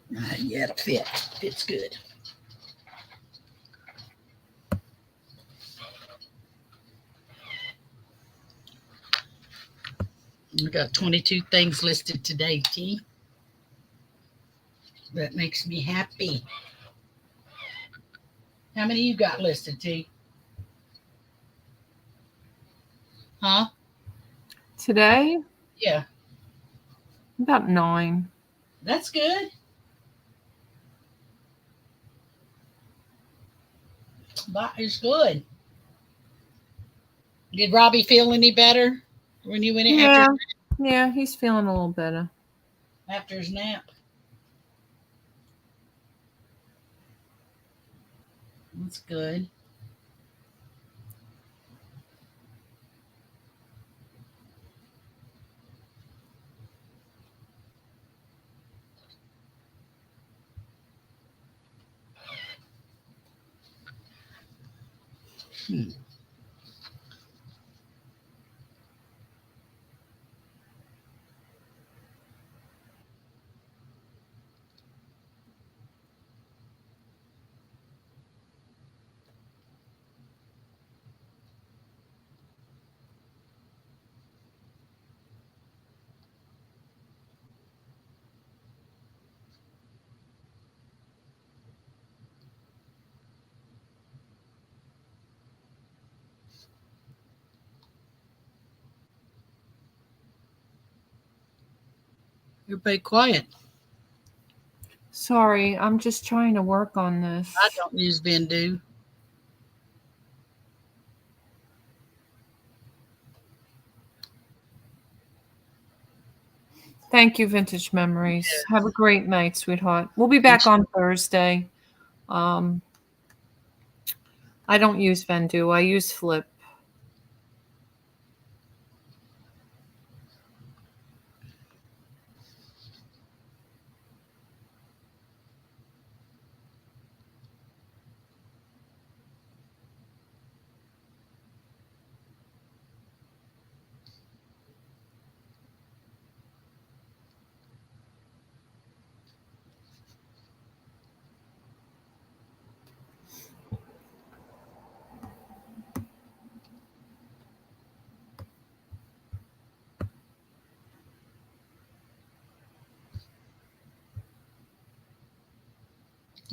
Yeah, it'll fit. Fits good. I got 22 things listed today, T. That makes me happy. How many you got listed, T? Huh? Today, Yeah, about 9. that's good. That is good. Did Robbie feel any better when you went in Yeah. Yeah, he's feeling a little better. after his nap? That's good. Everybody quiet. Sorry, I'm just trying to work on this. I don't use Vendu. Thank you, Vintage Memories. Yes. Have a great night, sweetheart. We'll be back on Thursday. I don't use Vendu. I use Flip.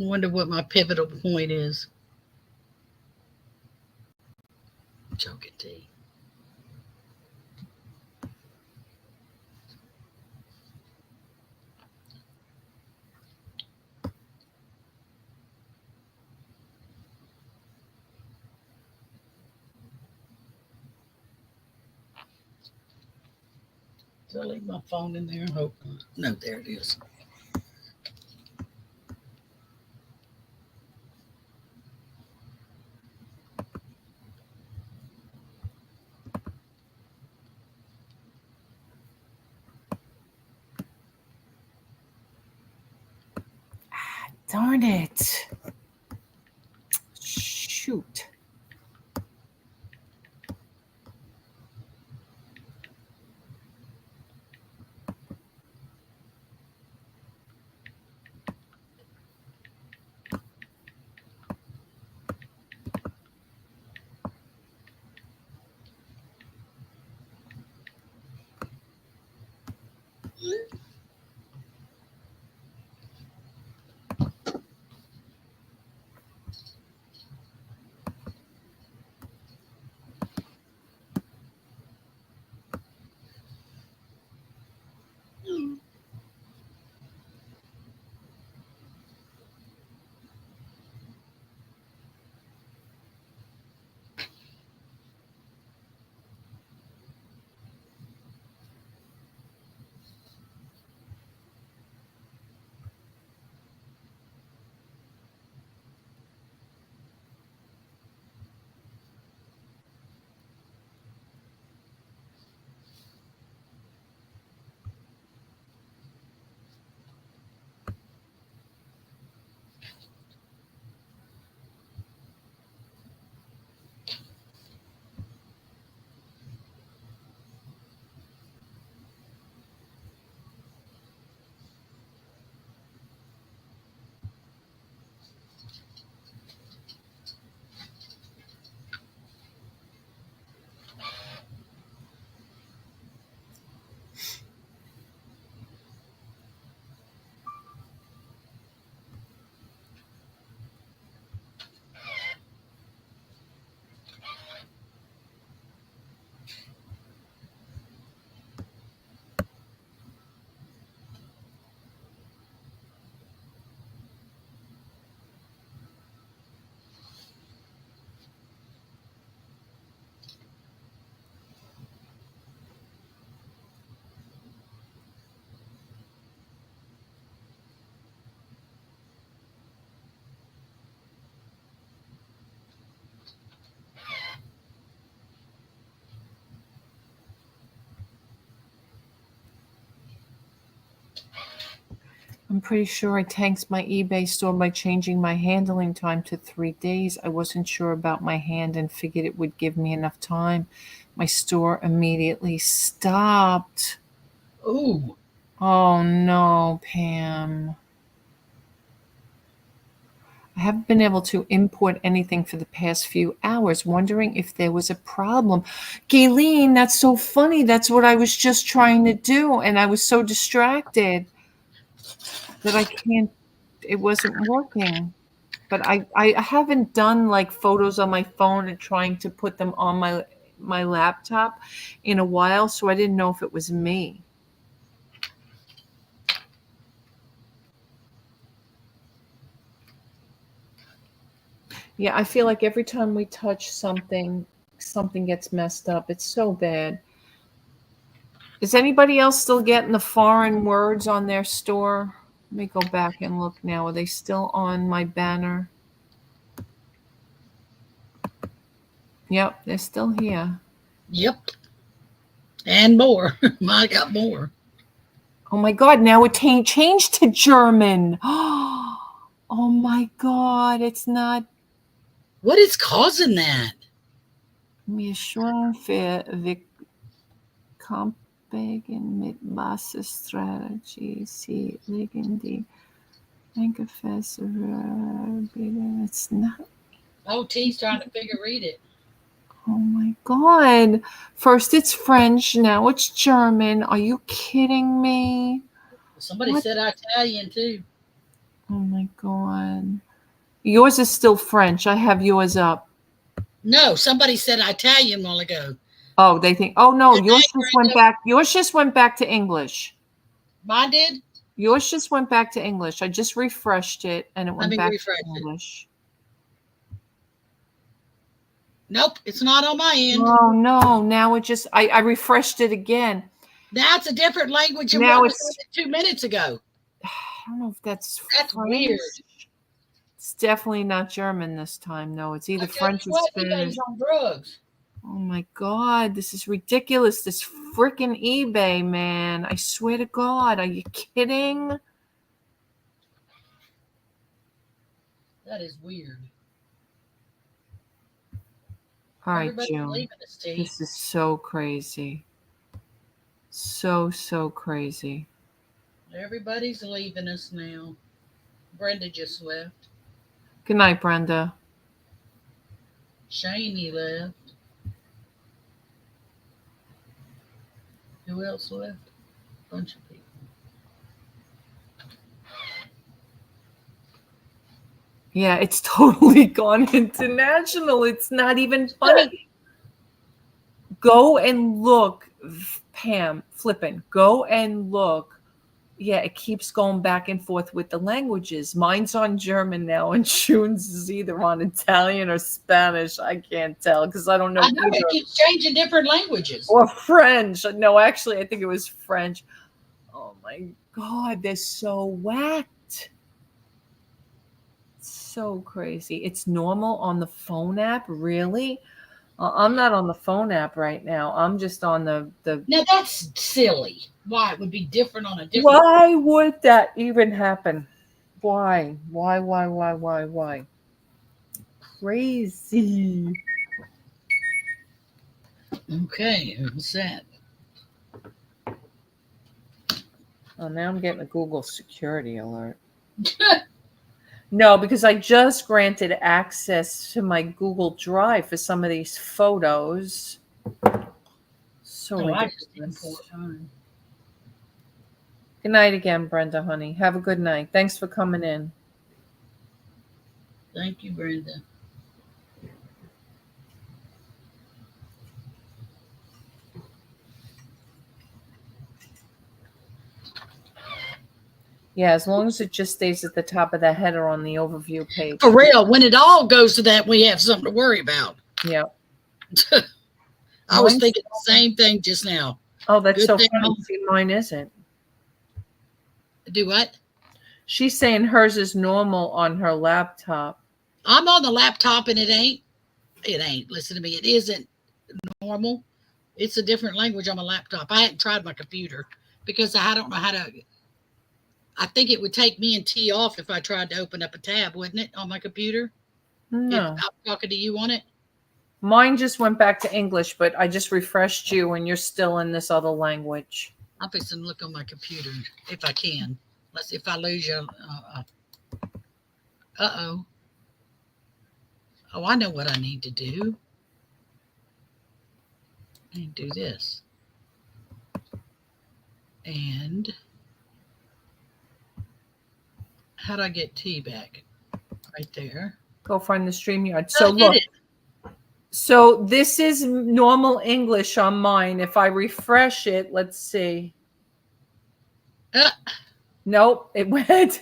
I wonder what my pivotal point is. Choking tea. Did I leave my phone in there? Hope not. No, there it is. Darn it. Shoot. I'm pretty sure I tanked my eBay store by changing my handling time to 3 days. I wasn't sure about my hand and figured it would give me enough time. My store immediately stopped. Ooh. Oh no, Pam. I haven't been able to import anything for the past few hours, wondering if there was a problem. Gayleen, that's so funny. That's what I was just trying to do, and I was so distracted that it wasn't working. But I haven't done like photos on my phone and trying to put them on my laptop in a while, so I didn't know if it was me. Yeah, I feel like every time we touch something, something gets messed up. It's so bad. Is anybody else still getting the foreign words on their store? Let me go back and look now. Are they still on my banner? Yep, they're still here. Yep. And more. I got more. Oh my God, now it changed to German. Oh my God, it's not. What is causing that? Mir schon für Camping mit Strategy. Sie legen die Engefäße. It's not. Oh, T's trying to read it. Oh my God. First it's French, now it's German. Are you kidding me? Somebody said Italian too. Oh my God. Yours is still French. I have yours up. No, somebody said Italian a while ago. Oh, they think, oh no, Good yours night, just went Brenda. back. Yours just went back to English. Mine did? Yours just went back to English. I just refreshed it and it Let went me back refresh to it. English. Nope, it's not on my end. Oh no, now it just, I refreshed it again. That's a different language than Now what was it's, on it 2 minutes ago. I don't know if that's That's French. weird. It's definitely not German this time. No, it's either French or Spanish. eBay's on drugs. Oh my God, this is ridiculous. This freaking eBay, man. I swear to God, are you kidding? That is weird. All right, Everybody's June. leaving us, T. This is so crazy. So crazy. Everybody's leaving us now. Brenda just left. Good night, Brenda. Shaney left. Who else left? A bunch of people. Yeah, it's totally gone international. It's not even funny. Go and look, Pam, flippin'. Go and look. Yeah, it keeps going back and forth with the languages. Mine's on German now, and June's is either on Italian or Spanish. I can't tell because I don't know I know either. it keeps changing different languages. Or French. No, actually, I think it was French. Oh my God, they're so whacked. So crazy. It's normal on the phone app, really? I'm not on the phone app right now. I'm just on the. Now that's silly. Why it would be different on a different. Why would that even happen? Why? Why? Crazy. Okay, who's that? Oh, now I'm getting a Google security alert. No, because I just granted access to my Google Drive for some of these photos. So Oh, I just ridiculous. import mine. Good night again, Brenda, honey. Have a good night. Thanks for coming in. Thank you, Brenda. Yeah, as long as it just stays at the top of the header on the overview page. For real, when it all goes to that, we have something to worry about. Yeah. I was thinking the same thing just now. Oh, that's Good so thing funny. See, mine isn't. Do what? She's saying hers is normal on her laptop. I'm on the laptop and it ain't. It ain't. Listen to me. It isn't normal. It's a different language on my laptop. I hadn't tried my computer because I don't know how to. I think it would take me and T off if I tried to open up a tab, wouldn't it, on my computer? No. If I'm talking to you on it. Mine just went back to English, but I just refreshed you and you're still in this other language. I'm fixing to look on my computer if I can. Let's see if I lose you. Uh-oh. Oh, I know what I need to do. I need to do this. And how do I get T back? Right there. Go find the StreamYard. Oh, So look. So this is normal English on mine. If I refresh it, let's see. Nope, it went.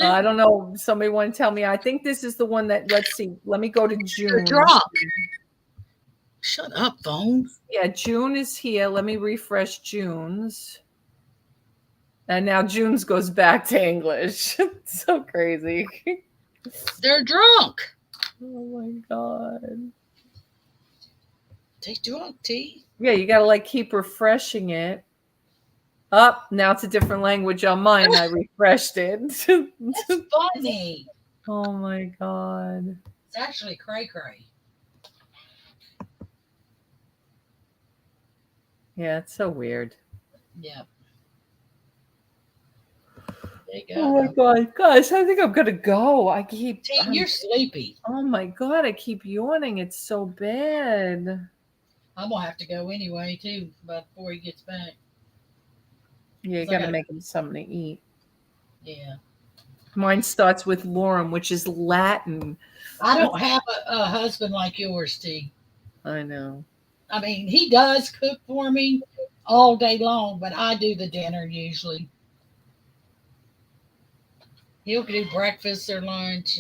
I don't know. Somebody want to tell me. I think this is the one that, let's see. Let me go to June. Drop. Shut up, phone. Yeah, June is here. Let me refresh June's. And now June's goes back to English. It's so crazy. They're drunk. Oh my God. They drunk, T. Yeah, you got to like keep refreshing it. Up, now it's a different language on mine. I refreshed it. That's funny. Oh my God. It's actually cray-cray. Yeah, it's so weird. Yeah. There you go. Oh my God. Guys, I think I'm going to go. I keep. T, you're sleepy. Oh my God. I keep yawning. It's so bad. I'm going to have to go anyway, too, before he gets back. Yeah, you got to make him something to eat. Yeah. Mine starts with Lorem, which is Latin. I don't have a husband like yours, T. I know. I mean, he does cook for me all day long, but I do the dinner usually. He'll do breakfast or lunch,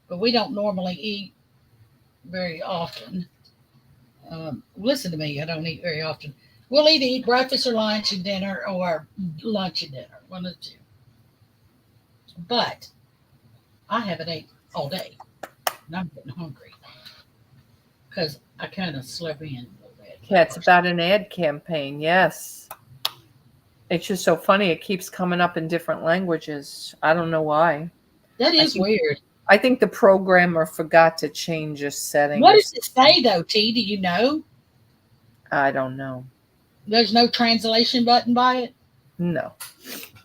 but we don't normally eat very often. Listen to me, I don't eat very often. We'll either eat breakfast or lunch and dinner, or lunch and dinner, one of the two. But I haven't ate all day, and I'm getting hungry because I kind of slept in a little bit. Yeah, it's about an ad campaign. Yes. It's just so funny. It keeps coming up in different languages. I don't know why. That is weird. I think the programmer forgot to change a setting. What does it say, though, T? Do you know? I don't know. There's no translation button by it? No.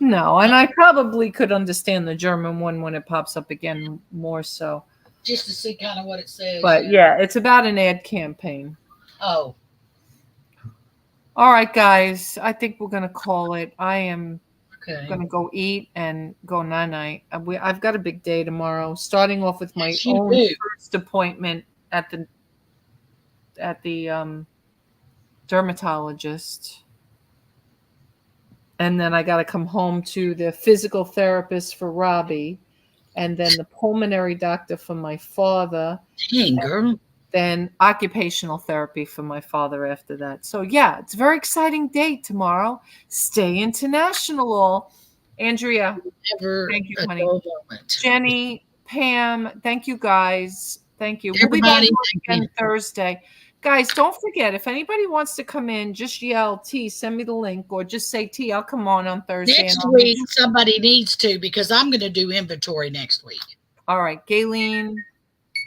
No, and I probably could understand the German one when it pops up again more so. Just to see kind of what it says. But yeah, it's about an ad campaign. Oh. All right, guys. I think we're going to call it. I am going to go eat and go night-night. I've got a big day tomorrow, starting off with my own first appointment at the dermatologist. And then I got to come home to the physical therapist for Robbie, and then the pulmonary doctor for my father. Dang, girl. Then occupational therapy for my father after that. So yeah, it's a very exciting day tomorrow. Stay international. Andrea, thank you, honey. Jenny, Pam, thank you guys. Thank you. We'll be back again Thursday. Guys, don't forget, if anybody wants to come in, just yell T, send me the link, or just say T, I'll come on Thursday. Next week, somebody needs to, because I'm going to do inventory next week. All right, Gayleen,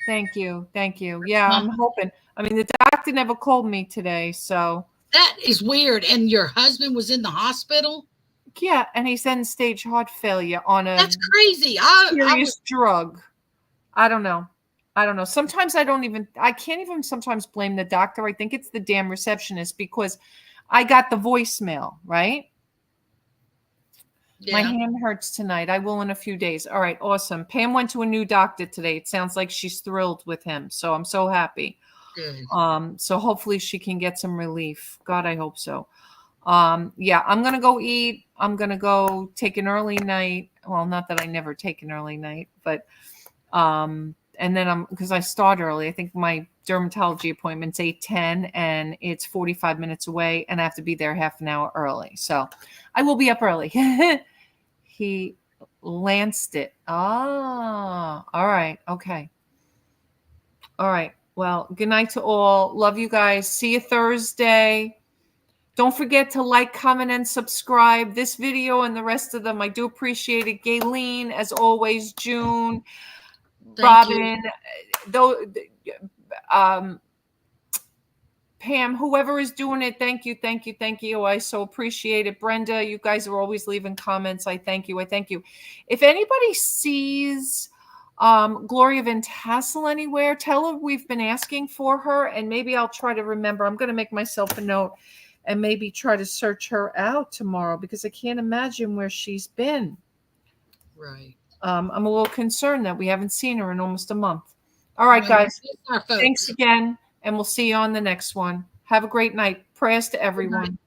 thank you. Thank you. Yeah, I'm hoping. I mean, the doctor never called me today, so. That is weird. And your husband was in the hospital? Yeah, and he's end-stage heart failure on a That's crazy. serious drug. I don't know. Sometimes I can't even sometimes blame the doctor. I think it's the damn receptionist, because I got the voicemail, right? Yeah. My hand hurts tonight. I will in a few days. All right, awesome. Pam went to a new doctor today. It sounds like she's thrilled with him, so I'm so happy. Good. So hopefully she can get some relief. God, I hope so. Yeah, I'm going to go eat. I'm going to go take an early night. Well, not that I never take an early night, but, and then because I start early, I think my dermatology appointment's 8:10 and it's 45 minutes away, and I have to be there half an hour early. So I will be up early. He lanced it. Ah, all right. Okay. All right. Well, good night to all. Love you guys. See you Thursday. Don't forget to like, comment, and subscribe this video and the rest of them. I do appreciate it. Gayleen, as always, June, Robin, Pam, whoever is doing it, thank you, thank you, thank you. I so appreciate it. Brenda, you guys are always leaving comments. I thank you. I thank you. If anybody sees Gloria Van Tassel anywhere, tell her we've been asking for her, and maybe I'll try to remember. I'm going to make myself a note and maybe try to search her out tomorrow, because I can't imagine where she's been. Right. I'm a little concerned that we haven't seen her in almost a month. All right, guys. Thanks again, and we'll see you on the next one. Have a great night. Prayers to everyone.